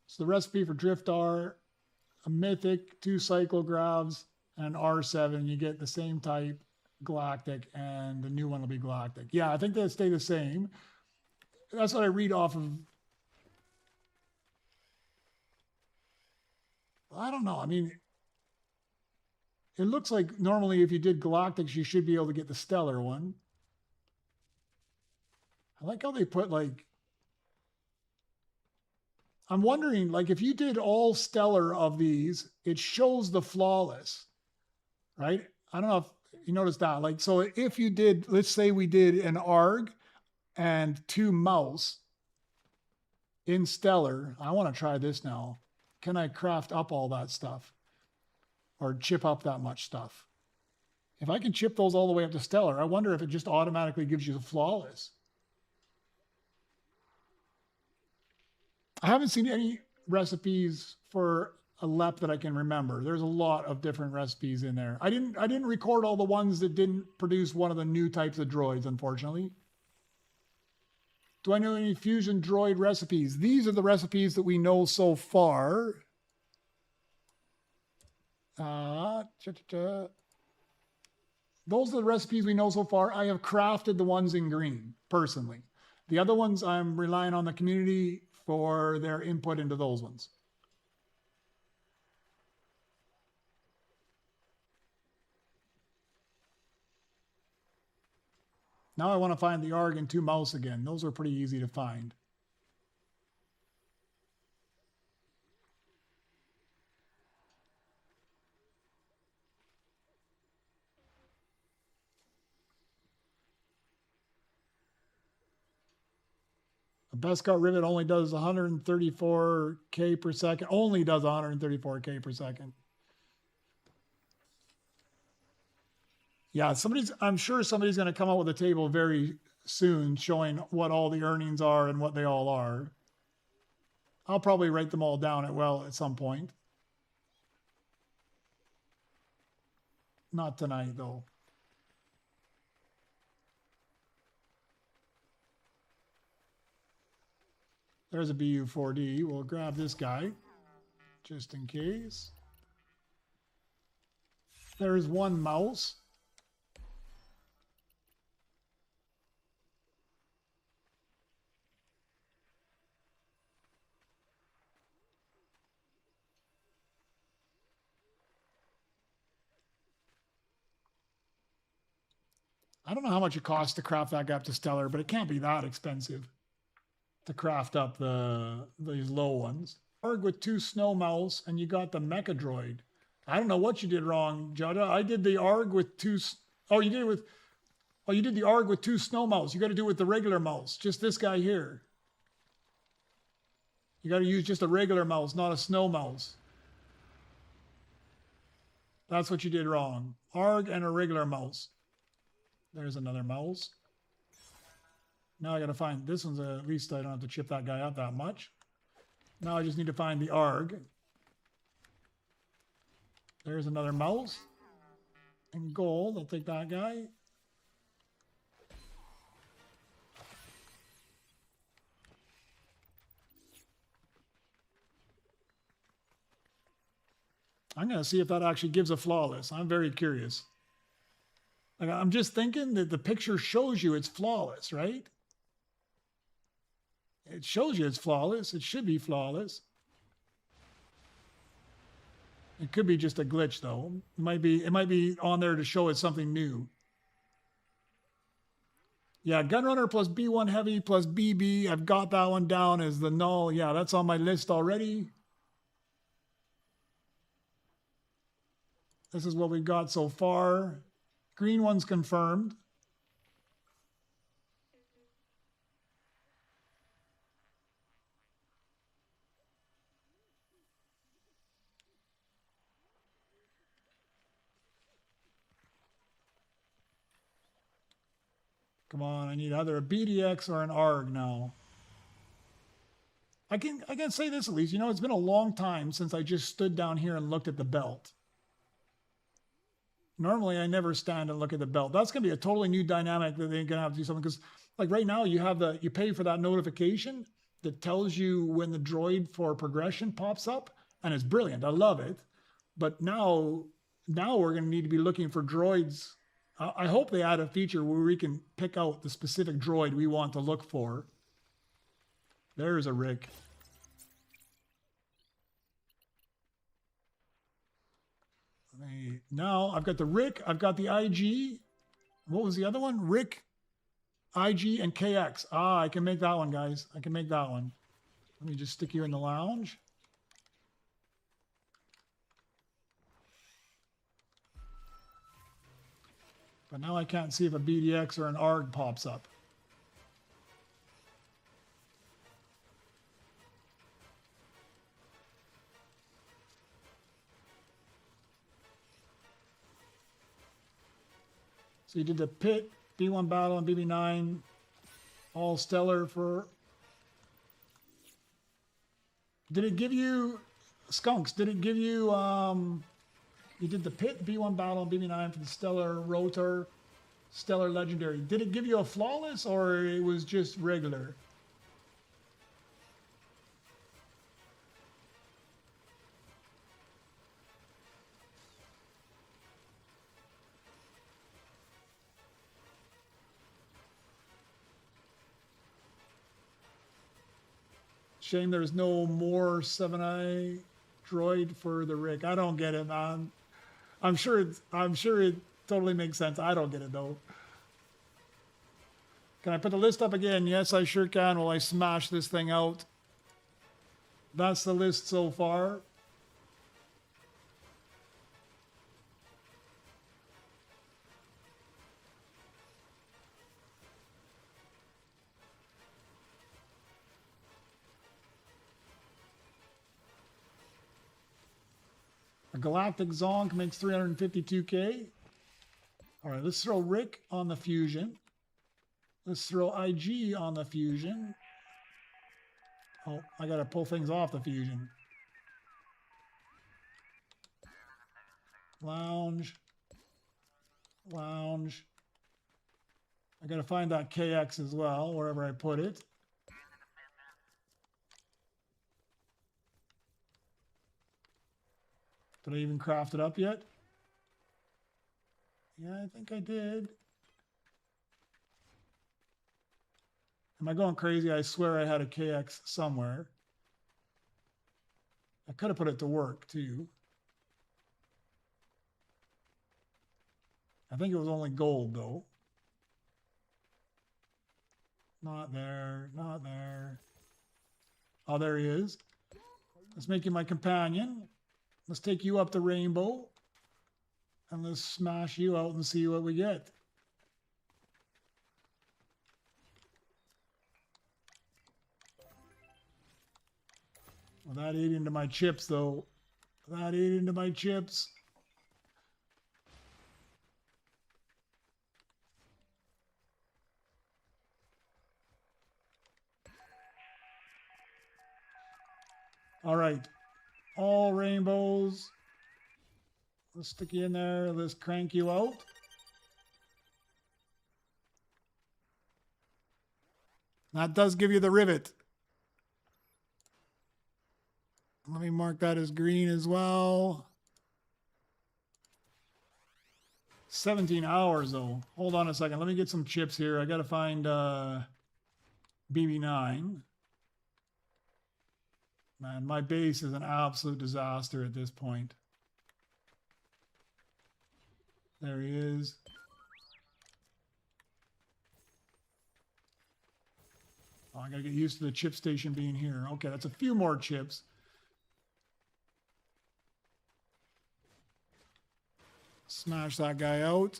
So the recipe for Drift R, a Mythic, 2 Cycle Gravs, And R7, you get the same type galactic, and the new one will be galactic. Yeah, I think they'll stay the same. That's what I read off of. I don't know. I mean, it looks like normally if you did galactics, you should be able to get the stellar one. I like how they put like, I'm wondering, like if you did all stellar of these, it shows the flawless, right? I don't know if you noticed that. Like, so if you did, let's say we did an ARG and 2 mouse in stellar. I want to try this now. Can I craft up all that stuff or chip up that much stuff? If I can chip those all the way up to stellar, I wonder if it just automatically gives you the flawless. I haven't seen any recipes for a LEP that I can remember. There's a lot of different recipes in there. I didn't record all the ones that didn't produce one of the new types of droids, unfortunately. Do I know any fusion droid recipes? These are the recipes that we know so far. Those are the recipes we know so far. I have crafted the ones in green, personally. The other ones, I'm relying on the community for their input into those ones. Now I want to find the ARG and 2 mouse again. Those are pretty easy to find. The best cut rivet only does 134K per second. Only does 134K per second. Yeah, I'm sure somebody's going to come out with a table very soon showing what all the earnings are and what they all are. I'll probably write them all down at some point. Not tonight, though. There's a BU4D. We'll grab this guy just in case. There's 1 mouse. I don't know how much it costs to craft that guy up to stellar, but it can't be that expensive to craft up these low ones. ARG with 2 snow mouse, and you got the mecha droid. I don't know what you did wrong, Jada. I did the ARG with 2. Oh, you did the ARG with 2 snow mouse. You got to do it with the regular mouse. Just this guy here. You got to use just a regular mouse, not a snow mouse. That's what you did wrong. ARG and a regular mouse. There's another mouse. Now I got to find this one's at least I don't have to chip that guy up that much. Now I just need to find the ARG. There's another mouse. And gold, I'll take that guy. I'm going to see if that actually gives a flawless. I'm very curious. Like, I'm just thinking that the picture shows you it's flawless, right? It shows you it's flawless. It should be flawless. It could be just a glitch, though. It might be on there to show it's something new. Yeah, Gunrunner plus B1 Heavy plus BB. I've got that one down as the null. Yeah, that's on my list already. This is what we've got so far. Green one's confirmed. Come on, I need either a BDX or an ARG now. I can say this at least. You know, it's been a long time since I just stood down here and looked at the belt. Normally, I never stand and look at the belt. That's going to be a totally new dynamic that they're going to have to do something. Because, like right now, you pay for that notification that tells you when the droid for progression pops up, and it's brilliant. I love it. But now now we're going to need to be looking for droids. I hope they add a feature where we can pick out the specific droid we want to look for. There's a Rick. Now I've got the Rick, I've got the IG. What was the other one? Rick, IG, and KX. Ah, I can make that one, guys. I can make that one. Let me just stick you in the lounge. But now I can't see if a BDX or an ARG pops up. So you did the pit, B1 battle, and BB9, all stellar for... Did it give you... Skunks, did it give you... You did the pit, B1 battle, and BB9 for the stellar RO-TOR, stellar legendary. Did it give you a flawless, or it was just regular? Shame there's no more 7i droid for the Rick. I don't get it, man. I'm sure it totally makes sense. I don't get it though. Can I put the list up again? Yes, I sure can. Will I smash this thing out? That's the list so far. A Galactic Zonk makes 352k. All right, let's throw Rick on the Fusion. Let's throw IG on the Fusion. Oh, I got to pull things off the Fusion. Lounge. Lounge. I got to find that KX as well, wherever I put it. Did I even craft it up yet? Yeah, I think I did. Am I going crazy? I swear I had a KX somewhere. I could have put it to work too. I think it was only gold though. Not there, not there. Oh, there he is. Let's make you my companion. Let's take you up the rainbow. And let's smash you out and see what we get. Well, that ate into my chips, though. That ate into my chips. All right. All rainbows. Let's stick you in there. Let's crank you out. That does give you the rivet. Let me mark that as green as well. 17 hours though. Hold on a second. Let me get some chips here. I got to find BB9. Man, my base is an absolute disaster at this point. There he is. Oh, I gotta get used to the chip station being here. Okay, that's a few more chips. Smash that guy out.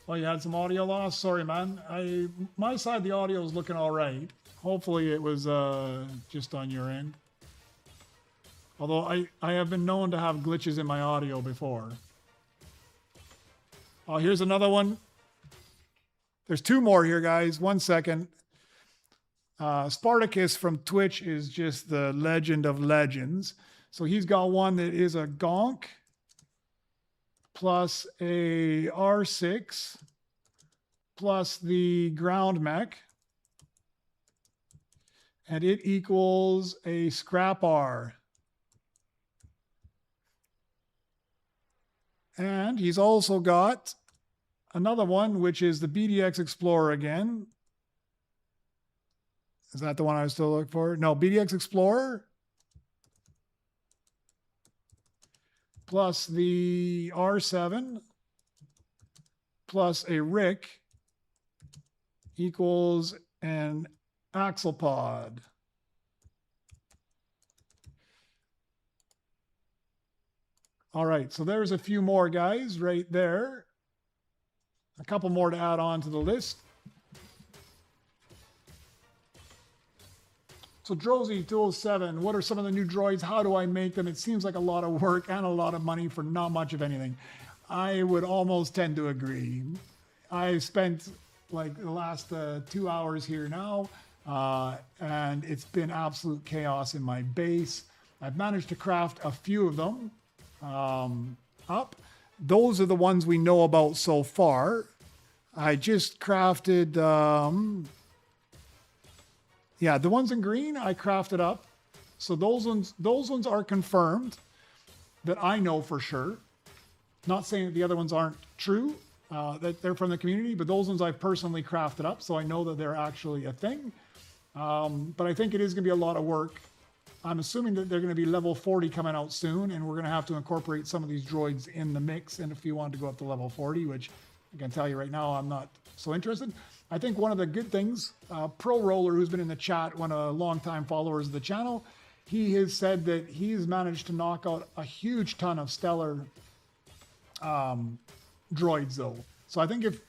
Oh, you had some audio loss? Sorry, man. My side, the audio is looking all right. Hopefully it was just on your end. Although I have been known to have glitches in my audio before. Oh, here's another one. There's two more here, guys. 1 second. Spartacus from Twitch is just the legend of legends. So he's got one that is a Gonk plus a R6 plus the Groundmech And it equals a SCRP-R. And he's also got another one, which is the BDX Explorer again. Is that the one I was still looking for? No, BDX Explorer plus the R7 plus a RIC equals an axle pod. All right, so there's a few more guys right there. A couple more to add on to the list. So Drozy207, what are some of the new droids? How do I make them? It seems like a lot of work and a lot of money for not much of anything. I would almost tend to agree. I spent like the last 2 hours here now, and it's been absolute chaos in my base. I've managed to craft a few of them up. Those are the ones we know about so far. I just crafted, yeah, the ones in green I crafted up. So those ones are confirmed that I know for sure. Not saying that the other ones aren't true, that they're from the community, but those ones I've personally crafted up, so I know that they're actually a thing. But I think it is going to be a lot of work. I'm assuming that they're going to be level 40 coming out soon, and we're going to have to incorporate some of these droids in the mix. And if you want to go up to level 40, which I can tell you right now, I'm not so interested. I think one of the good things, Pro Roller, who's been in the chat, one of the longtime followers of the channel, he has said that he's managed to knock out a huge ton of stellar droids, though. So I think if,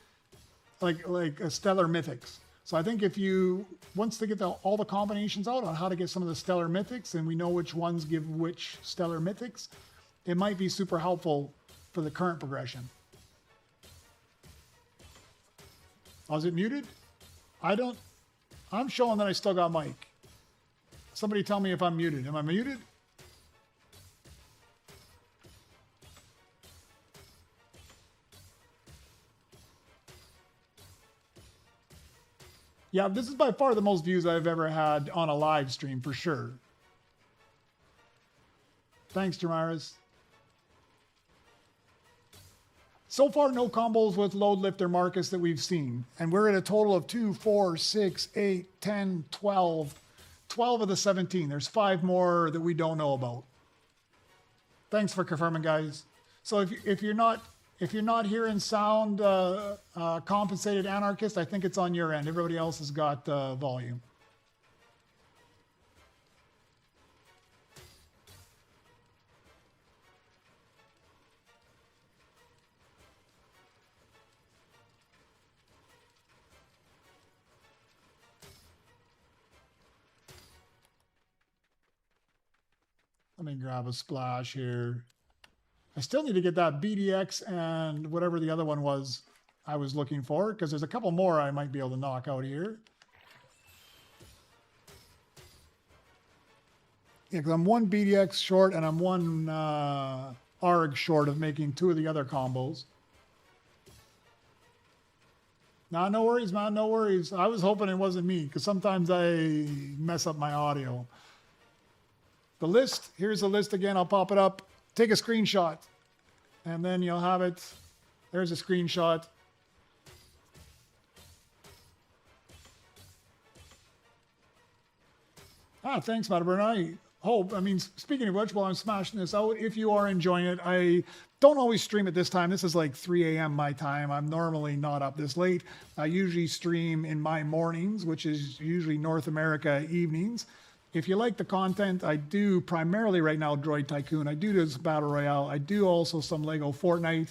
like stellar mythics. So I think if you, once they get all the combinations out on how to get some of the stellar mythics, and we know which ones give which stellar mythics, it might be super helpful for the current progression. Oh, is it muted? I'm showing that I still got mic. Somebody tell me if I'm muted. Am I muted? Yeah, this is by far the most views I've ever had on a live stream, for sure. Thanks, Jamiris. So far, no combos with Load Lifter Marcus that we've seen. And we're at a total of 2, 4, 6, 8, 10, 12. 12 of the 17. There's 5 more that we don't know about. Thanks for confirming, guys. So if you're not hearing sound, compensated anarchist, I think it's on your end. Everybody else has got volume. Let me grab a splash here. I still need to get that BDX and whatever the other one was I was looking for, because there's a couple more I might be able to knock out here. Yeah, because I'm 1 BDX short and I'm 1 ARG short of making 2 of the other combos. Nah, no worries, man, no worries. I was hoping it wasn't me, because sometimes I mess up my audio. The list, here's the list again. I'll pop it up. Take a screenshot, and then you'll have it. There's a screenshot. Thanks, Mataburn. Speaking of which, while I'm smashing this out, if you are enjoying it, I don't always stream at this time. This is like 3 a.m. my time. I'm normally not up this late. I usually stream in my mornings, which is usually North America evenings. If you like the content, I do primarily right now Droid Tycoon. I do this Battle Royale. I do also some Lego Fortnite.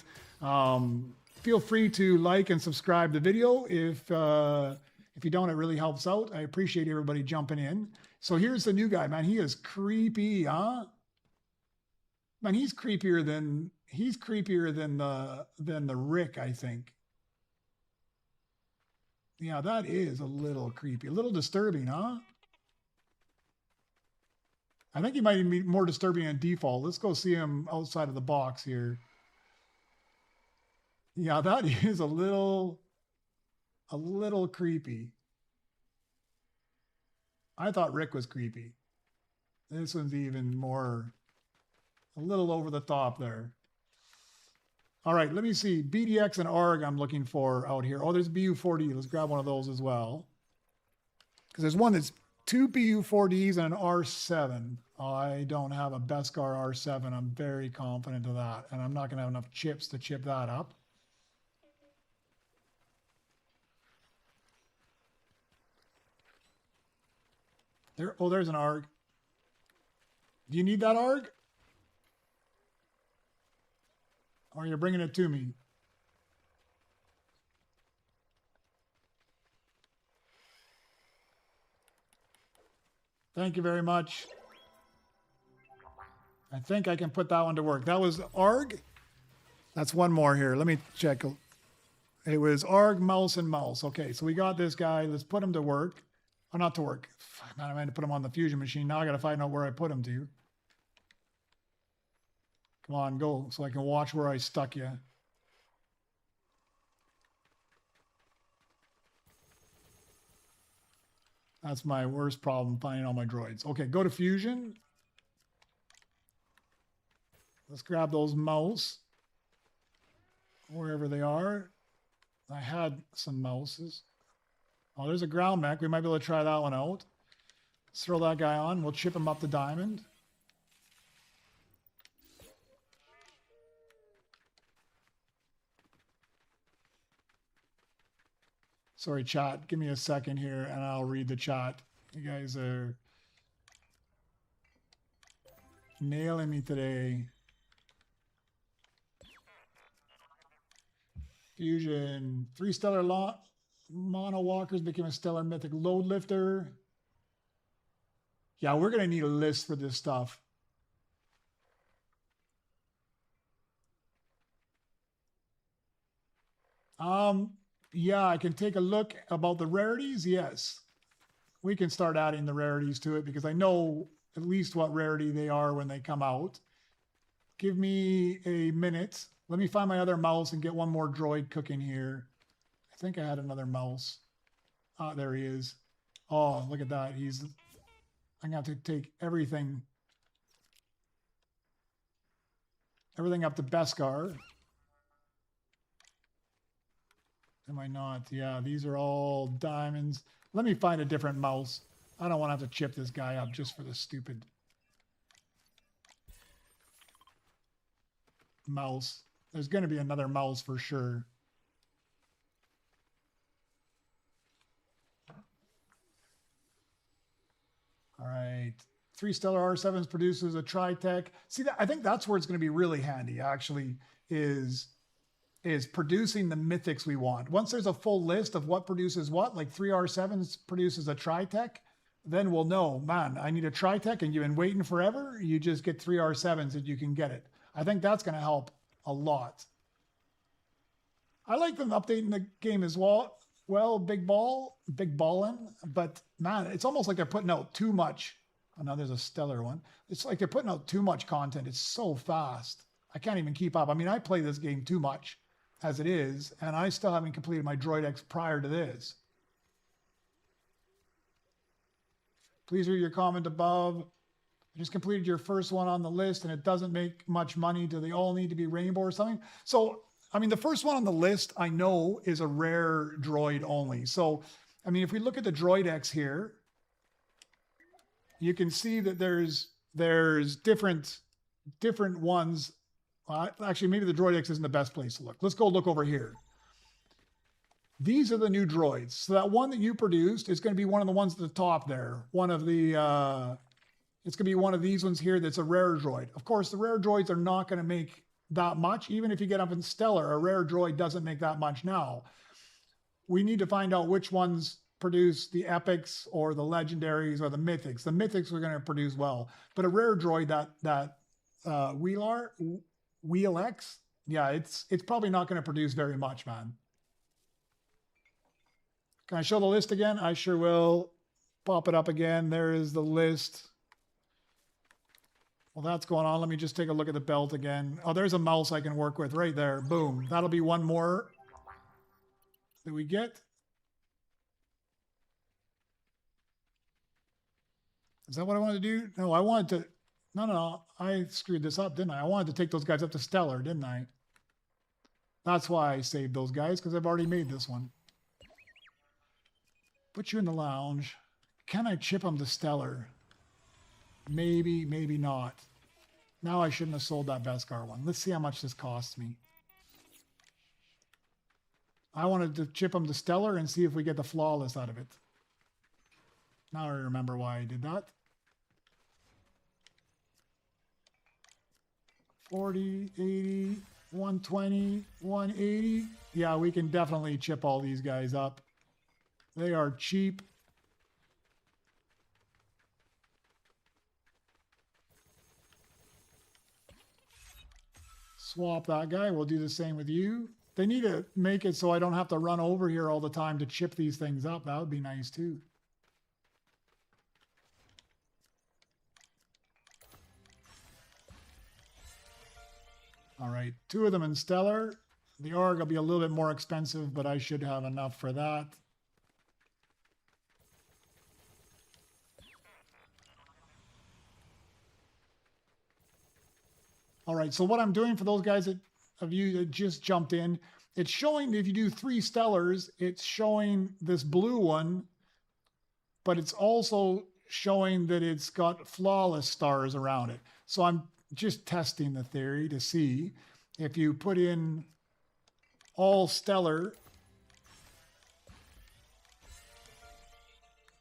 Feel free to like and subscribe the video. If you don't, it really helps out. I appreciate everybody jumping in. So here's the new guy, man. He is creepy, huh? Man, he's creepier than the Rick, I think. Yeah, that is a little creepy, a little disturbing, huh? I think he might even be more disturbing than default. Let's go see him outside of the box here. Yeah, that is a little creepy. I thought Rick was creepy. This one's even more, a little over the top there. All right, let me see. BDX and ARG I'm looking for out here. Oh, there's BU4D. Let's grab one of those as well. Because there's one that's 2 BU4Ds and an R7. I don't have a Beskar R7. I'm very confident of that. And I'm not going to have enough chips to chip that up. There, oh, there's an ARG. Do you need that ARG? Or you're bringing it to me? Thank you very much. I think I can put that one to work. That was ARG. That's one more here. Let me check. It was ARG, mouse, and mouse. Okay, so we got this guy. Let's put him to work. Oh, not to work. Man, I meant to put him on the fusion machine. Now I got to find out where I put him to. Come on, go, so I can watch where I stuck you. That's my worst problem, finding all my droids. Okay, go to fusion. Let's grab those mouse. Wherever they are. I had some mouses. Oh, there's a Groundmech. We might be able to try that one out. Let's throw that guy on. We'll chip him up to diamond. Sorry, chat. Give me a second here and I'll read the chat. You guys are nailing me today. Fusion. 3 stellar mono walkers became a stellar mythic load lifter. Yeah, we're going to need a list for this stuff. Yeah, I can take a look about the rarities. Yes, we can start adding the rarities to it because I know at least what rarity they are when they come out. Give me a minute. Let me find my other mouse and get one more droid cooking here. I think I had another mouse. Ah, there he is. Oh, look at that. I'm going to have to take everything up to Beskar. Am I not? Yeah, these are all diamonds. Let me find a different mouse. I don't want to have to chip this guy up just for the stupid mouse. There's going to be another mouse for sure. All right. 3 stellar R7s produces a tri-tech. See, I think that's where it's going to be really handy, actually, is producing the mythics we want. Once there's a full list of what produces what, like 3 R7s produces a tri-tech, then we'll know, man, I need a tri-tech and you've been waiting forever. You just get 3 R7s and you can get it. I think that's going to help a lot. I like them updating the game as well. Well, big ballin', but man, it's almost like they're putting out too much. Oh, now there's a stellar one. It's like they're putting out too much content. It's so fast. I can't even keep up. I mean, I play this game too much as it is, and I still haven't completed my droidex prior to this. Please read your comment above. I just completed your first one on the list, and it doesn't make much money. Do they all need to be rainbow or something? So, I mean, the first one on the list I know is a rare droid only. So, I mean, if we look at the droidex here, you can see that there's different ones. Actually, maybe the droidex isn't the best place to look. Let's go look over here. These are the new droids. So that one that you produced is going to be one of the ones at the top there. One of the, it's going to be one of these ones here that's a rare droid. Of course, the rare droids are not going to make that much. Even if you get up in Stellar, a rare droid doesn't make that much now. We need to find out which ones produce the epics or the legendaries or the mythics. The mythics are going to produce well. But a rare droid, that WHL-EX, yeah, it's probably not going to produce very much, man. Can I show the list again? I sure will. Pop it up again. There is the list. Well, that's going on. Let me just take a look at the belt again. Oh, there's a mouse I can work with right there. Boom. That'll be one more that we get. Is that what I wanted to do? No, I wanted to... No. I screwed this up, didn't I? I wanted to take those guys up to Stellar, didn't I? That's why I saved those guys, because I've already made this one. Put you in the lounge. Can I chip them to Stellar? Maybe, maybe not. Now I shouldn't have sold that Beskar one. Let's see how much this costs me. I wanted to chip them to Stellar and see if we get the flawless out of it. Now I remember why I did that. 40, 80, 120, 180. Yeah, we can definitely chip all these guys up. They are cheap. Swap that guy. We'll do the same with you. They need to make it so I don't have to run over here all the time to chip these things up. That would be nice too. All right, 2 of them in Stellar. The ARG will be a little bit more expensive, but I should have enough for that. All right, so what I'm doing for those guys of you that just jumped in, it's showing if you do 3 Stellars, it's showing this blue one, but it's also showing that it's got flawless stars around it. So I'm just testing the theory to see if you put in all Stellar,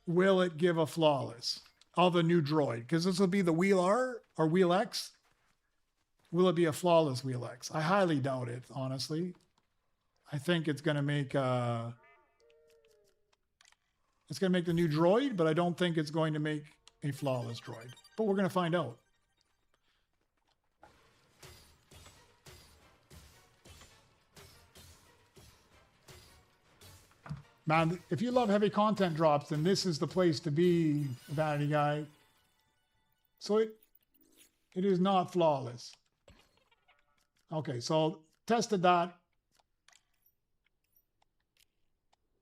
will it give a flawless of a new droid? Because this will be the WHL-R or WHL-EX. Will it be a flawless WHL-EX? I highly doubt it, honestly. I think it's going to make the new droid, but I don't think it's going to make a flawless droid. But we're going to find out. Man, if you love heavy content drops, then this is the place to be, Vanity Guy. So it is not flawless. Okay, so tested that.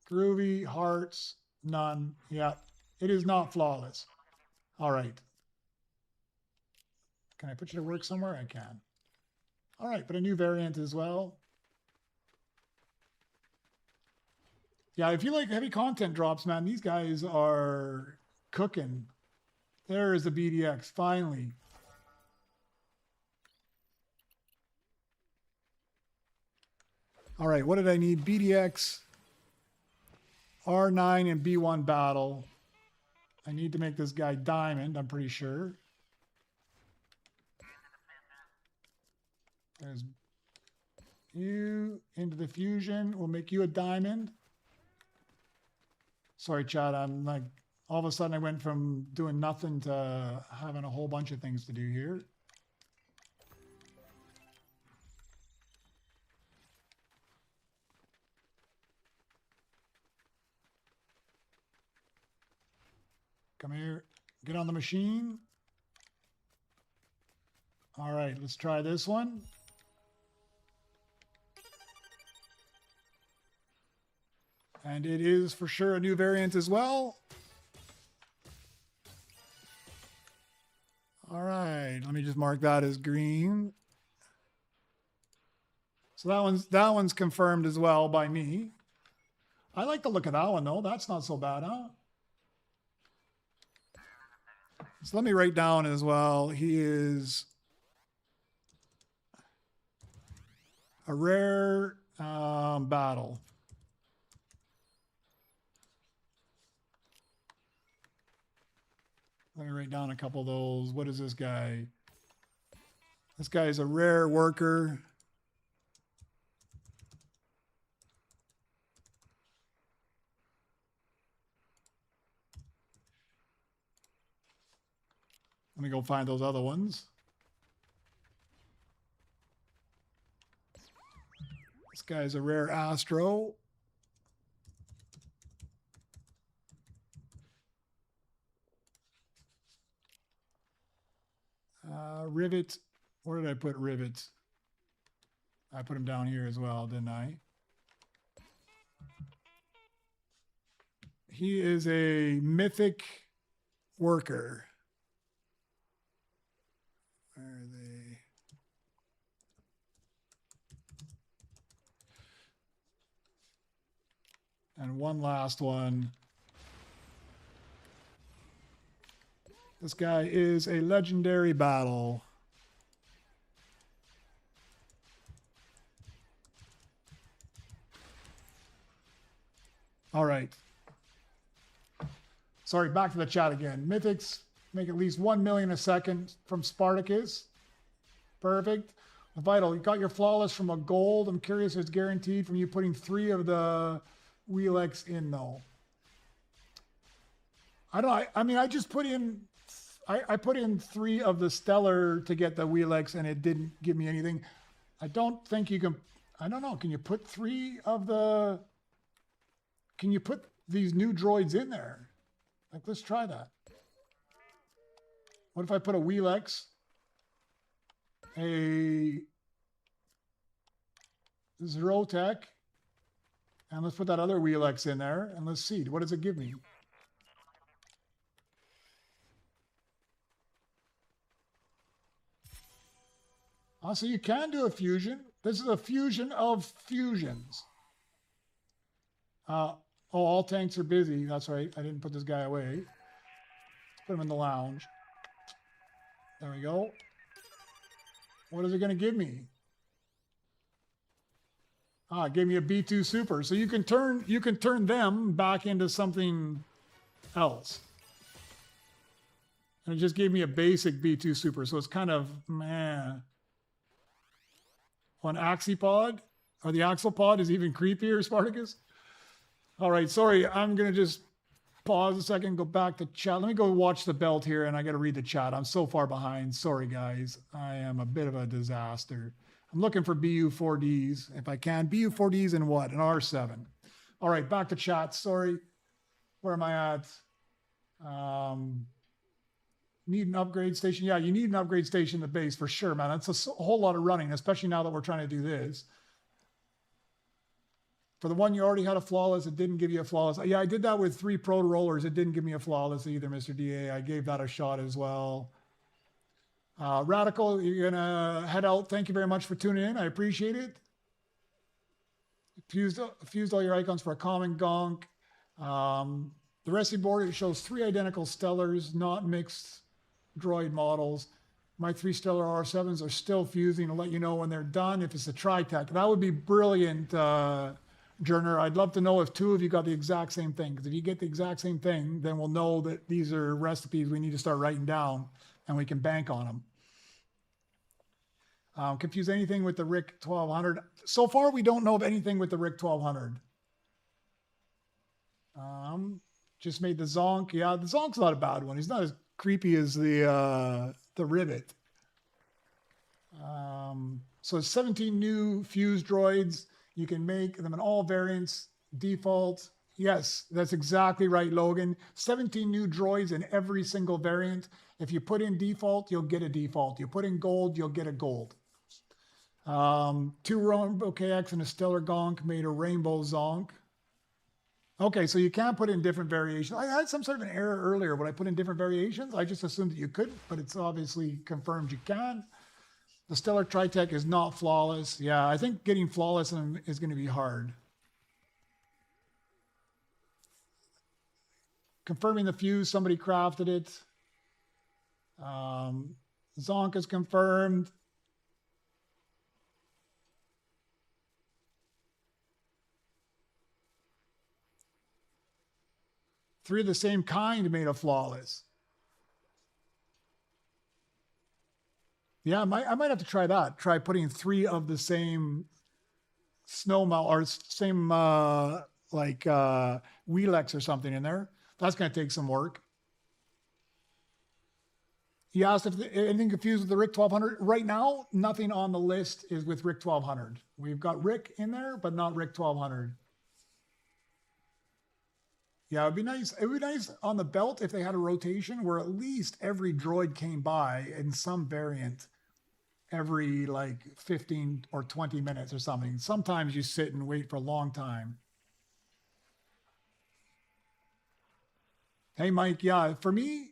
Groovy, hearts, none. Yeah, it is not flawless. All right. Can I put you to work somewhere? I can. All right, but a new variant as well. Yeah, if you like heavy content drops, man, these guys are cooking. There is the BDX, finally. All right, what did I need? BDX, R9, and B1 battle. I need to make this guy diamond, I'm pretty sure. There's you into the fusion. We'll make you a diamond. Sorry, Chad, I'm like, all of a sudden I went from doing nothing to having a whole bunch of things to do here. Come here, get on the machine. All right, let's try this one. And it is for sure a new variant as well. All right, let me just mark that as green. So that one's confirmed as well by me. I like the look of that one though. That's not so bad, huh? So let me write down as well. He is a rare battle. Let me write down a couple of those. What is this guy? This guy is a rare worker. Let me go find those other ones. This guy's a rare Astro. Rivet. Where did I put Rivet? I put him down here as well, didn't I? He is a mythic worker. Where are they? And one last one. This guy is a legendary battle. All right. Sorry, back to the chat again. Mythics make at least 1 million a second from Spartacus. Perfect. Vital, you got your flawless from a gold. I'm curious if it's guaranteed from you putting 3 of the WHL-EX in though. I don't know. I mean, I just put in, I put in 3 of the stellar to get the WHL-EX and it didn't give me anything. I don't think you can, I don't know. Can you put 3 of the, can you put these new droids in there? Like, let's try that. What if I put a WHL-EX, a ZRO-TEC, and let's put that other WHL-EX in there, and let's see. What does it give me? Oh, so you can do a fusion. This is a fusion of fusions. Oh, all tanks are busy. That's right. I didn't put this guy away. Let's put him in the lounge. There we go. What is it going to give me? Ah, it gave me a B2 Super. So you can turn them back into something else. And it just gave me a basic B2 Super. So it's kind of meh. On Axipod, or the Axopod is even creepier, Spartacus. All right, sorry, I'm going to just pause a second, go back to chat. Let me go watch the belt here, and I got to read the chat. I'm so far behind. Sorry, guys. I am a bit of a disaster. I'm looking for BU4Ds, if I can. BU4Ds and what? An R7. All right, back to chat. Sorry. Where am I at? Need an upgrade station? Yeah, you need an upgrade station in the base for sure, man. That's a whole lot of running, especially now that we're trying to do this. For the one you already had a flawless, it didn't give you a flawless. Yeah, I did that with 3 pro rollers. It didn't give me a flawless either, Mr. DA. I gave that a shot as well. Radical, you're going to head out. Thank you very much for tuning in. I appreciate it. Fused all your icons for a common Gonk. The rest of the board, it shows 3 identical stellars, not mixed droid models. My 3 stellar R7s are still fusing. I'll let you know when they're done if it's a tri-tech. That would be brilliant, Journer. I'd love to know if 2 of you got the exact same thing, because if you get the exact same thing, then we'll know that these are recipes we need to start writing down and we can bank on them. Confuse anything with the RIC 1200. So far, we don't know of anything with the RIC 1200. Just made the Zonk. Yeah, the Zonk's not a bad one. He's not as creepy as the Rivet. So 17 new fuse droids. You can make them in all variants, default. Yes, that's exactly right, Logan. 17 new droids in every single variant. If you put in default, you'll get a default. You put in gold, you'll get a gold. 2 RO-TEC and a stellar Gonk made a rainbow Zonk. Okay, so you can put in different variations. I had some sort of an error earlier when I put in different variations. I just assumed that you couldn't, but it's obviously confirmed you can. The stellar tri-tech is not flawless. Yeah, I think getting flawless is going to be hard. Confirming the fuse, somebody crafted it. Zonk is confirmed. Three of the same kind made a flawless. Yeah, I might have to try that. Try putting 3 of the same snow melt or same WHL-EX or something in there. That's going to take some work. He asked if anything confused with the RIC 1200. Right now, nothing on the list is with RIC 1200. We've got RIC in there, but not RIC 1200. Yeah, it'd be nice. It would be nice on the belt if they had a rotation where at least every droid came by in some variant every like 15 or 20 minutes or something. Sometimes you sit and wait for a long time. Hey, Mike. Yeah, for me,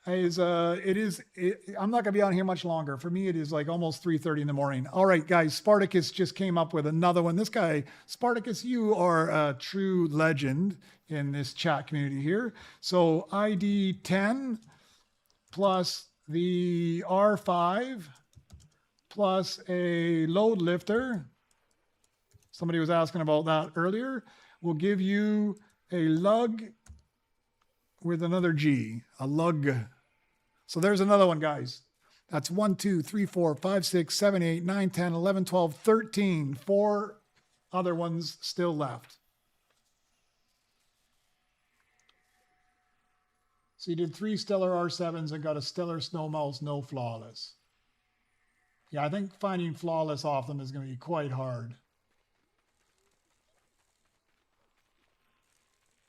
I'm not gonna be on here much longer. For me, it is like almost 3:30 in the morning. All right, guys, Spartacus just came up with another one. This guy, Spartacus, you are a true legend in this chat community here. So ID 10 plus the R5 plus a load lifter. Somebody was asking about that earlier. Will give you a lug with another G, a lug. So there's another one, guys. That's 1, 2, 3, 4, 5, 6, 7, 8, 9, 10, 11, 12, 13. 4 other ones still left. So you did 3 Stellar R7s and got a Stellar Snow Mouse, no Flawless. Yeah, I think finding Flawless off them is going to be quite hard.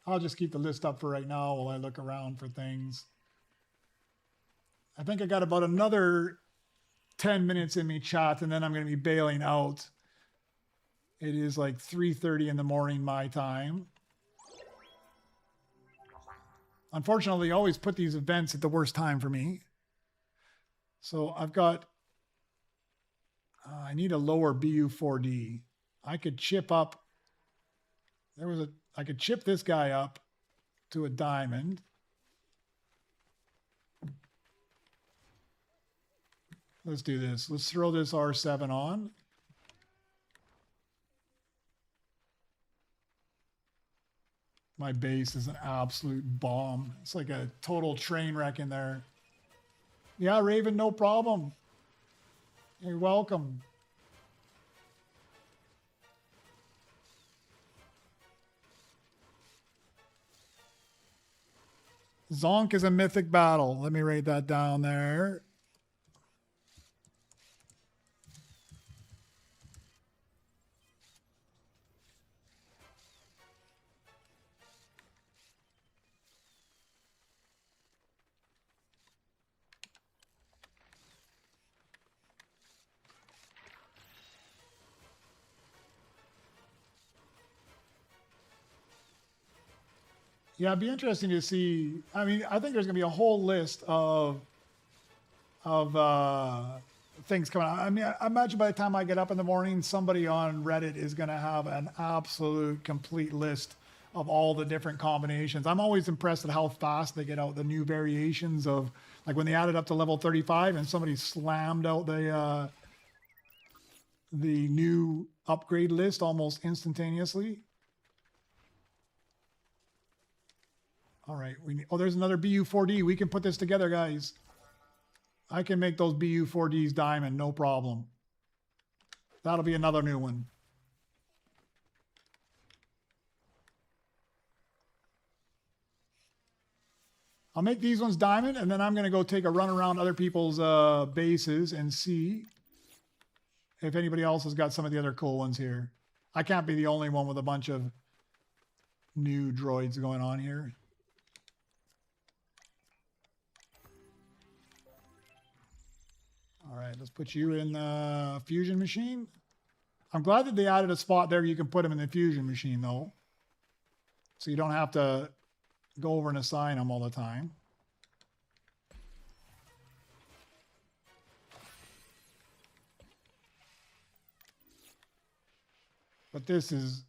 I'll just keep the list up for right now while I look around for things. I think I got about another 10 minutes in me chat, and then I'm going to be bailing out. It is like 3:30 in the morning my time. Unfortunately, I always put these events at the worst time for me. So I've got, I need a lower BU4D. I could chip up, I could chip this guy up to a diamond. Let's do this. Let's throw this R7 on. My base is an absolute bomb. It's like a total train wreck in there. Yeah, Raven, no problem. You're welcome. Zonk is a mythic battle. Let me write that down there. Yeah, it'd be interesting to see. I mean, I think there's going to be a whole list of things coming out. I mean, I imagine by the time I get up in the morning, somebody on Reddit is going to have an absolute complete list of all the different combinations. I'm always impressed at how fast they get out the new variations of, like when they added up to level 35 and somebody slammed out the new upgrade list almost instantaneously. All right, oh, there's another BU4D. We can put this together, guys. I can make those BU4Ds diamond, no problem. That'll be another new one. I'll make these ones diamond, and then I'm going to go take a run around other people's bases and see if anybody else has got some of the other cool ones here. I can't be the only one with a bunch of new droids going on here. All right, let's put you in the fusion machine. I'm glad that they added a spot there you can put them in the fusion machine, though. So you don't have to go over and assign them all the time. But this is...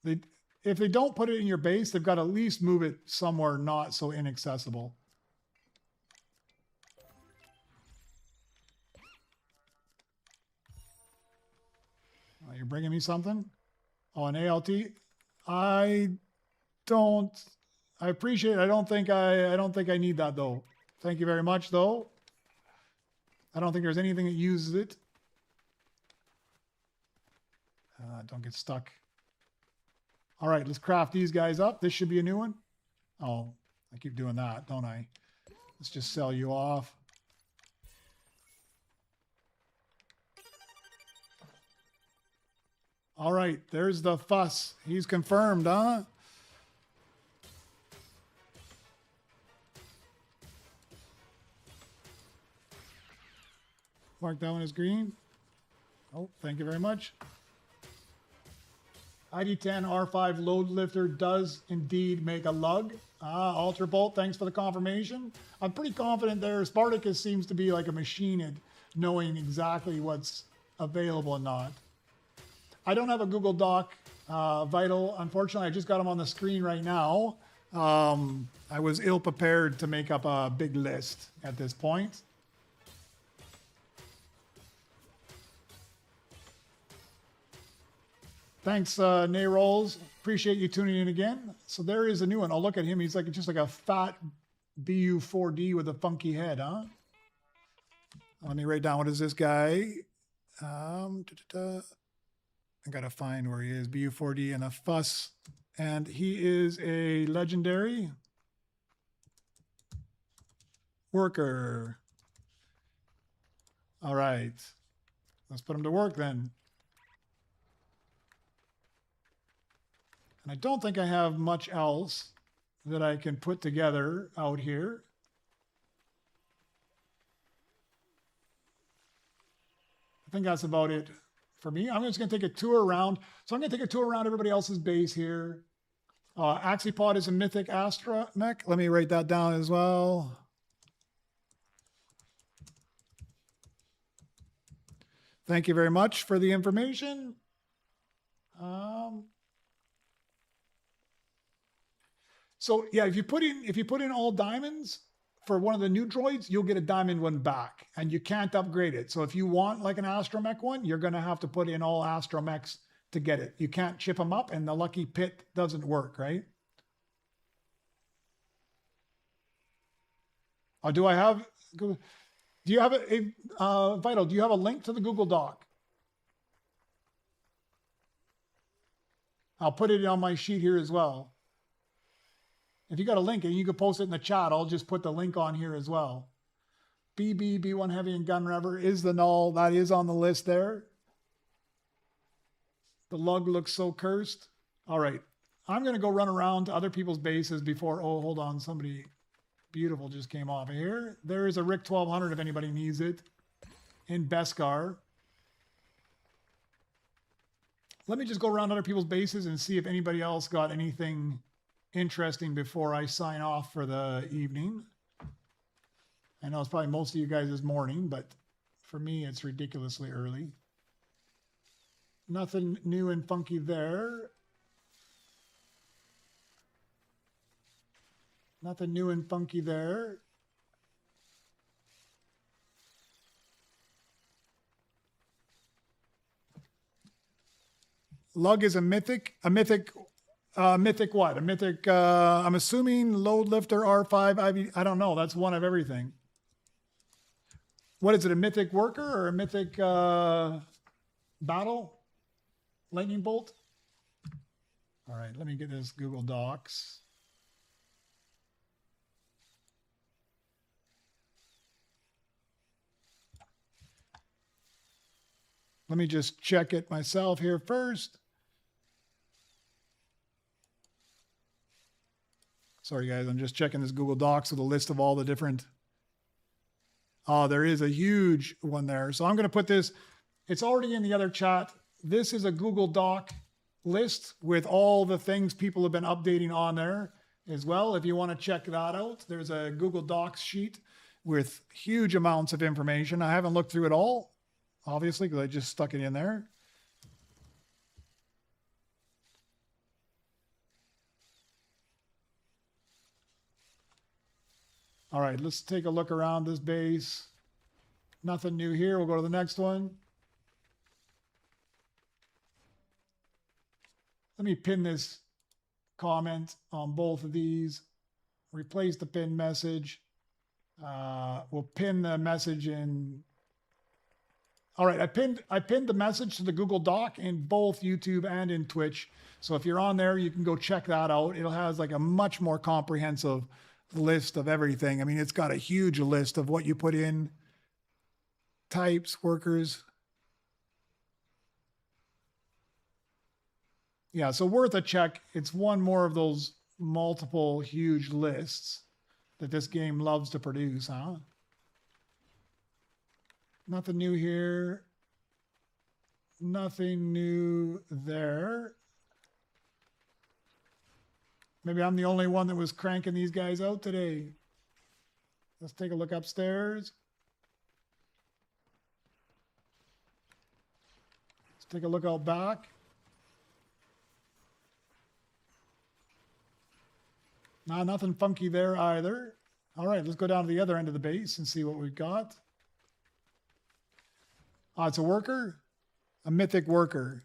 if they don't put it in your base, they've got to at least move it somewhere not so inaccessible. You're bringing me something? Oh, an ALT? I appreciate it. I don't think I need that though. Thank you very much though. I don't think there's anything that uses it. Don't get stuck. All right, let's craft these guys up. This should be a new one. Oh, I keep doing that, don't I? Let's just sell you off. All right, there's the fuss. He's confirmed, huh? Mark that one as green. Oh, thank you very much. ID10 R5 load lifter does indeed make a lug. Ultra Bolt, thanks for the confirmation. I'm pretty confident there. Spartacus seems to be like a machine at knowing exactly what's available and not. I don't have a Google Doc, Vital. Unfortunately, I just got them on the screen right now. I was ill prepared to make up a big list at this point. Thanks, Nay Rolls. Appreciate you tuning in again. So there is a new one. I'll look at him. He's like just like a fat BU4D with a funky head, huh? Let me write down, what is this guy? I gotta find where he is. BU4D and a fuss. And he is a legendary worker. All right. Let's put him to work then. And I don't think I have much else that I can put together out here. I think that's about it for me. I'm just going to take a tour around. So I'm going to take a tour around everybody else's base here. Axipod is a mythic Astromech. Let me write that down as well. Thank you very much for the information. So yeah, if you put in all diamonds for one of the new droids, you'll get a diamond one back, and you can't upgrade it. So if you want like an Astromech one, you're going to have to put in all Astromechs to get it. You can't chip them up, and the lucky pit doesn't work, right? Do I have? Do you have a Vital? Do you have a link to the Google Doc? I'll put it on my sheet here as well. If you got a link and you can post it in the chat, I'll just put the link on here as well. BB, B1 Heavy, and Gunrunner is the null. That is on the list there. The lug looks so cursed. All right. I'm going to go run around to other people's bases before... Oh, hold on. Somebody beautiful just came off of here. There is a RIC 1200 if anybody needs it in Beskar. Let me just go around other people's bases and see if anybody else got anything interesting before I sign off for the evening. I know it's probably most of you guys this morning, but for me, it's ridiculously early. Nothing new and funky there. Nothing new and funky there. Lug is a mythic what? A mythic, I'm assuming load lifter R5, I don't know. That's one of everything. What is it, a mythic worker or a mythic battle? Lightning bolt? All right, let me get this Google Docs. Let me just check it myself here first. Sorry, guys, I'm just checking this Google Docs with a list of all the different... Oh, there is a huge one there. So I'm going to put this... It's already in the other chat. This is a Google Doc list with all the things people have been updating on there as well. If you want to check that out, there's a Google Docs sheet with huge amounts of information. I haven't looked through it all, obviously, because I just stuck it in there. All right, let's take a look around this base. Nothing new here. We'll go to the next one. Let me pin this comment on both of these. Replace the pin message. We'll pin the message in. All right, I pinned the message to the Google Doc in both YouTube and in Twitch. So if you're on there, you can go check that out. It has like a much more comprehensive list of everything. I mean, it's got a huge list of what you put in, types, workers. Yeah, so worth a check. It's one more of those multiple huge lists that this game loves to produce, huh? Nothing new here. Nothing new there. Maybe I'm the only one that was cranking these guys out today. Let's take a look upstairs. Let's take a look out back. Nah, nothing funky there either. All right, let's go down to the other end of the base and see what we've got. It's a worker, a mythic worker.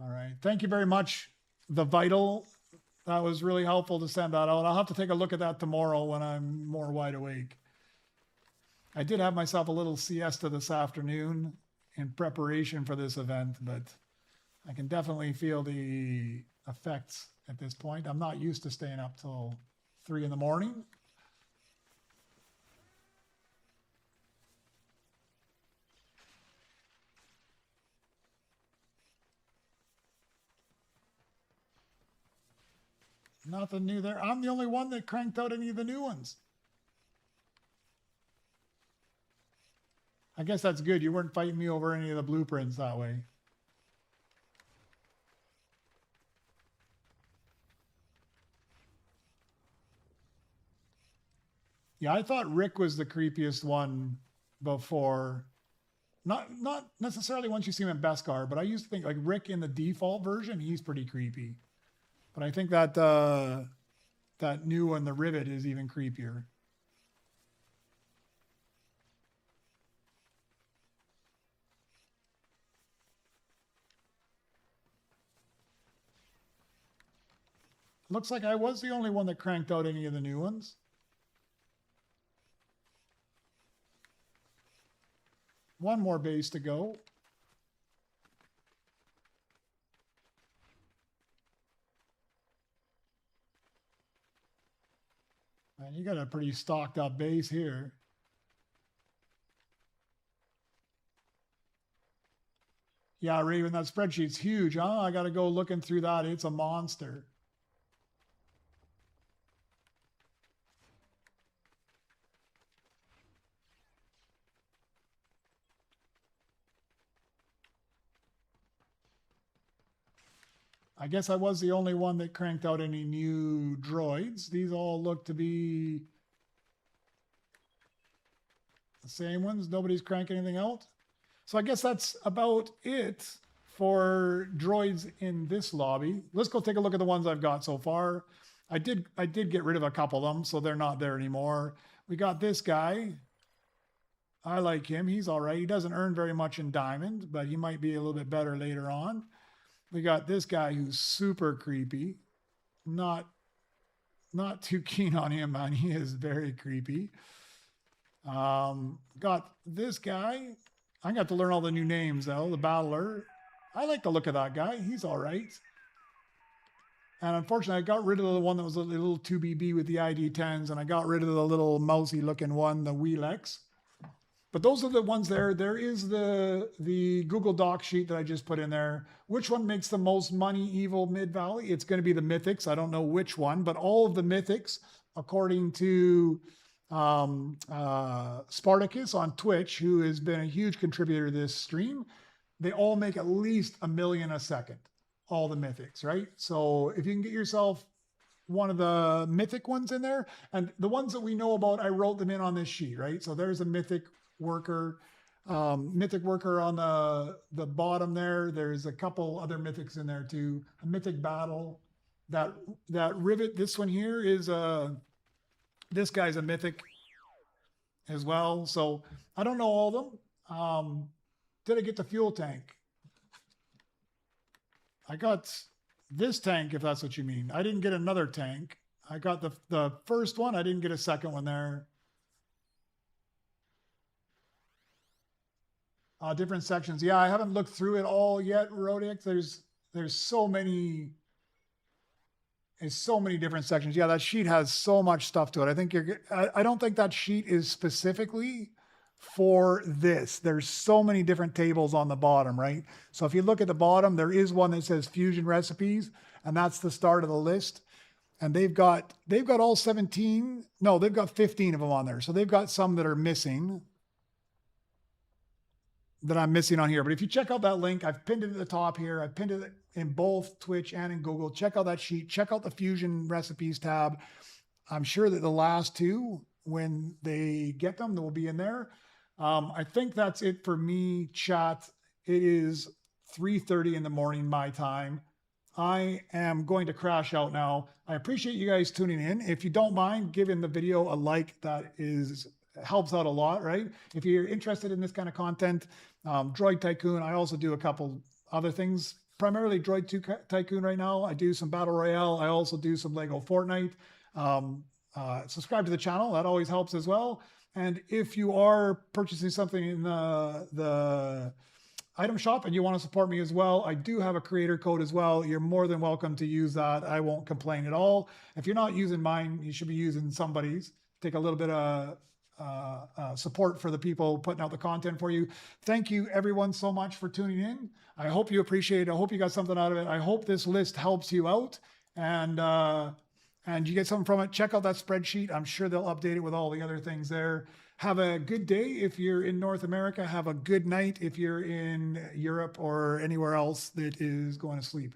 All right, thank you very much, The Vital. That was really helpful to send that out. I'll have to take a look at that tomorrow when I'm more wide awake. I did have myself a little siesta this afternoon in preparation for this event, but I can definitely feel the effects at this point. I'm not used to staying up till 3 in the morning. Nothing new there. I'm the only one that cranked out any of the new ones. I guess that's good. You weren't fighting me over any of the blueprints that way. Yeah, I thought Rick was the creepiest one before. Not necessarily once you see him in Beskar, but I used to think like Rick in the default version, he's pretty creepy. But I think that that new one, the Rivet, is even creepier. Looks like I was the only one that cranked out any of the new ones. One more base to go. And you got a pretty stocked up base here. Yeah, Raven, that spreadsheet's huge, huh? I got to go looking through that. It's a monster. I guess I was the only one that cranked out any new droids. These all look to be the same ones. Nobody's cranking anything out. So I guess that's about it for droids in this lobby. Let's go take a look at the ones I've got so far. I did get rid of a couple of them, so they're not there anymore. We got this guy. I like him. He's all right. He doesn't earn very much in diamond, but he might be a little bit better later on. We got this guy who's super creepy. Not too keen on him, man. He is very creepy. Got this guy. I got to learn all the new names though. The Battler. I like the look of that guy. He's all right. And unfortunately, I got rid of the one that was a little 2BB with the ID10s, and I got rid of the little mousy looking one, the WHL-EX. But those are the ones there. There is the Google Doc sheet that I just put in there. Which one makes the most money, Evil Mid-Valley? It's going to be the Mythics. I don't know which one, but all of the Mythics, according to Spartacus on Twitch, who has been a huge contributor to this stream, they all make at least $1 million a second, all the Mythics, right? So if you can get yourself one of the Mythic ones in there, and the ones that we know about, I wrote them in on this sheet, right? So there's a Mythic worker, on the bottom there. There's a couple other mythics in there too. A mythic battle. That Rivet, this one here is this guy's a mythic as well. So I don't know all of them. Did I get the fuel tank? I got this tank, if that's what you mean. I didn't get another tank. I got the first one. I didn't get a second one there. Different sections. Yeah, I haven't looked through it all yet, RO-TEC. There's so many different sections. Yeah, that sheet has so much stuff to it. I don't think that sheet is specifically for this. There's so many different tables on the bottom, right? So if you look at the bottom, there is one that says fusion recipes, and that's the start of the list. And they've got all 17. No, they've got 15 of them on there. So they've got some that are missing. that I'm missing on here. But if you check out that link, I've pinned it at the top here. I've pinned it in both Twitch and in Google. Check out that sheet. Check out the Fusion recipes tab. I'm sure that the last two, when they get them, they will be in there. I think that's it for me, chat. It is 3:30 in the morning, my time. I am going to crash out now. I appreciate you guys tuning in. If you don't mind giving the video a like, that helps out a lot, right? If you're interested in this kind of content, Droid Tycoon, I also do a couple other things, primarily Droid Tycoon right now. I do some Battle Royale. I also do some Lego Fortnite. Subscribe to the channel. That always helps as well. And if you are purchasing something in the item shop and you want to support me as well, I do have a creator code as well. You're more than welcome to use that. I won't complain at all. If you're not using mine, you should be using somebody's. Take a little bit of support for the people putting out the content for you. Thank you everyone so much for tuning in. I hope you appreciate it. I hope you got something out of it. I hope this list helps you out and you get something from it. Check out that spreadsheet. I'm sure they'll update it with all the other things there. Have a good day if you're in North America. Have a good night if you're in Europe or anywhere else that is going to sleep.